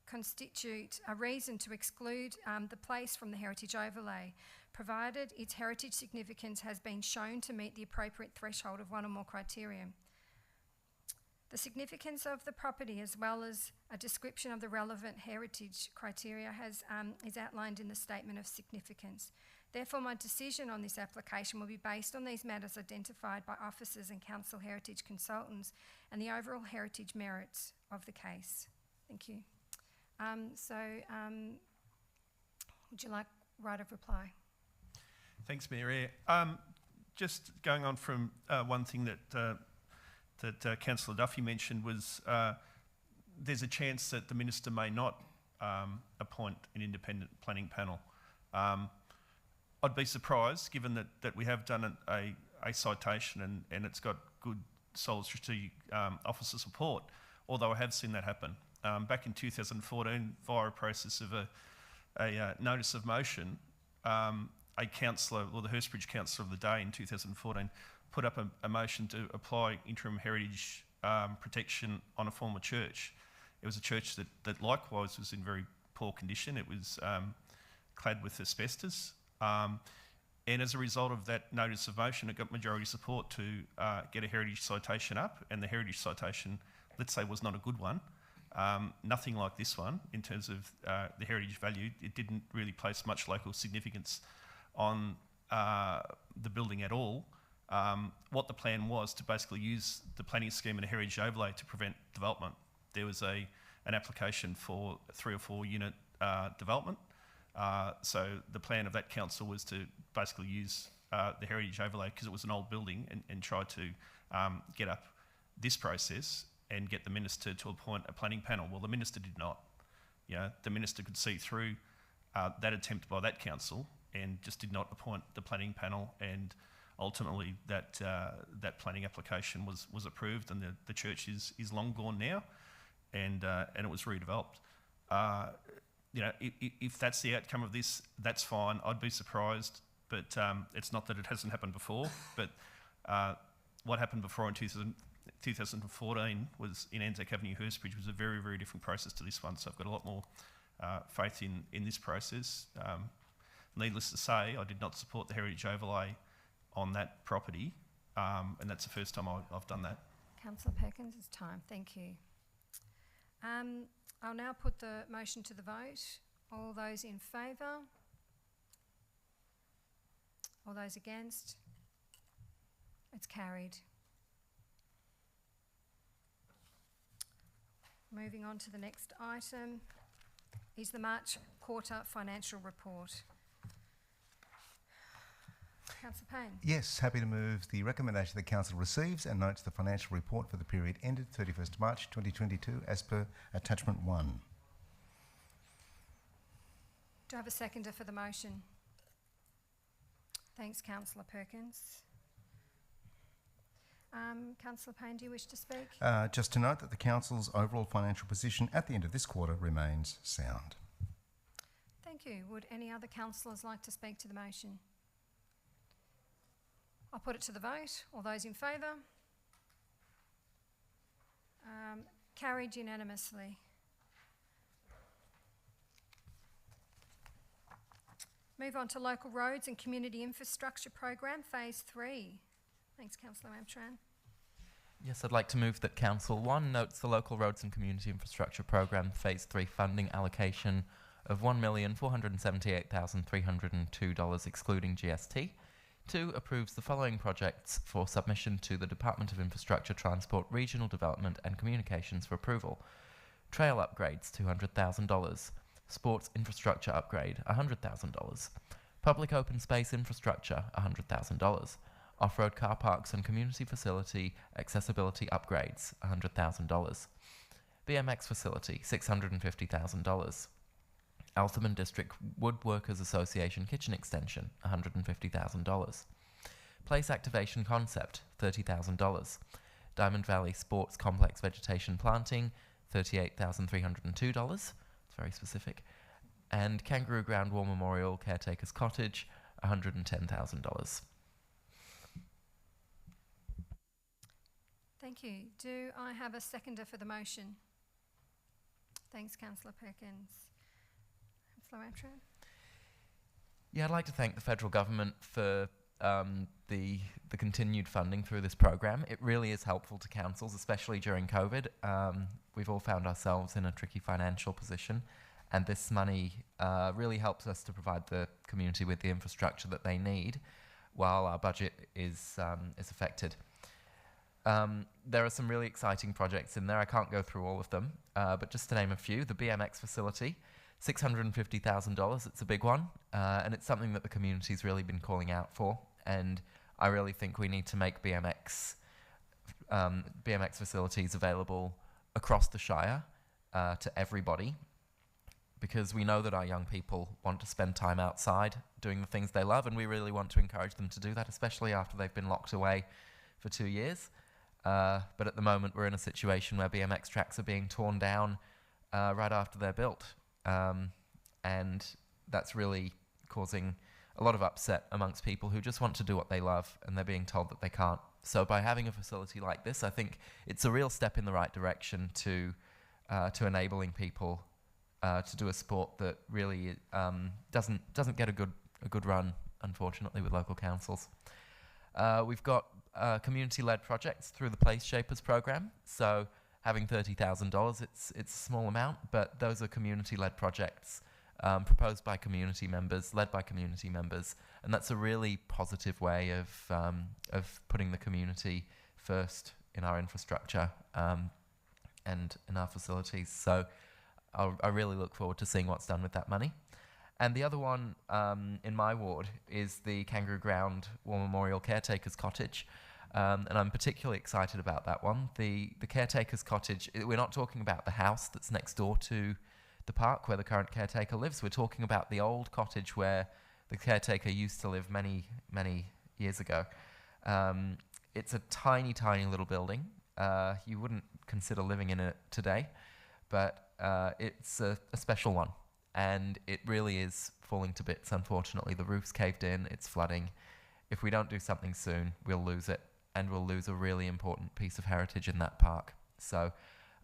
constitute a reason to exclude the place from the heritage overlay, provided its heritage significance has been shown to meet the appropriate threshold of one or more criteria. The significance of the property, as well as a description of the relevant heritage criteria, is outlined in the Statement of Significance. Therefore, my decision on this application will be based on these matters identified by officers and council heritage consultants and the overall heritage merits of the case. Thank you. Would you like right of reply? Thanks, Mary. Just going on from one thing that Councillor Duffy mentioned was there's a chance that the Minister may not appoint an independent planning panel. I'd be surprised, given that we have done a citation and it's got good, solid strategic officer support, although I have seen that happen. Back in 2014, via a process of a notice of motion, a councillor, or the Hurstbridge councillor of the day in 2014, put up a motion to apply interim heritage protection on a former church. It was a church that likewise was in very poor condition. It was clad with asbestos. And as a result of that notice of motion, it got majority support to get a heritage citation up, and the heritage citation, let's say, was not a good one. Nothing like this one in terms of the heritage value. It didn't really place much local significance on the building at all. What the plan was to basically use the planning scheme and a heritage overlay to prevent development. There was an application for 3 or 4 unit development. So the plan of that council was to basically use the heritage overlay because it was an old building and try to get up this process and get the Minister to appoint a planning panel. Well, the Minister did not. The Minister could see through that attempt by that council and just did not appoint the planning panel, and ultimately that planning application was approved, and the church is long gone now, and it was redeveloped. If that's the outcome of this, that's fine. I'd be surprised, but it's not that it hasn't happened before. But what happened before in 2014 was in Anzac Avenue, Hurstbridge, was a very, very different process to this one. So I've got a lot more faith in this process. Needless to say, I did not support the heritage overlay on that property, and that's the first time I've done that. Councillor Perkins, it's time. Thank you. I'll now put the motion to the vote. All those in favour? All those against? It's carried. Moving on to the next item is the March quarter financial report. Councillor Payne. Yes, happy to move the recommendation the Council receives and notes the financial report for the period ended 31st March 2022 as per Attachment 1. Do I have a seconder for the motion? Thanks, Councillor Perkins. Councillor Payne, do you wish to speak? Just to note that the council's overall financial position at the end of this quarter remains sound. Thank you. Would any other councillors like to speak to the motion? I'll put it to the vote. All those in favour? Carried unanimously. Move on to Local Roads and Community Infrastructure Program, Phase 3. Thanks, Councillor Ramcharan. Yes, I'd like to move that Council 1 notes the Local Roads and Community Infrastructure Programme Phase 3 funding allocation of $1,478,302 excluding GST. 2 approves the following projects for submission to the Department of Infrastructure, Transport, Regional Development and Communications for approval. Trail upgrades, $200,000. Sports infrastructure upgrade, $100,000. Public open space infrastructure, $100,000. Off-road car parks and community facility accessibility upgrades, $100,000. BMX facility, $650,000. Altman District Woodworkers Association kitchen extension, $150,000. Place activation concept, $30,000. Diamond Valley Sports Complex vegetation planting, $38,302. It's very specific. And Kangaroo Ground War Memorial Caretakers Cottage, $110,000. Thank you. Do I have a seconder for the motion? Thanks, Councillor Perkins. Councillor Ramcharan. Yeah, I'd like to thank the federal government for the continued funding through this program. It really is helpful to councils, especially during COVID. We've all found ourselves in a tricky financial position, and this money really helps us to provide the community with the infrastructure that they need while our budget is affected. There are some really exciting projects in there. I can't go through all of them, but just to name a few, the BMX facility, $650,000, it's a big one, and it's something that the community's really been calling out for, and I really think we need to make BMX facilities available across the Shire to everybody, because we know that our young people want to spend time outside doing the things they love, and we really want to encourage them to do that, especially after they've been locked away for 2 years. But at the moment, we're in a situation where BMX tracks are being torn down right after they're built. And that's really causing a lot of upset amongst people who just want to do what they love, and they're being told that they can't. So by having a facility like this, I think it's a real step in the right direction to enabling people to do a sport that really doesn't get a good run, unfortunately, with local councils. We've got community-led projects through the Place Shapers program. So having $30,000, it's a small amount, but those are community-led projects proposed by community members, led by community members, and that's a really positive way of putting the community first in our infrastructure and in our facilities. So I really look forward to seeing what's done with that money. And the other one in my ward is the Kangaroo Ground War Memorial Caretakers Cottage. And I'm particularly excited about that one. The Caretakers Cottage, we're not talking about the house that's next door to the park where the current caretaker lives. We're talking about the old cottage where the caretaker used to live many, many years ago. It's a tiny, tiny little building. You wouldn't consider living in it today, but it's a special one. And it really is falling to bits, unfortunately. The roof's caved in, it's flooding. If we don't do something soon, we'll lose it, and we'll lose a really important piece of heritage in that park. So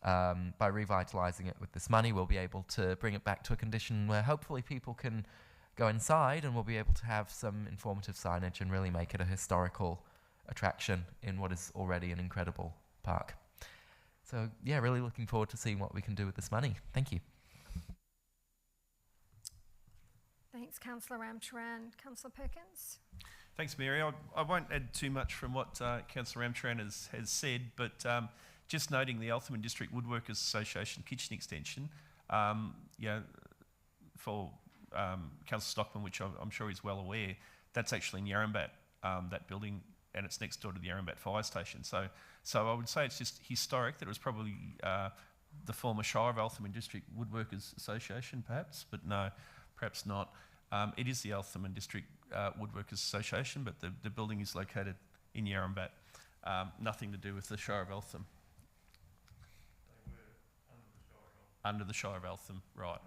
by revitalising it with this money, we'll be able to bring it back to a condition where hopefully people can go inside, and we'll be able to have some informative signage and really make it a historical attraction in what is already an incredible park. So yeah, really looking forward to seeing what we can do with this money. Thank you. Thanks, Councillor Ramcharan. Councillor Perkins. Thanks, Mary. I won't add too much from what Councillor Ramcharan has said, but just noting the Outland District Woodworkers Association kitchen extension, for Councillor Stockman, which I'm sure he's well aware, that's actually in Yarrambat, that building, and it's next door to the Yarrambat Fire Station. So I would say it's just historic that it was probably the former Shire of Outland District Woodworkers Association, perhaps, but no, perhaps not. It is the Outland District Woodworkers Association, but the building is located in Yarrambat. nothing to do with the Shire of Eltham. Under the Shire of Eltham, right.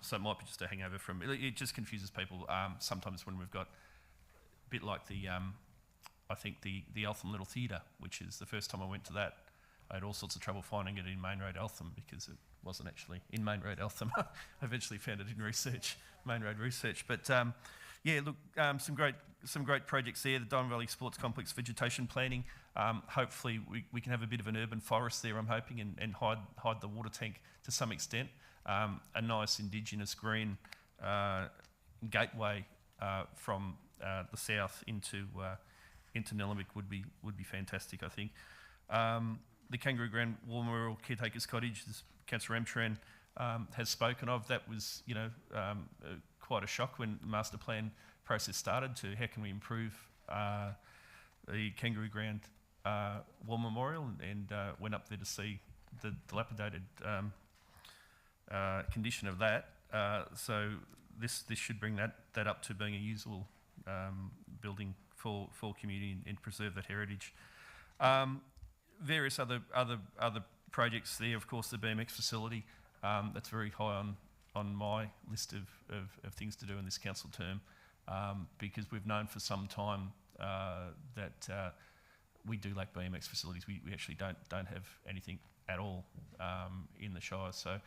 So it might be just a hangover from, it just confuses people sometimes when we've got a bit like the, I think the Eltham Little Theatre, which is the first time I went to that, I had all sorts of trouble finding it in Main Road Eltham because it wasn't actually in Main Road Eltham. I eventually found it in research, Main Road Research. But yeah, look, some great projects there. The Diamond Valley Sports Complex vegetation planning. Hopefully we can have a bit of an urban forest there, I'm hoping, and hide the water tank to some extent. A nice indigenous green gateway from the south into Nilembic would be fantastic, I think. The Kangaroo Grand War Memorial Caretakers Cottage, this Councillor Ramtran has spoken of. That was, quite a shock when the master plan process started to how can we improve the Kangaroo Grand War Memorial, and went up there to see the dilapidated condition of that. So this should bring that up to being a usable building for community and preserve that heritage. Various other projects there, of course, the BMX facility, that's very high on my list of things to do in this council term, because we've known for some time that we do lack BMX facilities. We actually don't have anything at all in the Shire. So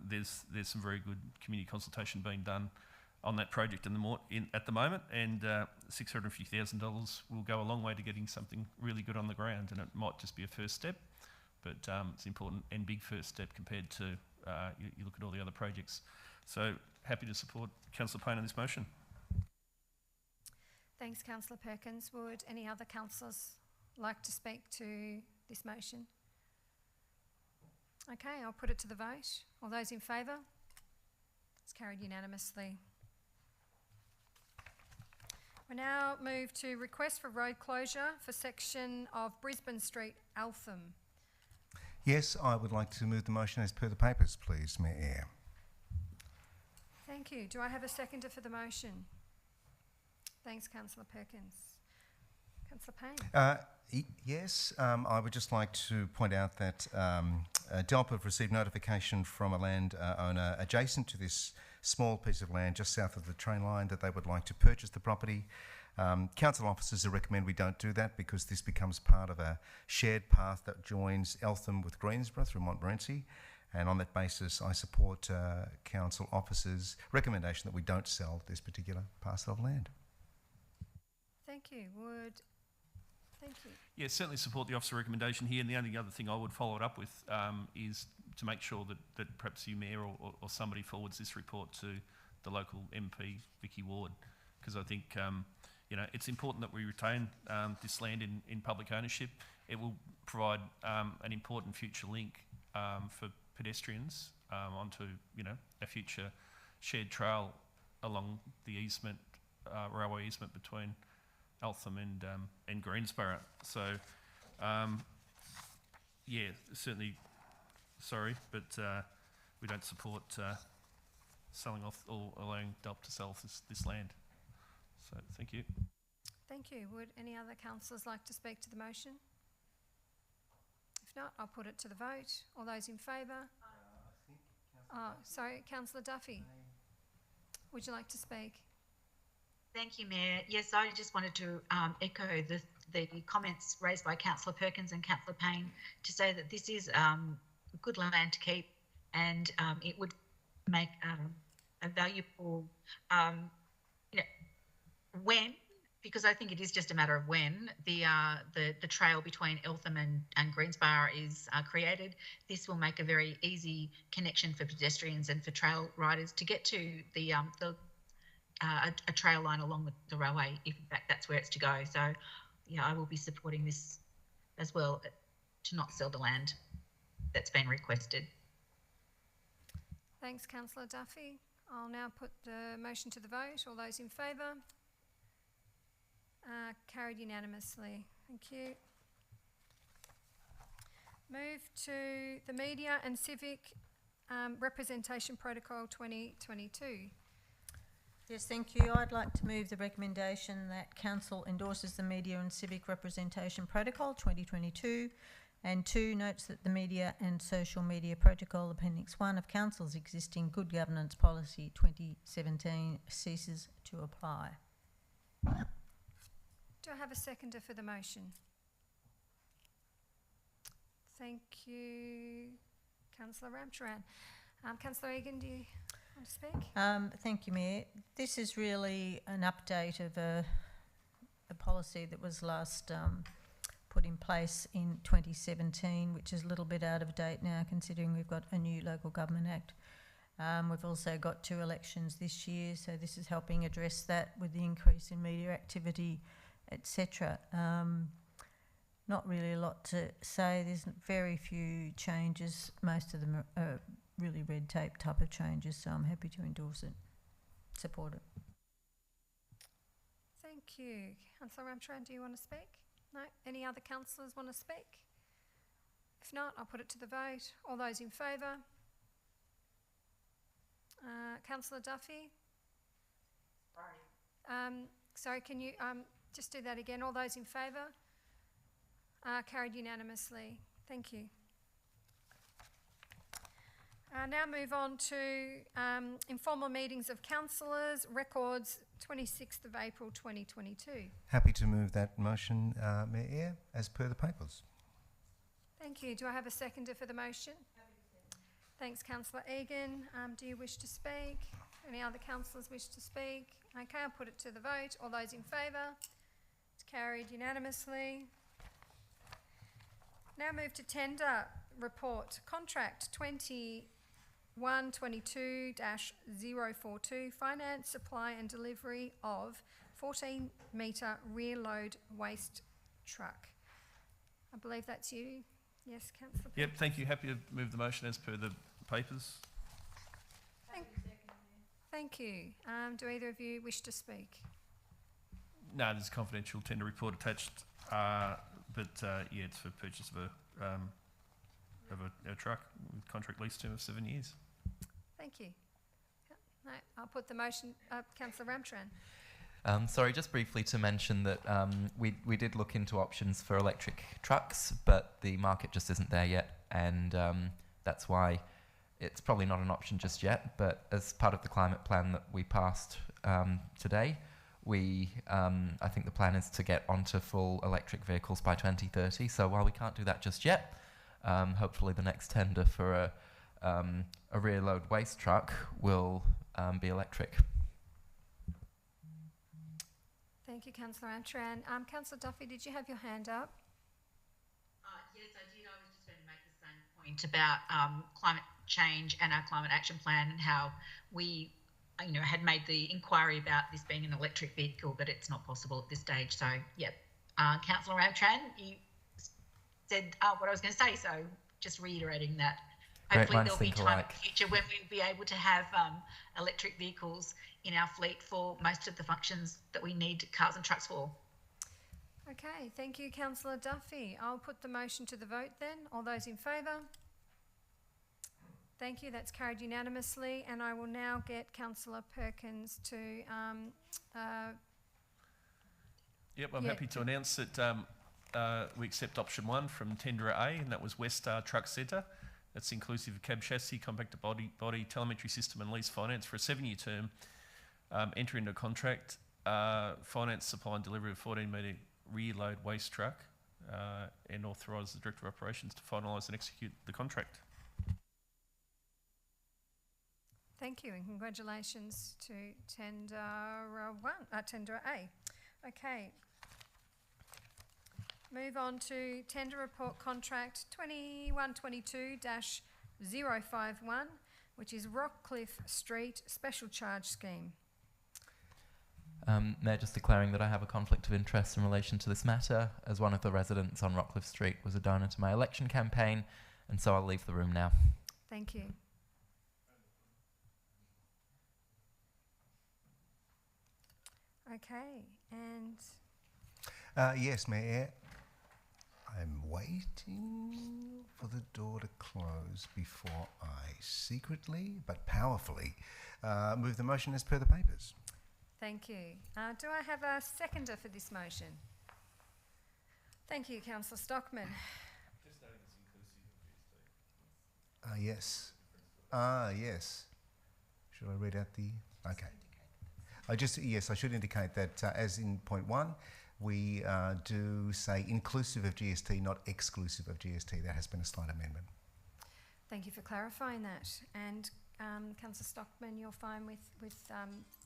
there's some very good community consultation being done on that project at the moment, and $650,000 will go a long way to getting something really good on the ground, and it might just be a first step, but it's important and big first step compared to you look at all the other projects. So happy to support Councillor Payne on this motion. Thanks, Councillor Perkins. Would any other councillors like to speak to this motion? Okay, I'll put it to the vote. All those in favour? It's carried unanimously. We now move to request for road closure for section of Brisbane Street, Eltham. Yes, I would like to move the motion as per the papers, please, Mayor. Thank you. Do I have a seconder for the motion? Thanks, Councillor Perkins. Councillor Payne. Yes, I would just like to point out that DELP have received notification from a land owner adjacent to this small piece of land just south of the train line that they would like to purchase the property. Council officers recommend we don't do that because this becomes part of a shared path that joins Eltham with Greensborough through Montmorency, and on that basis I support council officers' recommendation that we don't sell this particular parcel of land. Thank you. Thank you. Yeah, certainly support the officer recommendation here, and the only other thing I would follow it up with is to make sure that perhaps you, Mayor, or somebody forwards this report to the local MP, Vicky Ward, because I think it's important that we retain this land in public ownership. It will provide an important future link for pedestrians onto a future shared trail along the easement, railway easement between Eltham and Greensborough. So yeah, certainly sorry, but we don't support selling off or allowing DELP to sell this land. So thank you. Thank you. Would any other councillors like to speak to the motion? If not, I'll put it to the vote. All those in favour? Sorry, Councillor Duffy. Would you like to speak? Thank you, Mayor. Yes, I just wanted to echo the comments raised by Councillor Perkins and Councillor Payne to say that this is good land to keep, and it would make a valuable, when, because I think it is just a matter of when the trail between Eltham and Greensborough is created. This will make a very easy connection for pedestrians and for trail riders to get to a trail line along the railway, if in fact that's where it's to go. So yeah, I will be supporting this as well, to not sell the land that's been requested. Thanks, Councillor Duffy. I'll now put the motion to the vote. All those in favour? Carried unanimously. Thank you. Move to the Media and Civic Representation Protocol 2022. Yes, thank you. I'd like to move the recommendation that Council endorses the Media and Civic Representation Protocol 2022 and 2 notes that the Media and Social Media Protocol Appendix 1 of Council's existing Good Governance Policy 2017 ceases to apply. Do I have a seconder for the motion? Thank you, Councillor Ramcharan. Councillor Egan, do you want to speak? Thank you, Mayor. This is really an update of a policy that was last put in place in 2017, which is a little bit out of date now, considering we've got a new Local Government Act. We've also got 2 elections this year, so this is helping address that with the increase in media activity, etc. Not really a lot to say. There's very few changes. Most of them are really red tape type of changes, so I'm happy to endorse it, support it. Thank you. Councillor Ramcharan, do you want to speak? No? Any other councillors want to speak? If not, I'll put it to the vote. All those in favour? Councillor Duffy? Sorry, can you just do that again? All those in favour? Carried unanimously. Thank you. Now move on to informal meetings of councillors, records 26th of April 2022. Happy to move that motion, Mayor, as per the papers. Thank you. Do I have a seconder for the motion? Thanks, Councillor Egan. Do you wish to speak? Any other councillors wish to speak? Okay, I'll put it to the vote. All those in favour? It's carried unanimously. Now move to tender report. Contract 2122-042, finance, supply and delivery of 14-metre rear load waste truck. I believe that's you. Yes, Councillor. Yep, thank you. Happy to move the motion as per the papers. Thank you. Do either of you wish to speak? No, there's a confidential tender report attached, but yeah, it's for purchase of a truck with contract lease term of 7 years. Thank you. No, I'll put the motion up. Councillor Ramcharan. Sorry, just briefly to mention that we did look into options for electric trucks, but the market just isn't there yet, and that's why it's probably not an option just yet. But as part of the climate plan that we passed today, I think the plan is to get onto full electric vehicles by 2030. So while we can't do that just yet, hopefully the next tender for a rear load waste truck will be electric. Thank you, Councillor Ramcharan. Councillor Duffy, did you have your hand up? Yes, I did. I was just going to make the same point about climate change and our climate action plan, and how we, had made the inquiry about this being an electric vehicle, but it's not possible at this stage. So, yep. Councillor Ramcharan, you said what I was going to say, so just reiterating that. Hopefully there'll be time in the future when we'll be able to have electric vehicles in our fleet for most of the functions that we need cars and trucks for. Okay, thank you, Councillor Duffy. I'll put the motion to the vote then. All those in favour? Thank you, that's carried unanimously, and I will now get Councillor Perkins to... Yep, I'm happy to announce that we accept option 1 from tenderer A, and that was Westar Truck Centre. That's inclusive of cab chassis, compactor body, telemetry system and lease finance for a 7-year term. Enter into a contract, finance, supply and delivery of 14-metre rear load waste truck, and authorise the Director of Operations to finalise and execute the contract. Thank you, and congratulations to tenderer A. Okay. Move on to tender report contract 2122-051, which is Rockcliffe Street Special Charge Scheme. Mayor, just declaring that I have a conflict of interest in relation to this matter, as one of the residents on Rockcliffe Street was a donor to my election campaign, and so I'll leave the room now. Thank you. Okay, and... Yes, Mayor. I'm waiting for the door to close before I secretly but powerfully move the motion as per the papers. Thank you. Do I have a seconder for this motion? Thank you, Councillor Stockman. Yes. Yes. Should I read out the... Okay. I should indicate that as in point 1, we do say inclusive of GST, not exclusive of GST. There has been a slight amendment. Thank you for clarifying that. And Councillor Stockman, you're fine with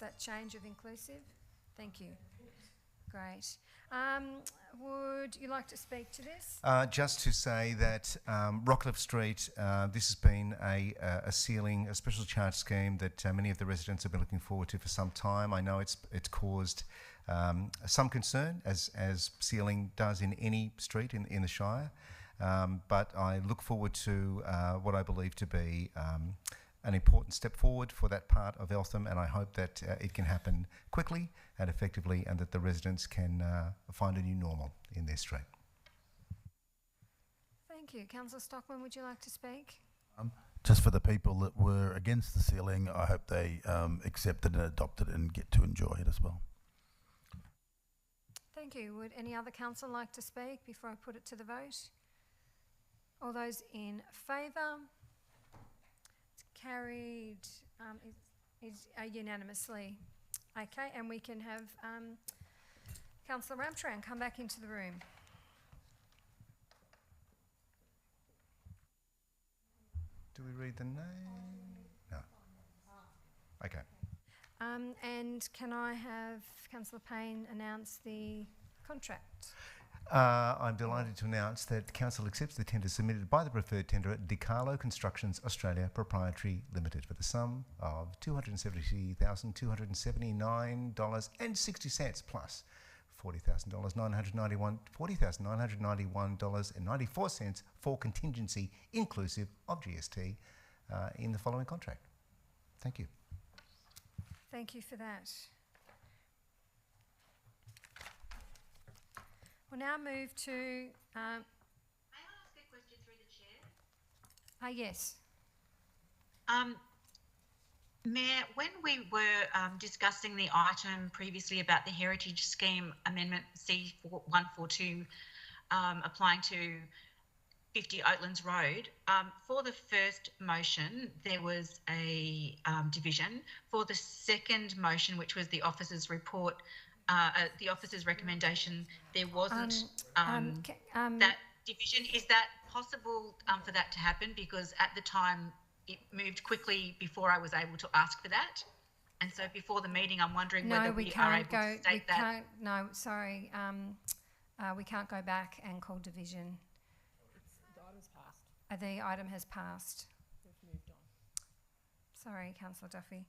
that change of inclusive? Thank you. Great. Would you like to speak to this? Just to say that Rockcliffe Street, this has been a ceiling, a special charge scheme that many of the residents have been looking forward to for some time. I know it's caused some concern, as ceiling does in any street in the Shire, but I look forward to what I believe to be an important step forward for that part of Eltham, and I hope that it can happen quickly and effectively, and that the residents can find a new normal in their street. Thank you. Councillor Stockman, would you like to speak? Just for the people that were against the ceiling, I hope they accept it and adopt it and get to enjoy it as well. Thank you. Would any other councillor like to speak before I put it to the vote? All those in favour? It's carried unanimously. Okay, and we can have Councillor Ramtran come back into the room. Do we read the name? No. Okay. And can I have Councillor Payne announce the contract? I'm delighted to announce that Council accepts the tender submitted by the preferred tenderer, DiCarlo Constructions Australia Proprietary Limited, for the sum of $270,279.60 plus $40,991.94 for contingency inclusive of GST in the following contract. Thank you. Thank you for that. We'll now move to... May I ask a question through the chair? Yes. Mayor, when we were discussing the item previously about the Heritage Scheme Amendment C142 applying to 50 Outlands Road, for the first motion, there was a division. For the second motion, which was the officer's report, the officer's recommendation, there wasn't that division. Is that possible for that to happen? Because at the time, it moved quickly before I was able to ask for that. And so before the meeting, I'm wondering whether we are able to state that. No, sorry. We can't go back and call division. The item's passed. The item has passed. We've moved on. Sorry, Councillor Duffy.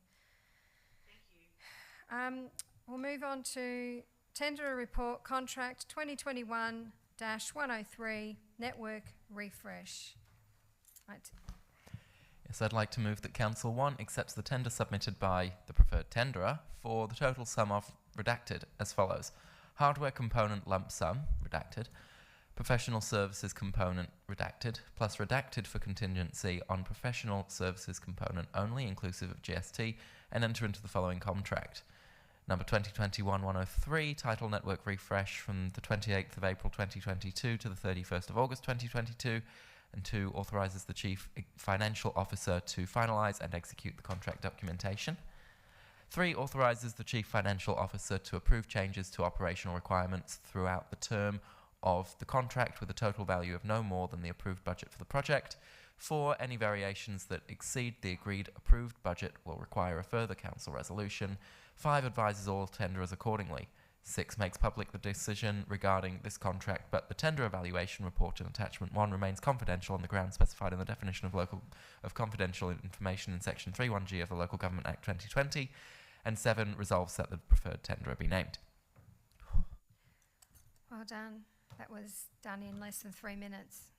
Thank you. We'll move on to Tender Report Contract 2021-103 Network Refresh. Right. Yes, I'd like to move that Council 1 accepts the tender submitted by the preferred tenderer for the total sum of redacted as follows: hardware component lump sum redacted, professional services component redacted, plus redacted for contingency on professional services component only inclusive of GST, and enter into the following contract. Number 2021-103, title Network Refresh from the 28th of April 2022 to the 31st of August 2022, and 2, authorises the Chief Financial Officer to finalise and execute the contract documentation. 3, authorises the Chief Financial Officer to approve changes to operational requirements throughout the term of the contract with a total value of no more than the approved budget for the project. 4, any variations that exceed the agreed approved budget will require a further council resolution. 5, advises all tenderers accordingly. 6, makes public the decision regarding this contract, but the tender evaluation report in attachment 1 remains confidential on the grounds specified in the definition of confidential information in section 3(1)(g) of the Local Government Act 2020. And 7, resolves that the preferred tenderer be named. Well done. That was done in less than 3 minutes.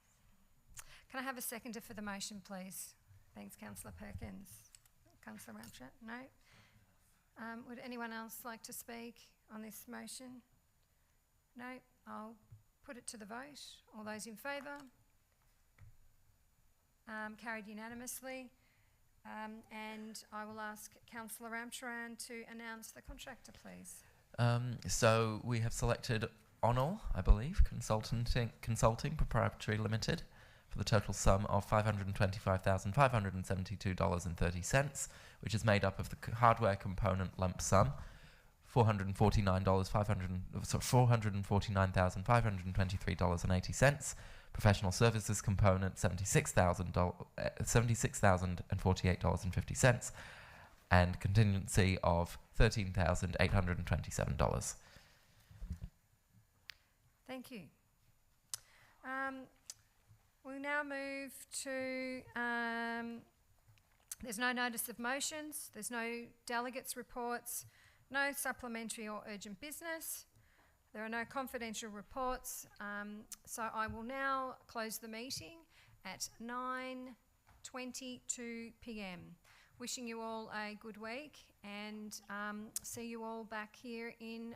Can I have a seconder for the motion, please? Thanks, Councillor Perkins. Councillor Ramshaw? No? Would anyone else like to speak on this motion? No? I'll put it to the vote. All those in favour? Carried unanimously. And I will ask Councillor Ramcharan to announce the contractor, please. So we have selected Onal, I believe, Consulting Proprietary Limited, for the total sum of $525,572.30, which is made up of the hardware component lump sum, $449,523.80, professional services component $76,048.50, and contingency of $13,827. Thank you. We'll now move to, there's no notice of motions, there's no delegates' reports, no supplementary or urgent business. There are no confidential reports, so I will now close the meeting at 9:22 p.m. Wishing you all a good week and see you all back here in